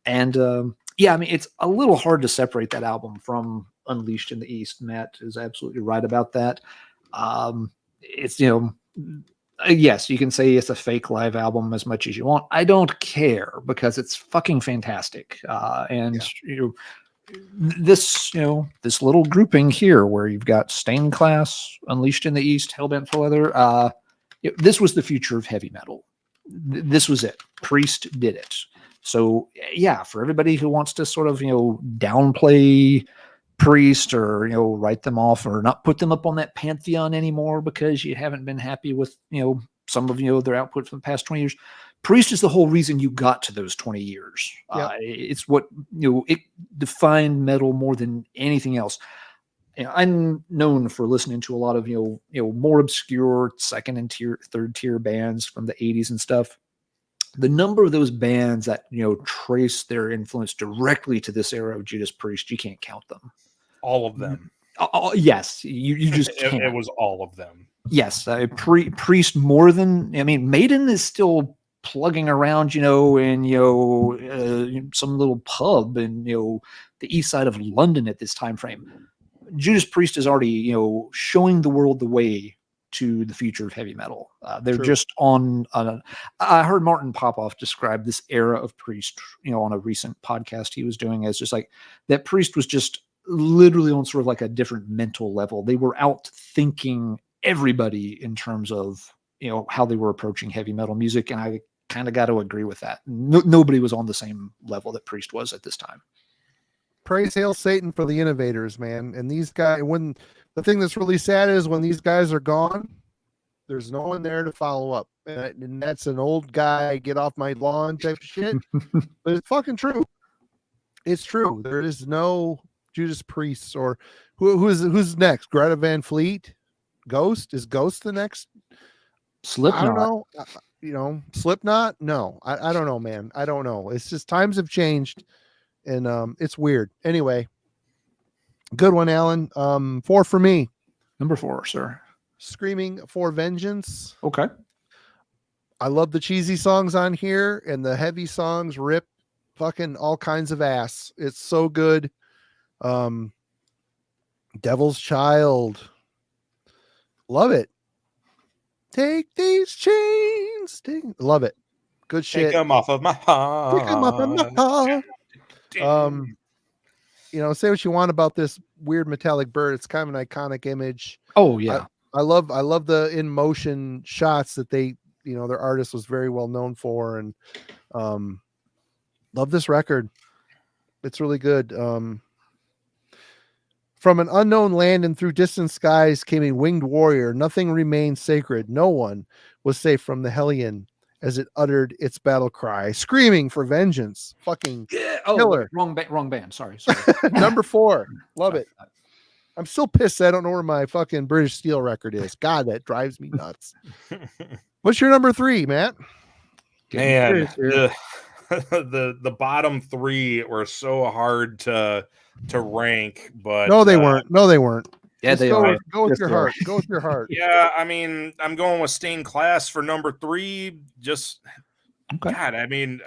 S2: And I mean, it's a little hard to separate that album from Unleashed in the East. Matt is absolutely right about that. It's, yes, you can say it's a fake live album as much as you want. I don't care because it's fucking fantastic. This little grouping here where you've got Stained Class, Unleashed in the East, Hellbent for Leather, this was the future of heavy metal. this was it. Priest did it. So yeah, for everybody who wants to sort of, downplay Priest or, write them off or not put them up on that pantheon anymore because you haven't been happy with, some of, their output for the past 20 years. Priest is the whole reason you got to those 20 years.
S1: Yep.
S2: It's what, it defined metal more than anything else. I'm known for listening to a lot of, more obscure second and third tier bands from the 80s and stuff. The number of those bands that, trace their influence directly to this era of Judas Priest, you can't count them.
S3: All of them.
S2: Yes, you just can't.
S3: It was all of them.
S2: Yes, Priest more than, Maiden is still plugging around, in, some little pub in, the east side of London at this time frame. Judas Priest is already, showing the world the way to the future of heavy metal. They're
S1: True.
S2: just on. I heard Martin Popoff describe this era of Priest, on a recent podcast he was doing as just like that. Priest was just literally on sort of like a different mental level. They were out thinking everybody in terms of, how they were approaching heavy metal music. And I kind of got to agree with that. Nobody was on the same level that Priest was at this time.
S1: Praise hail Satan for the innovators, man. And these guys, when the thing that's really sad is when these guys are gone, there's no one there to follow up. And that's an old guy, get off my lawn type of shit. But it's fucking true. It's true. There is no Judas Priest or who's next? Greta Van Fleet? Ghost? Is Ghost the next?
S2: Slipknot.
S1: I don't know. Slipknot? No. I don't know, man. I don't know. It's just times have changed. And it's weird. Anyway, good one, Alan. 4 for me.
S2: Number 4, sir.
S1: Screaming for Vengeance.
S2: Okay.
S1: I love the cheesy songs on here, and the heavy songs rip fucking all kinds of ass. It's so good. Devil's Child. Love it. Take these chains. Love it. Good shit.
S3: Take them off of my heart.
S1: Take them off of my heart. Say what you want about this weird metallic bird. It's kind of an iconic image.
S2: Oh yeah.
S1: I love the in motion shots that they, their artist was very well known for, and love this record. It's really good. From an unknown land and through distant skies came a winged warrior. Nothing remained sacred. No one was safe from the Hellion as it uttered its battle cry, screaming for vengeance. Fucking killer.
S2: Wrong band. Sorry.
S1: Number 4. Love it. I'm still pissed I don't know where my fucking British Steel record is. God, that drives me nuts. What's your number 3, Matt?
S3: Man, the bottom 3 were so hard to rank, but
S1: no, they weren't.
S2: Yeah,
S1: just
S2: they
S1: go
S2: are.
S1: with, go with your heart. Go with your heart.
S3: Yeah, I mean, I'm going with Stained Class for number 3. Just
S2: okay.
S3: God, I mean,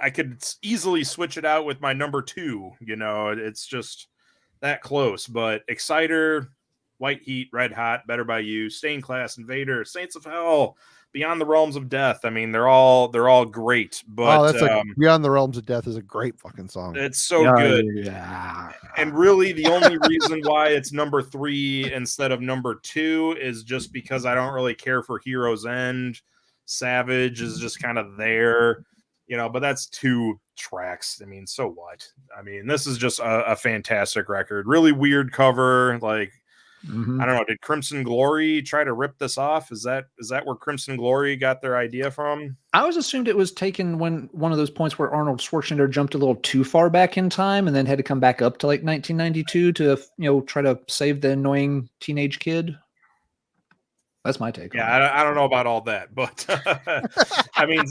S3: I could easily switch it out with my number 2. It's just that close. But Exciter, White Heat, Red Hot, Better by You, Stained Class, Invader, Saints of Hell, Beyond the Realms of Death. I mean, they're all great. But
S1: Beyond the Realms of Death is a great fucking song.
S3: It's so good. Yeah. And really, the only reason why it's number 3 instead of number 2 is just because I don't really care for Hero's End. Savage is just kind of there, but that's 2 tracks. I mean, so what? I mean, this is just a fantastic record. Really weird cover. Like, I don't know. Did Crimson Glory try to rip this off? Is that where Crimson Glory got their idea from?
S2: I always assumed it was taken when one of those points where Arnold Schwarzenegger jumped a little too far back in time and then had to come back up to like 1992 to try to save the annoying teenage kid. That's my take.
S3: Yeah, I don't know about all that, but I mean,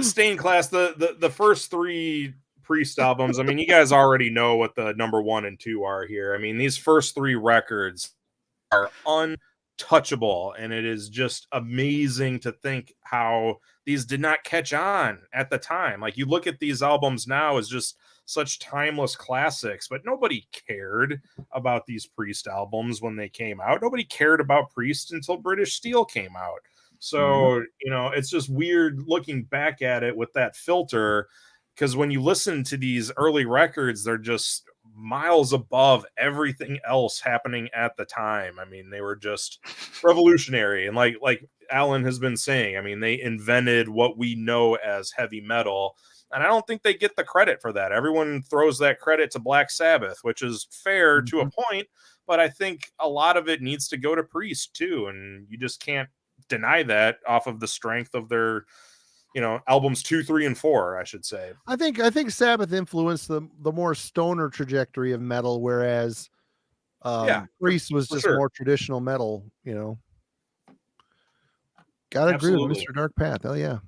S3: Stained Class, the first 3 Priest albums. I mean, you guys already know what the number 1 and 2 are here. I mean, these first 3 records are untouchable, and it is just amazing to think how these did not catch on at the time. Like, you look at these albums now as just such timeless classics, but nobody cared about these Priest albums when they came out. Nobody cared about Priest until British Steel came out. So, it's just weird looking back at it with that filter, because when you listen to these early records, they're just miles above everything else happening at the time. I mean, they were just revolutionary. And like Alan has been saying, I mean, they invented what we know as heavy metal. And I don't think they get the credit for that. Everyone throws that credit to Black Sabbath, which is fair to a point. But I think a lot of it needs to go to Priest too. And you just can't deny that off of the strength of their, albums 2, 3, and 4, I should say.
S1: I think Sabbath influenced the more stoner trajectory of metal, whereas Priest was just more traditional metal. Gotta agree with Mr. Dark Path. Hell yeah.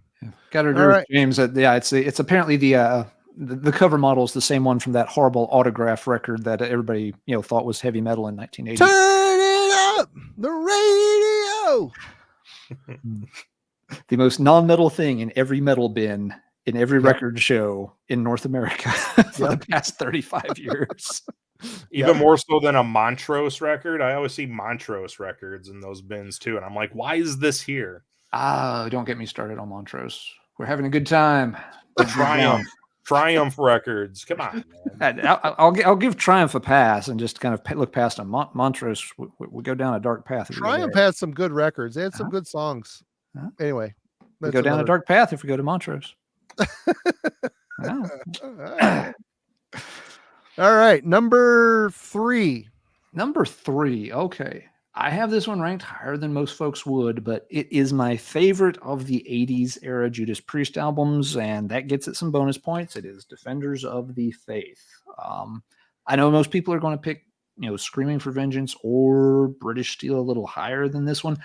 S2: Gotta agree with James. It's apparently the cover model is the same one from that horrible Autograph record that everybody thought was heavy metal in 1980.
S1: Turn it up, the radio.
S2: The most non-metal thing in every metal bin, in every record show in North America for the past 35 years.
S3: Even more so than a Montrose record. I always see Montrose records in those bins too. And I'm like, why is this here?
S2: Don't get me started on Montrose. We're having a good time.
S3: Triumph records. Come on, man.
S2: I'll give Triumph a pass and just kind of look past them. Montrose, we go down a dark path.
S1: Triumph had some good records. They had some good songs. Anyway,
S2: we go down a dark path if we go to Montrose.
S1: All right, number 3.
S2: Okay. I have this one ranked higher than most folks would, but it is my favorite of the 80s era Judas Priest albums, and that gets it some bonus points. It is Defenders of the Faith. I know most people are going to pick, Screaming for Vengeance or British Steel a little higher than this one.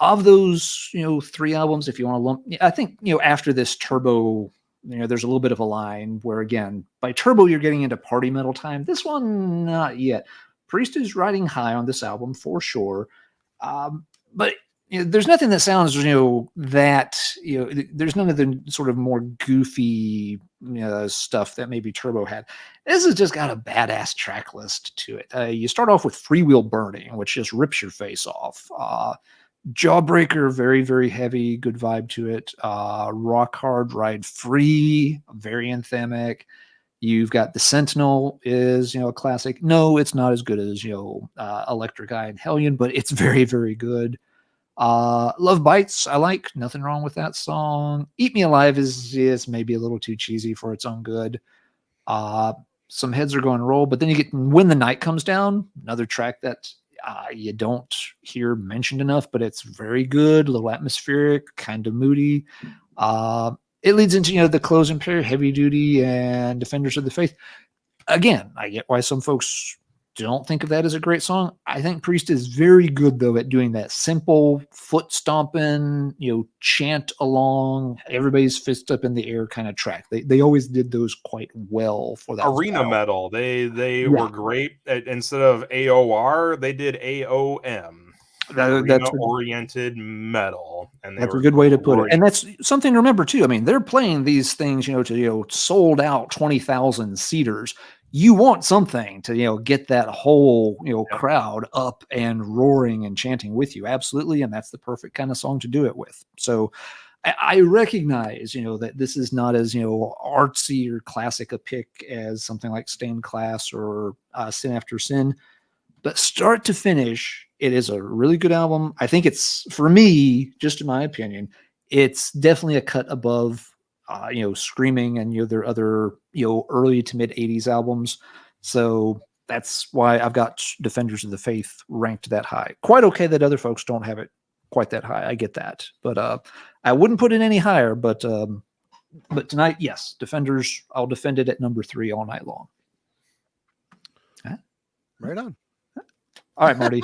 S2: Of those, 3 albums, if you want to lump, I think, after this Turbo, there's a little bit of a line where, again, by Turbo, you're getting into party metal time. This one, not yet. Priest is riding high on this album for sure. But there's nothing that sounds, there's none of the sort of more goofy stuff that maybe Turbo had. This has just got a badass track list to it. You start off with Freewheel Burning, which just rips your face off. Jawbreaker, very, very heavy, good vibe to it. Rock Hard Ride Free, very anthemic. You've got The Sentinel is, a classic. No, it's not as good as, Electric Eye and Hellion, but it's very, very good. Love Bites, I like. Nothing wrong with that song. Eat Me Alive is maybe a little too cheesy for its own good. Some heads are going to roll, but then you get When the Night Comes Down, another track that you don't hear mentioned enough, but it's very good, a little atmospheric, kind of moody. It leads into, the closing pair, Heavy Duty and Defenders of the Faith. Again, I get why some folks don't think of that as a great song. I think Priest is very good, though, at doing that simple foot stomping, chant along, everybody's fist up in the air kind of track. They always did those quite well for that.
S3: Arena metal. They were great. Instead of AOR, they did AOM. That's oriented metal, and
S2: that's a good way to put it. And that's something to remember too. I mean, they're playing these things, to sold out 20,000 seaters. You want something to get that whole crowd up and roaring and chanting with you, absolutely, and that's the perfect kind of song to do it with. So I recognize that this is not as artsy or classic a pick as something like Stained Class or Sin After Sin, but start to finish, it is a really good album. I think it's, for me, just in my opinion, it's definitely a cut above Screaming and their other early to mid 80s albums. So that's why I've got Defenders of the Faith ranked that high. Quite okay that other folks don't have it quite that high. I get that, but I wouldn't put it any higher. But tonight, yes, Defenders. I'll defend it at number 3 all night long.
S1: Right on.
S2: All right, Marty.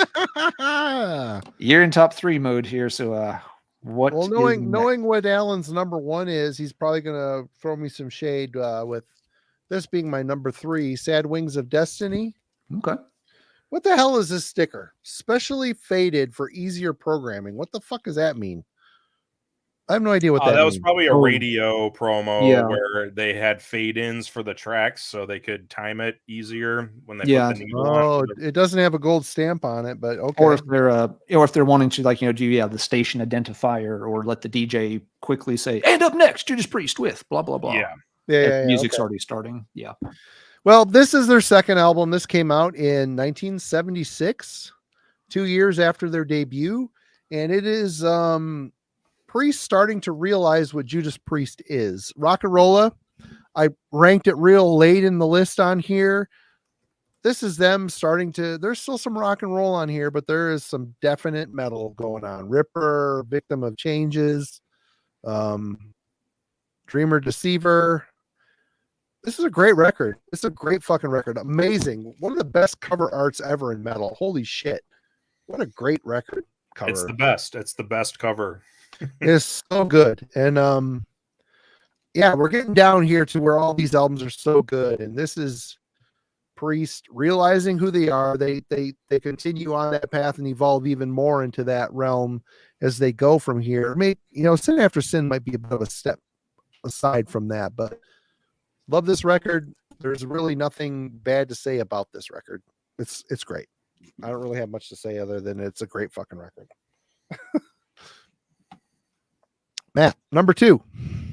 S2: You're in top 3 mode here, so what?
S1: Well, knowing what Alan's number 1 is, he's probably gonna throw me some shade with this being my number 3, Sad Wings of Destiny.
S2: Okay.
S1: What the hell is this sticker? Specially faded for easier programming. What the fuck does that mean? I have no idea what that means.
S3: That was probably a radio promo where they had fade-ins for the tracks so they could time it easier when they put the needle on.
S1: It doesn't have a gold stamp on it, but okay.
S2: Or if they're wanting to do the station identifier or let the DJ quickly say, and up next, Judas Priest with blah blah blah.
S3: Yeah.
S2: Music's already starting. Yeah.
S1: Well, this is their second album. This came out in 1976, 2 years after their debut, and it is Priest starting to realize what Judas Priest is. Rockarolla, I ranked it real late in the list on here. This is them starting to, there's still some rock and roll on here, but there is some definite metal going on. Ripper, Victim of Changes, Dreamer Deceiver. This is a great record. It's a great fucking record. Amazing. One of the best cover arts ever in metal. Holy shit. What a great record cover.
S3: It's the best. It's the best cover.
S1: It's so good. And yeah, we're getting down here to where all these albums are so good. And this is Priest realizing who they are. They continue on that path and evolve even more into that realm as they go from here. Maybe, Sin After Sin might be a bit of a step aside from that, but love this record. There's really nothing bad to say about this record. It's great. I don't really have much to say other than it's a great fucking record. Matt, number two.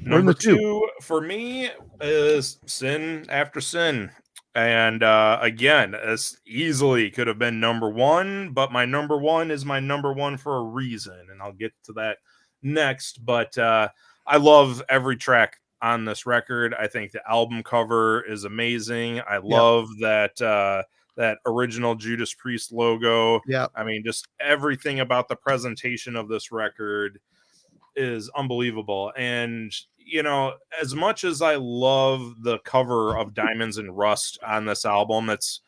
S3: Number two for me is Sin After Sin. And again, this easily could have been number one, but my number one is my number one for a reason. And I'll get to that next. But I love every track on this record. I think the album cover is amazing. I love that original Judas Priest logo.
S1: Yeah.
S3: I mean, just everything about the presentation of this record is unbelievable. And as much as I love the cover of Diamonds and Rust on this album, it's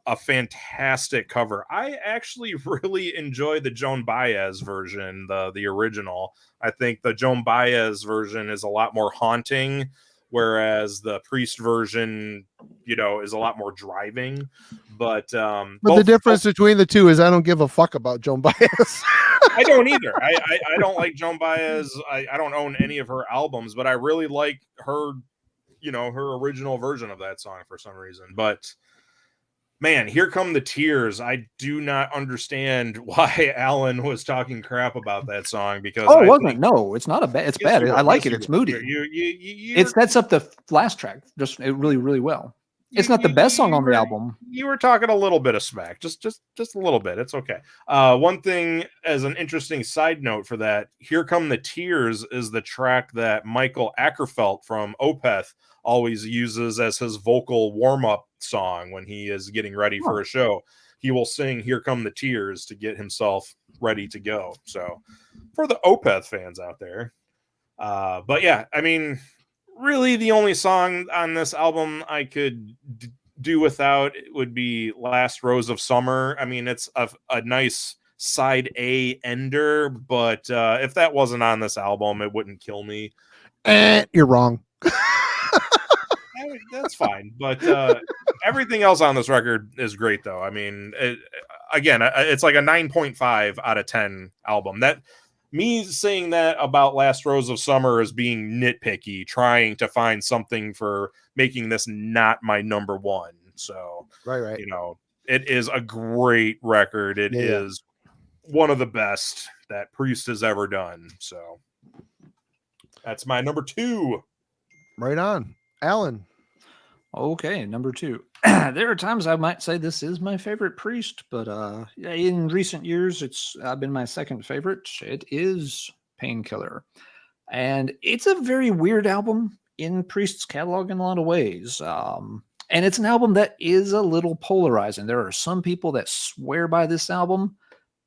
S3: a fantastic cover. I actually really enjoy the Joan Baez version, the original. I think the Joan Baez version is a lot more haunting, whereas the Priest version, is a lot more driving. But
S1: the difference between the two is I don't give a fuck about Joan Baez.
S3: I don't either. I don't like Joan Baez. I don't own any of her albums, but I really like her, her original version of that song for some reason. But man, Here Come the Tears. I do not understand why Alan was talking crap about that song because
S2: No, it's not a bad. It's bad. I like it. It's moody. It sets up the last track just really, really well. It's not the best song on the album.
S3: You were talking a little bit of smack, just a little bit. It's okay. One thing as an interesting side note for that, Here Come the Tears is the track that Michael Ackerfeld from Opeth always uses as his vocal warm-up song when he is getting ready for a show. He will sing Here Come the Tears to get himself ready to go. So for the Opeth fans out there. But yeah, I mean, really the only song on this album I could do without would be Last Rose of Summer. I mean, it's a nice side A ender, but if that wasn't on this album, it wouldn't kill me.
S1: You're wrong.
S3: That's fine, but everything else on this record is great, though. I mean, it's like a 9.5 out of 10 album. That me saying that about Last Rose of Summer is being nitpicky, trying to find something for making this not my number one. So,
S1: right.
S3: It is a great record. It is one of the best that Priest has ever done. So that's my number two.
S1: Right on. Alan.
S2: Okay, number two. There are times I might say this is my favorite Priest, but in recent years, it's been my second favorite. It is Painkiller. And it's a very weird album in Priest's catalog in a lot of ways. And it's an album that is a little polarizing. There are some people that swear by this album,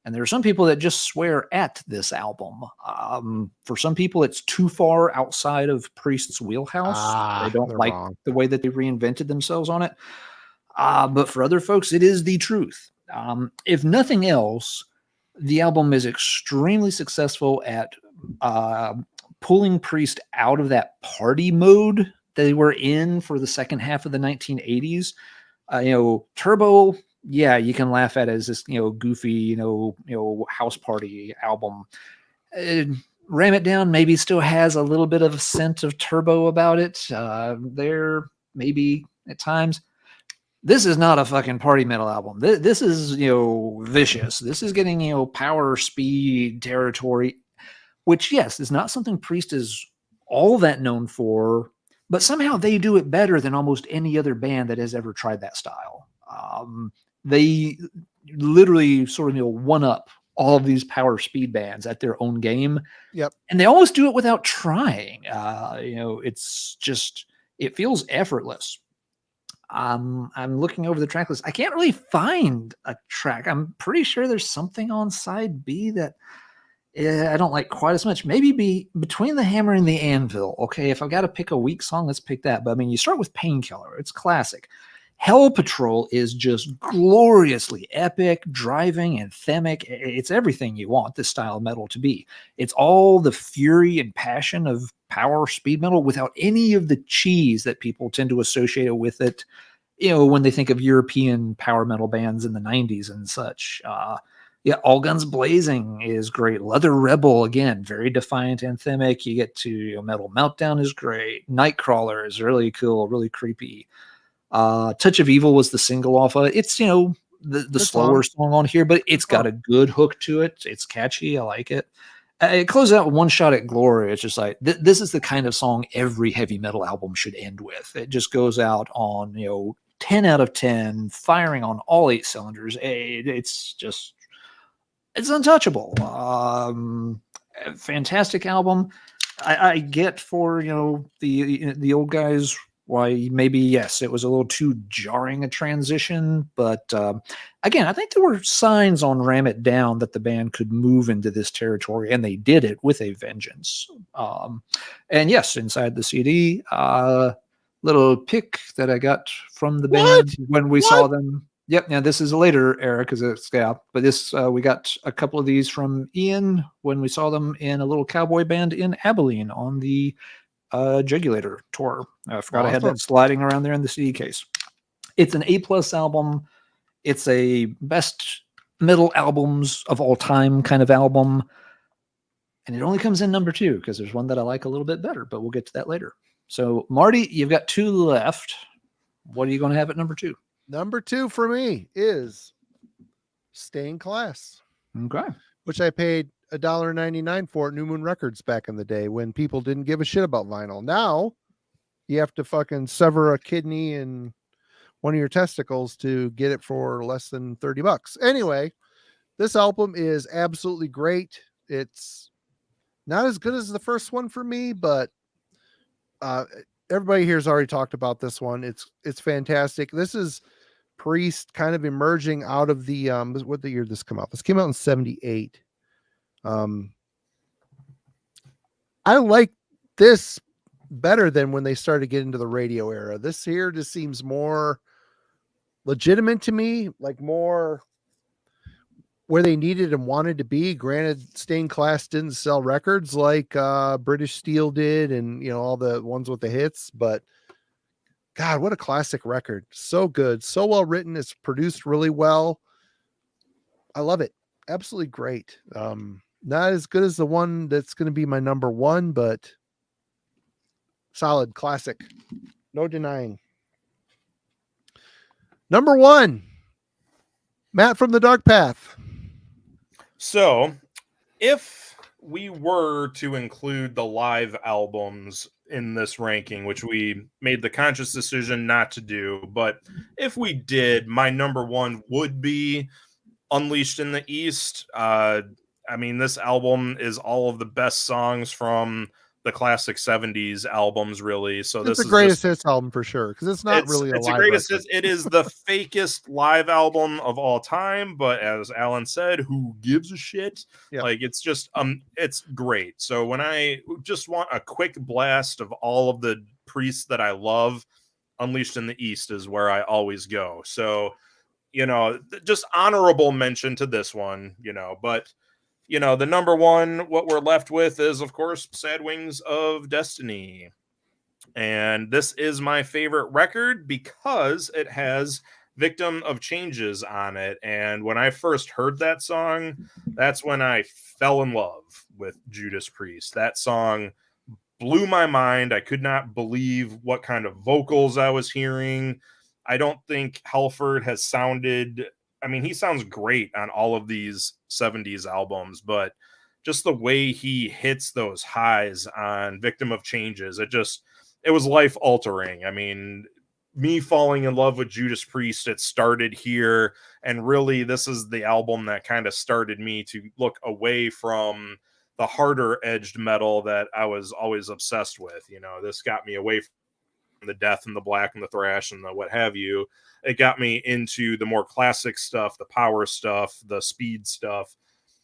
S2: and there are some people that just swear at this album. For some people, it's too far outside of Priest's wheelhouse. They don't like the way that they reinvented themselves on it. But for other folks, it is the truth. If nothing else, the album is extremely successful at pulling Priest out of that party mode they were in for the second half of the 1980s. Turbo, yeah, you can laugh at it as this, goofy, house party album. Ram It Down maybe still has a little bit of a scent of Turbo about it. There maybe at times. This is not a fucking party metal album. This is, vicious. This is getting, power, speed, territory, which, yes, is not something Priest is all that known for, but somehow they do it better than almost any other band that has ever tried that style. They literally sort of one up all of these power speed bands at their own game.
S1: Yep.
S2: And they almost do it without trying. It's just, it feels effortless. I'm looking over the track list. I can't really find a track. I'm pretty sure there's something on side B that I don't like quite as much. Maybe be Between the Hammer and the Anvil. Okay, if I've got to pick a weak song, let's pick that. But I mean, you start with Painkiller. It's classic. Hell Patrol is just gloriously epic, driving, anthemic. It's everything you want this style of metal to be. It's all the fury and passion of power speed metal without any of the cheese that people tend to associate with it, when they think of European power metal bands in the 90s and such. All Guns Blazing is great. Leather Rebel, again, very defiant, anthemic. You get to Metal Meltdown is great. Nightcrawler is really cool, really creepy. Touch of Evil was the single off of it. It's, the slower song on here, but it's got a good hook to it. It's catchy. I like it. It closes out with One Shot at Glory. It's just like, this is the kind of song every heavy metal album should end with. It just goes out on, 10 out of 10, firing on all 8 cylinders. It's untouchable. Fantastic album. I get for, the old guys why maybe, yes, it was a little too jarring a transition. But again, I think there were signs on Ram It Down that the band could move into this territory, and they did it with a vengeance. And yes, inside the CD, little pic that I got from the band when we saw them. Yep. Now this is a later era because it's but this we got a couple of these from Ian when we saw them in a little cowboy band in Abilene on the Jugulator tour. I forgot I had that sliding around there in the CD case. It's an A+ album. It's a best metal albums of all time kind of album, and it only comes in number 2 because there's one that I like a little bit better, but we'll get to that later. So Marty, you've got 2 left. What are you going to have at number 2?
S1: Number 2 for me is Stained Class.
S2: Okay.
S1: Which I paid $1.99 for at New Moon Records back in the day when people didn't give a shit about vinyl. Now you have to fucking sever a kidney and one of your testicles to get it for less than $30. Anyway, this album is absolutely great. It's not as good as the first one for me, but everybody here has already talked about this one. It's fantastic. This is Priest kind of emerging out of the what the year did this come out? This came out in 78. I like this better than when they started to get into the radio era. This here just seems more legitimate to me, like more where they needed and wanted to be. Granted, Stained Class didn't sell records like British Steel did and all the ones with the hits, but God, what a classic record. So good, so well written. It's produced really well. I love it. Absolutely great. Not as good as the one that's going to be my number 1, but solid classic. No denying. Number 1, Matt from the Dark Path.
S3: So if we were to include the live albums in this ranking, which we made the conscious decision not to do, but if we did, my number 1 would be Unleashed in the East. I mean, this album is all of the best songs from the classic 70s albums, really. So
S1: this is the greatest hits album for sure, because it's not really a live
S3: greatest
S1: record.
S3: It is the fakest live album of all time, but as Alan said, who gives a shit?
S1: Yep.
S3: Like, it's just it's great. So when I just want a quick blast of all of the Priests that I love, Unleashed in the East is where I always go. So just honorable mention to this one, but the number 1, what we're left with is, of course, Sad Wings of Destiny. And this is my favorite record because it has Victim of Changes on it. And when I first heard that song, that's when I fell in love with Judas Priest. That song blew my mind. I could not believe what kind of vocals I was hearing. I don't think Halford has sounded... I mean, he sounds great on all of these 70s albums, but just the way he hits those highs on Victim of Changes, it was life altering. I mean, me falling in love with Judas Priest, it started here, and really this is the album that kind of started me to look away from the harder edged metal that I was always obsessed with. You know, this got me away from the death and the black and the thrash and the what have you. It got me into the more classic stuff, the power stuff, the speed stuff.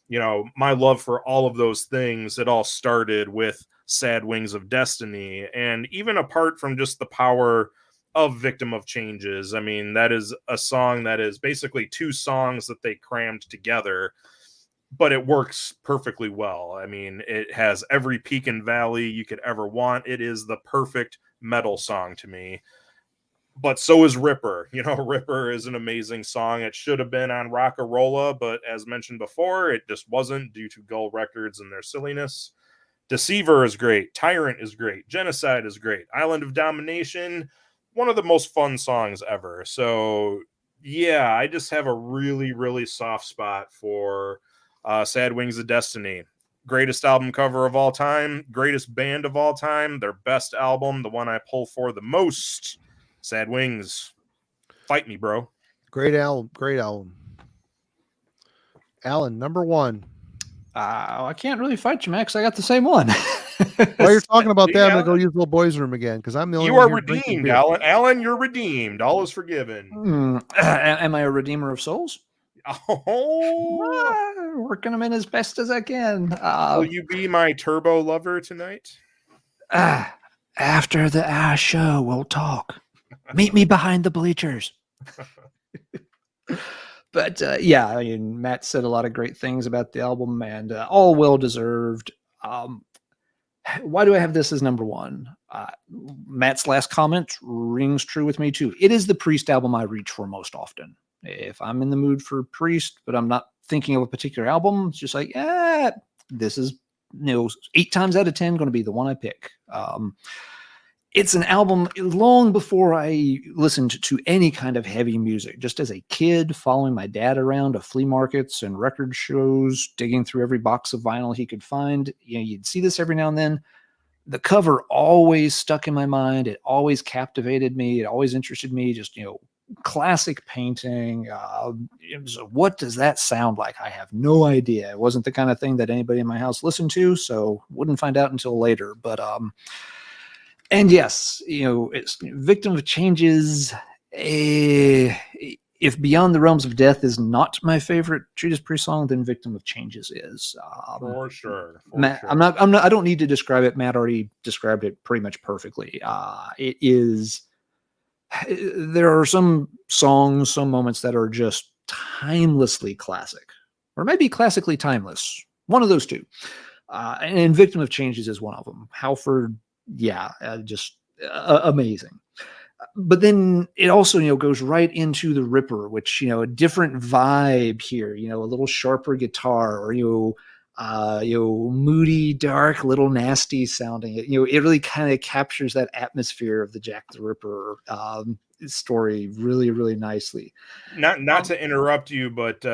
S3: You know, my love for all of those things, it all started with Sad Wings of Destiny. And even apart from just the power of Victim of Changes, I mean, that is a song that is basically two songs that they crammed together, but it works perfectly well. I mean, it has every peak and valley you could ever want. It is the perfect metal song to me. But so is Ripper. You know, Ripper is an amazing song. It should have been on Rockarolla, but as mentioned before, it just wasn't due to Gull Records and their silliness. Deceiver is great. Tyrant is great. Genocide is great. Island of Domination, one of the most fun songs ever. So, yeah, I just have a really, really soft spot for Sad Wings of Destiny. Greatest album cover of all time. Greatest band of all time. Their best album, the one I pull for the most. Sad Wings. Fight me, bro.
S1: Great album. Great album. Alan, number one.
S2: I can't really fight you, Max. I got the same one.
S1: While you're talking about that, I'm
S3: Alan,
S1: going to go use the little boys' room again because I'm the only
S3: you
S1: one
S3: are
S1: here drinking
S3: redeemed,
S1: beer.
S3: Alan. Alan, you're redeemed. All is forgiven.
S2: Am I a redeemer of souls?
S3: Oh,
S2: Working them in as best as I can.
S3: will you be my turbo lover tonight?
S2: After the show, we'll talk. Meet me behind the bleachers. But yeah, I mean, Matt said a lot of great things about the album, and all well deserved. Why do I have this as number one? Matt's last comment rings true with me too. It is the Priest album I reach for most often. If I'm in the mood for Priest, but I'm not thinking of a particular album, it's just like, this is, 8 times out of 10 going to be the one I pick. It's an album long before I listened to any kind of heavy music. Just as a kid, following my dad around to flea markets and record shows, digging through every box of vinyl he could find. You'd see this every now and then. The cover always stuck in my mind. It always captivated me. It always interested me. Just, classic painting. What does that sound like? I have no idea. It wasn't the kind of thing that anybody in my house listened to, so wouldn't find out until later. But, and yes, it's Victim of Changes. If Beyond the Realms of Death is not my favorite Judas Priest song, then Victim of Changes is.
S3: For sure.
S2: Matt,
S3: sure.
S2: I'm not. I don't need to describe it. Matt already described it pretty much perfectly. It is. There are some songs, some moments that are just timelessly classic, or maybe classically timeless. One of those two. And Victim of Changes is one of them. Halford. Yeah, just amazing. But then it also, goes right into the Ripper, which, a different vibe here, a little sharper guitar, or, moody, dark, little nasty sounding. It really kind of captures that atmosphere of the Jack the Ripper story really, really nicely.
S3: Not to interrupt you, but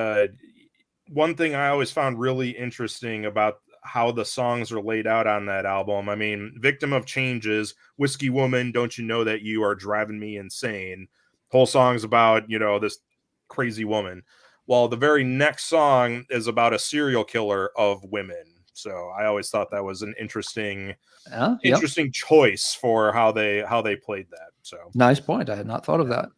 S3: one thing I always found really interesting about how the songs are laid out on that album. I mean, Victim of Changes, Whiskey Woman, Don't You Know That You Are Driving Me Insane. Whole song's about, this crazy woman. Well, the very next song is about a serial killer of women. So I always thought that was an interesting choice for how they played that. So
S2: nice point. I had not thought of that.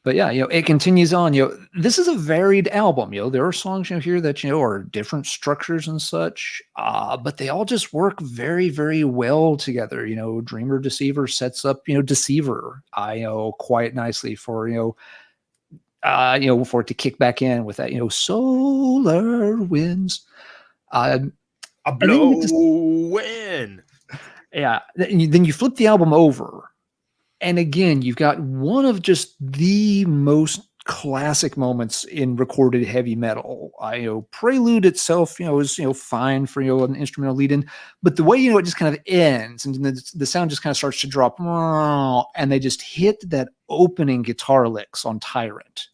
S2: But yeah, it continues on. This is a varied album. There are songs here that are different structures and such, but they all just work very, very well together. Dreamer Deceiver sets up Deceiver, quite nicely for for it to kick back in with that solar winds.
S3: A blow in.
S2: Yeah. Then you flip the album over. And again, you've got one of just the most classic moments in recorded heavy metal. Prelude itself, is fine for an instrumental lead-in, but the way it just kind of ends, and the sound just kind of starts to drop, and they just hit that opening guitar licks on Tyrant.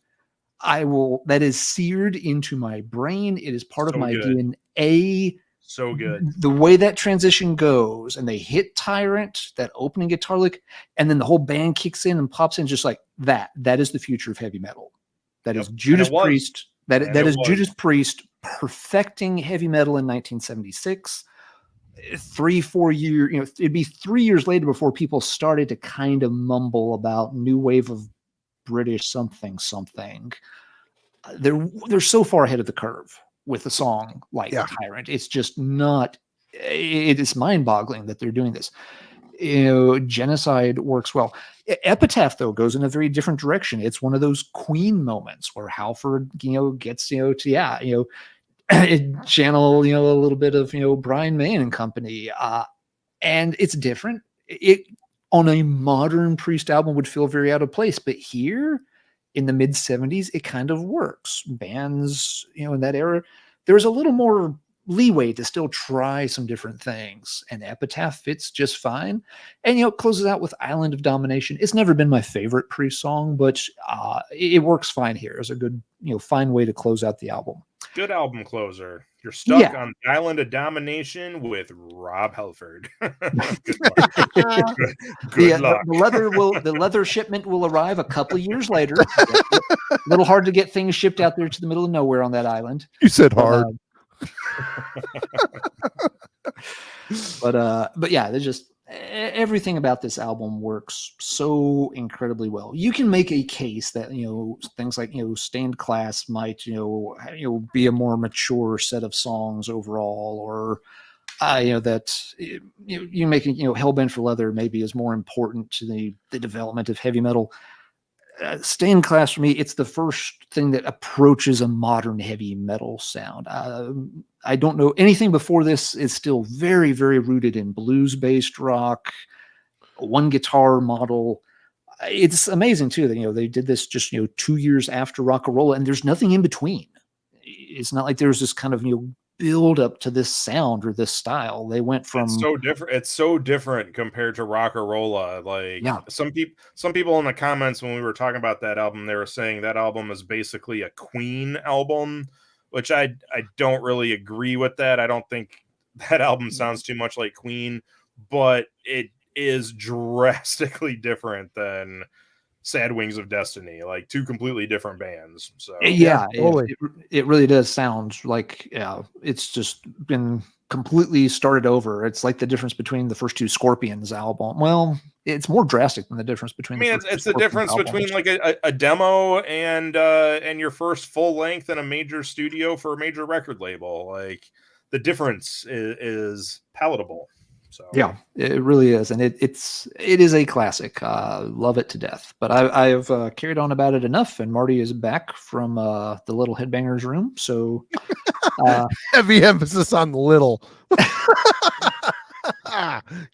S2: That is seared into my brain. It is part of my DNA.
S3: So good.
S2: The way that transition goes, and they hit Tyrant, that opening guitar lick, and then the whole band kicks in and pops in just like that. That is the future of heavy metal. That is Judas Priest. That is Judas Priest perfecting heavy metal in 1976. 3-4 years, it'd be 3 years later before people started to kind of mumble about new wave of British something. They're so far ahead of the curve with a song like Tyrant. It's just not. It is mind-boggling that they're doing this. Genocide works well. Epitaph, though, goes in a very different direction. It's one of those Queen moments where Halford, gets to channel a little bit of Brian May and company, and it's different. It on a modern Priest album would feel very out of place, but here in the mid 70s, it kind of works. Bands, in that era, there's a little more leeway to still try some different things, and Epitaph fits just fine. And it closes out with Island of Domination. It's never been my favorite Priest song, but it works fine here. It's a good, fine way to close out the album.
S3: Good album closer. You're stuck on the Island of Domination with Rob Halford. Good luck. Good luck.
S2: The leather shipment will arrive a couple of years later. A little hard to get things shipped out there to the middle of nowhere on that island.
S1: You said hard.
S2: But yeah, there's just everything about this album works so incredibly well. You can make a case that things like Stained Class might be a more mature set of songs overall, or that you making Hellbent for Leather maybe is more important to the development of heavy metal. Stained Class, for me, it's the first thing that approaches a modern heavy metal sound. I don't know anything before this is still very, very rooted in blues-based rock, one guitar model. It's amazing too that they did this just 2 years after Rockarolla, and there's nothing in between. It's not like there's this kind of build up to this sound or this style. They went from
S3: it's so different compared to Rockarolla. Some people in the comments when we were talking about that album, they were saying that album is basically a Queen album, which I don't really agree with that. I don't think that album sounds too much like Queen, but it is drastically different than Sad Wings of Destiny, like two completely different bands. So
S2: it really does sound like it's just been completely started over. It's like the difference between the first two Scorpions album. Well, it's more drastic than the difference between.
S3: It's the difference between like a demo and your first full length in a major studio for a major record label. Like the difference is palatable. So
S2: yeah, it really is, and it is a classic. Love it to death. But I've carried on about it enough, and Marty is back from the Little Headbangers room. So
S1: heavy emphasis on the little.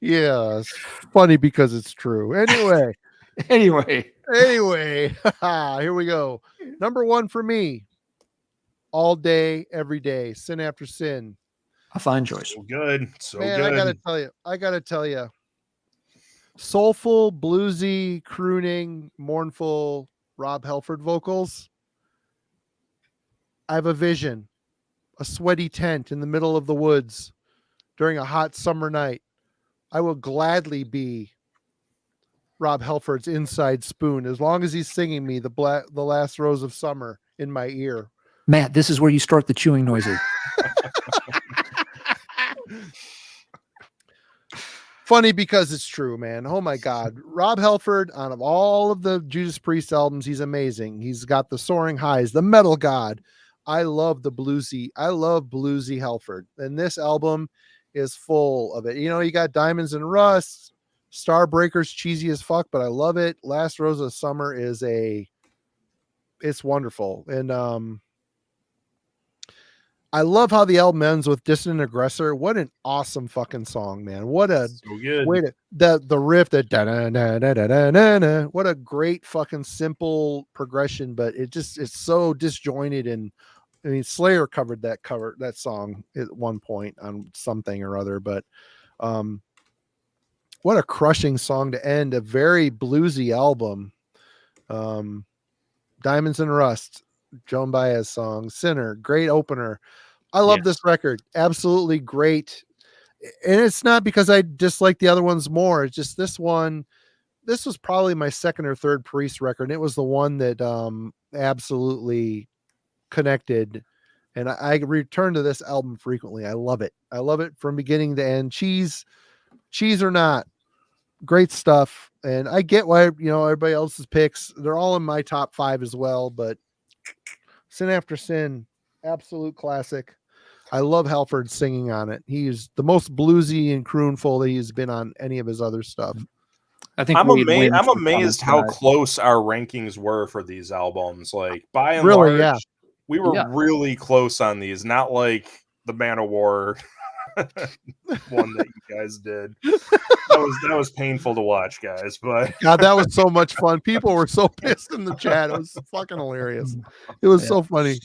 S1: Yeah, it's funny because it's true. Anyway, here we go. Number one for me, All Day, Every Day, Sin After Sin.
S2: A fine choice.
S3: So good. So
S1: man,
S3: good.
S1: I gotta tell you, soulful, bluesy, crooning, mournful Rob Halford vocals. I have a vision, a sweaty tent in the middle of the woods during a hot summer night. I will gladly be Rob Halford's inside spoon as long as he's singing me the last rose of summer in my ear.
S2: Matt, this is where you start the chewing noises.
S1: Funny because it's true, man. Oh my God. Rob Halford, out of all of the Judas Priest albums, he's amazing. He's got the Soaring Highs, the Metal God. I love bluesy Halford. And this album is full of it. You got Diamonds and Rust, Starbreaker's cheesy as fuck, but I love it. Last Rose of Summer it's wonderful. And I love how the album ends with Distant Aggressor. What an awesome fucking song, man. What a way to the riff, what a great fucking simple progression, but it's so disjointed. And I mean, Slayer covered that song at one point on something or other, but what a crushing song to end a very bluesy album. Diamonds and Rust, Joan Baez song, Sinner, great opener. I love this record. Absolutely great. And it's not because I dislike the other ones more. It's just this one. This was probably my second or third Priest record. And it was the one that absolutely connected. And I return to this album frequently. I love it. I love it from beginning to end. Cheese or not, great stuff. And I get why, everybody else's picks, they're all in my top 5 as well. But Sin After Sin, absolute classic. I love Halford singing on it. He's the most bluesy and croonful that he's been on any of his other stuff.
S2: I think
S3: I'm amazed how close our rankings were for these albums. Like by and large, we were really close on these. Not like the Man of War one that you guys did. That was painful to watch, guys. But
S1: God, that was so much fun. People were so pissed in the chat. It was fucking hilarious. It was so funny.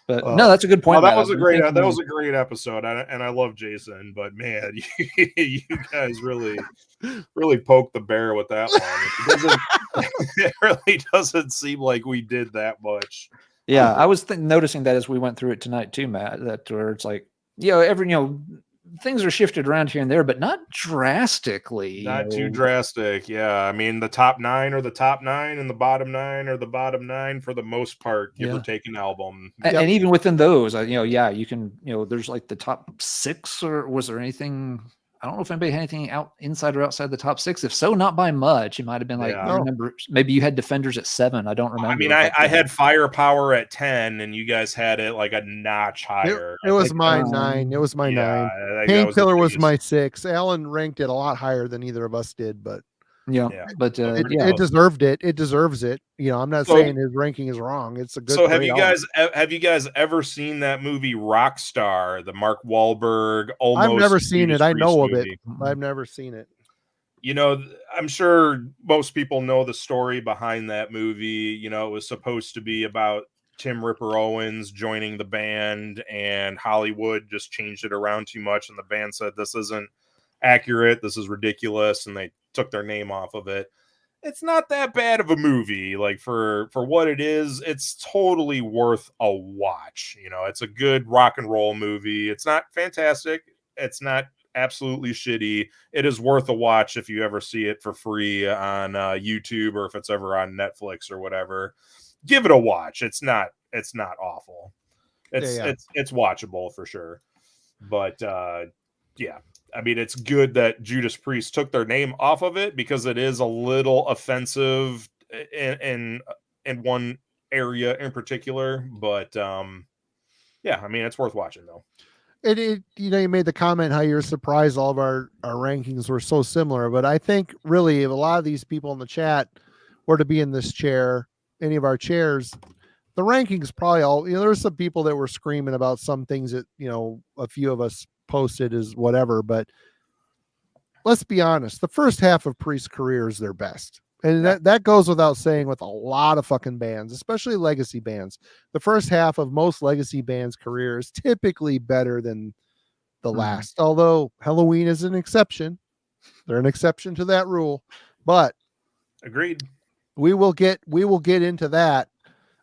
S2: But no, that's a good point.
S3: That was a great episode, and I love Jason. But man, you guys really poked the bear with that one. It really doesn't seem like we did that much.
S2: Yeah, I was noticing that as we went through it tonight too, Matt. That where it's like, things are shifted around here and there, but not drastically.
S3: Not too drastic. Yeah. I mean, the top 9 are the top 9 and the bottom 9 are the bottom 9 for the most part, give or take an album.
S2: And even within those, you can, there's like the top 6, or was there anything? I don't know if anybody had anything out inside or outside the top 6. If so, not by much. It might have been like, I remember maybe you had Defenders at 7. I don't remember.
S3: I mean, I had Firepower at 10, and you guys had it like a notch higher.
S1: It was my 9. It was my 9. Painkiller was my 6. Alan ranked it a lot higher than either of us did, but it deserved it. It deserves it. I'm not saying his ranking is wrong. It's a good.
S3: So have you guys ever seen that movie Rockstar, the Mark Wahlberg?
S1: I've never seen it. I know of it. I've never seen it.
S3: I'm sure most people know the story behind that movie. It was supposed to be about Tim Ripper Owens joining the band, and Hollywood just changed it around too much, and the band said this isn't accurate, this is ridiculous, and they took their name off of it. It's not that bad of a movie. Like for what it is, it's totally worth a watch. It's a good rock and roll movie. It's not fantastic. It's not absolutely shitty. It is worth a watch if you ever see it for free on YouTube, or if it's ever on Netflix or whatever. Give it a watch. It's not awful. It's watchable for sure. But I mean, it's good that Judas Priest took their name off of it, because it is a little offensive in one area in particular. But I mean, it's worth watching though.
S1: You made the comment how you're surprised all of our rankings were so similar, but I think really if a lot of these people in the chat were to be in this chair, any of our chairs, the rankings probably all, there were some people that were screaming about some things that, a few of us posted as whatever, but let's be honest, the first half of Priest's career is their best. And that goes without saying with a lot of fucking bands, especially legacy bands. The first half of most legacy bands' career is typically better than the last. Although Halloween is an exception. They're an exception to that rule. But
S3: agreed.
S1: We will get into that.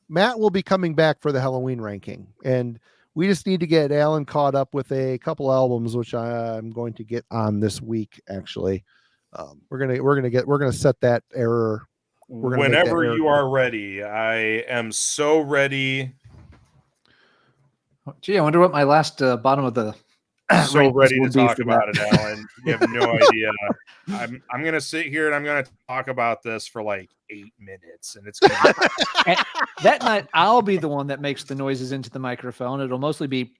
S1: Matt will be coming back for the Halloween ranking, and we just need to get Alan caught up with a couple albums, which I'm going to get on this week. Actually, we're gonna set that error.
S3: Whenever you are ready, I am so ready.
S2: Gee, I wonder what my last bottom of the
S3: so ready to talk about it, Alan. You have no idea. I'm gonna sit here and I'm gonna talk about this for like 8 minutes, and it's gonna
S2: be... that night I'll be the one that makes the noises into the microphone. It'll mostly be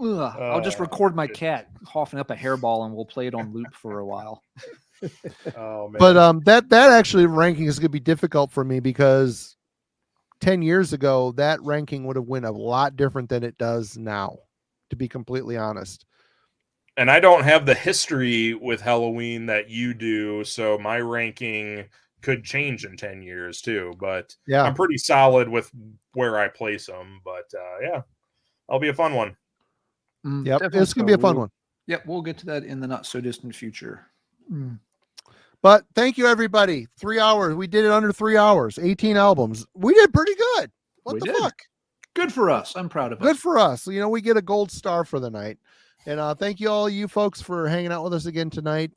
S2: I'll just record my cat coughing up a hairball, and we'll play it on loop for a while.
S1: Oh man. But that actually ranking is gonna be difficult for me, because 10 years ago, that ranking would have went a lot different than it does now, to be completely honest.
S3: And I don't have the history with Halloween that you do, so my ranking could change in 10 years too. But yeah, I'm pretty solid with where I place them. But that'll be a fun one.
S1: Yep, it's going to be a fun one.
S2: Yep, we'll get to that in the not so distant future.
S1: But thank you, everybody. 3 hours. We did it under 3 hours. 18 albums. We did pretty good. What
S2: We
S1: the
S2: did.
S1: fuck?
S2: Good for us. I'm proud of
S1: Good
S2: us.
S1: for us. You know, we get a gold star for the night. And thank you all you folks for hanging out with us again tonight.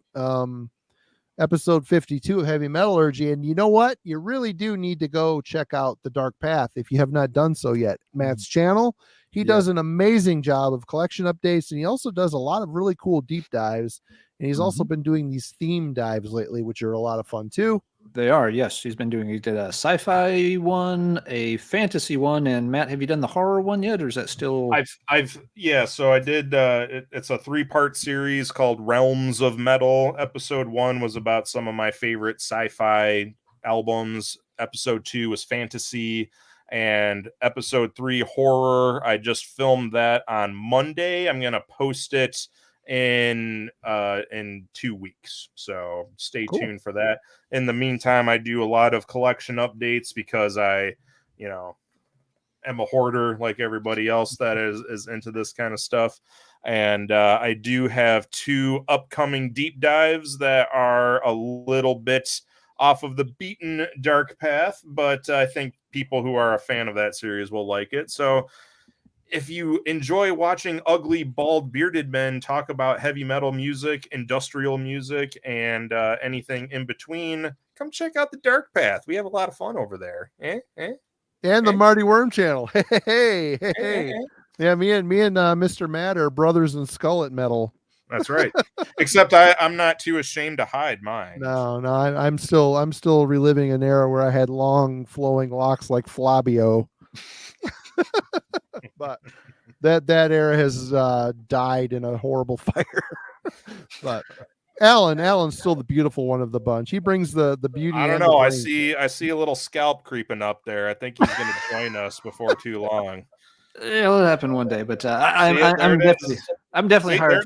S1: Episode 52 of Heavy Metallurgy. And you know what? You really do need to go check out The Dark Path if you have not done so yet. Matt's channel. He does an amazing job of collection updates, and he also does a lot of really cool deep dives. And he's also been doing these theme dives lately, which are a lot of fun too.
S2: They are, yes. He did a sci-fi one, a fantasy one, and Matt, have you done the horror one yet, or is that still?
S3: So I did. It's a 3-part series called Realms of Metal. Episode 1 was about some of my favorite sci-fi albums. Episode 2 was fantasy, and episode 3 horror. I just filmed that on Monday. I'm gonna post it in 2 weeks, so stay tuned for that. In the meantime, I do a lot of collection updates because I am a hoarder like everybody else that is into this kind of stuff. And I do have 2 upcoming deep dives that are a little bit off of the beaten dark path, but I think people who are a fan of that series will like it. So if you enjoy watching ugly, bald, bearded men talk about heavy metal music, industrial music, and anything in between, come check out the Dark Path. We have a lot of fun over there.
S1: And the Marty Worm channel. Hey. Yeah, me and Mr. Matt are brothers in Skullet Metal.
S3: That's right. Except I'm not too ashamed to hide mine.
S1: No, I'm still reliving an era where I had long flowing locks like Flavio. But that era has died in a horrible fire. But Alan's still the beautiful one of the bunch. He brings the beauty.
S3: I don't know. I see a little scalp creeping up there. I think he's going to join us before too long.
S2: It'll happen one day, but I'm definitely hired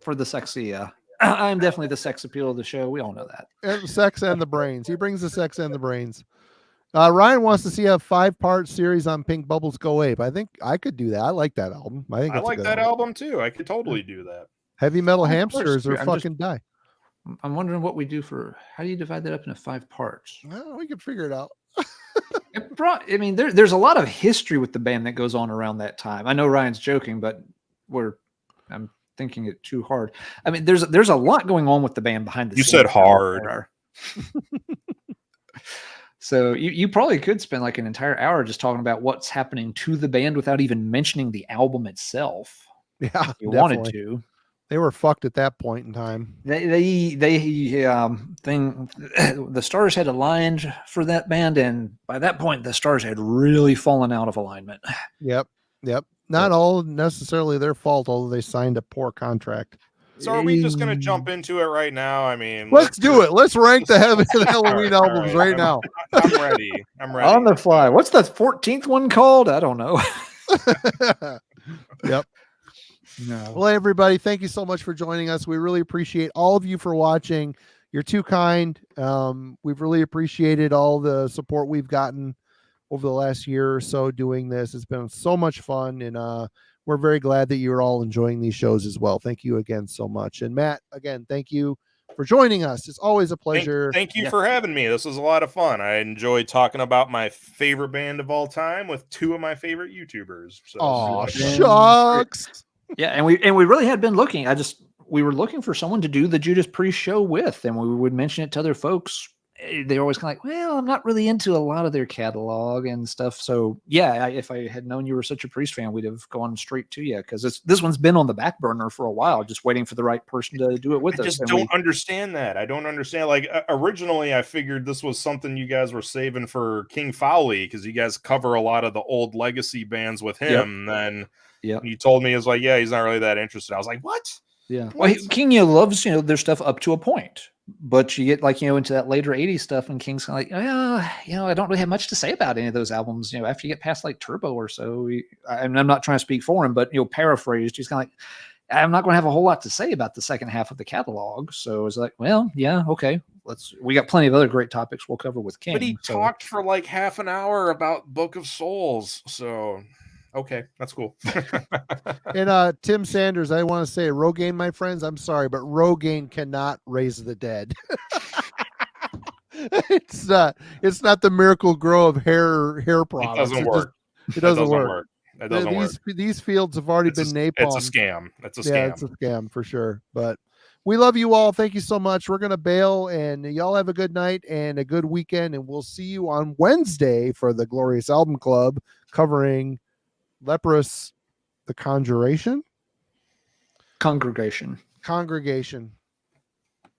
S2: for the sexy. I'm definitely the sex appeal of the show. We all know that.
S1: And the sex and the brains. He brings the sex and the brains. Ryan wants to see a 5-part series on Pink Bubbles Go Ape. I think I could do that. I like that album. I
S3: like that album too. I could totally do that.
S1: Heavy metal hamsters are fucking die.
S2: I'm wondering what we do for. How do you divide that up into 5 parts?
S1: Well, we can figure it out.
S2: I mean, there's a lot of history with the band that goes on around that time. I know Ryan's joking, but I'm thinking it too hard. I mean, there's a lot going on with the band behind the scenes.
S3: You said hard.
S2: So you probably could spend like an entire hour just talking about what's happening to the band without even mentioning the album itself.
S1: Yeah,
S2: if you wanted to.
S1: They were fucked at that point in time.
S2: The stars had aligned for that band, and by that point, the stars had really fallen out of alignment.
S1: Yep. Not all necessarily their fault, although they signed a poor contract.
S3: So are we just going to jump into it right now? I mean,
S1: let's do it. Let's rank the Halloween albums right now.
S3: I'm ready.
S2: On the fly. What's the 14th one called? I don't know.
S1: Yep. No. Well, everybody, thank you so much for joining us. We really appreciate all of you for watching. You're too kind. We've really appreciated all the support we've gotten over the last year or so doing this. It's been so much fun, and we're very glad that you're all enjoying these shows as well. Thank you again so much. And Matt, again, thank you for joining us. It's always a pleasure.
S3: Thank you for having me. This was a lot of fun. I enjoyed talking about my favorite band of all time with 2 of my favorite YouTubers. So
S1: oh, shucks.
S2: Yeah, and we really had been looking. We were looking for someone to do the Judas Priest show with, and we would mention it to other folks. They're always kind of like, well, I'm not really into a lot of their catalog and stuff. So yeah, if I had known you were such a Priest fan, we'd have gone straight to you, because this one's been on the back burner for a while, just waiting for the right person to do it with us.
S3: I just don't understand that. I don't understand. Like originally, I figured this was something you guys were saving for King Fowley, because you guys cover a lot of the old legacy bands with him. Yep. And then you told me, it was like, yeah, he's not really that interested. I was like, what?
S2: Yeah. Well, King loves their stuff up to a point. But you get into that later 80s stuff, and King's kind of like, I don't really have much to say about any of those albums. After you get past like Turbo or so, and I'm not trying to speak for him, but paraphrased, he's kind of like, I'm not going to have a whole lot to say about the second half of the catalog. So it's like, well, yeah, okay. We got plenty of other great topics we'll cover with King.
S3: But he talked for like half an hour about Book of Souls. So Okay, that's cool.
S1: And Tim Sanders, I want to say, Rogaine, my friends, I'm sorry, but Rogaine cannot raise the dead. It's not the Miracle Grow of hair
S3: It
S1: products.
S3: doesn't work.
S1: It doesn't work.
S3: It doesn't work.
S1: These fields have already been napalmed.
S3: It's a scam. It's a scam.
S1: Yeah, it's a scam for sure. But we love you all. Thank you so much. We're gonna bail, and y'all have a good night and a good weekend, and we'll see you on Wednesday for the Glorious Album Club covering Leprous, the Congregation.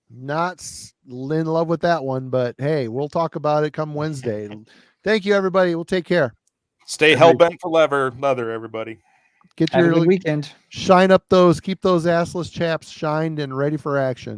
S1: Not in love with that one, but hey, we'll talk about it come Wednesday. Thank you, everybody. We'll take care.
S3: Stay hell-bent for leather, everybody.
S1: Get
S2: Have
S1: your
S2: a good weekend.
S1: Shine up those, keep those assless chaps shined and ready for action.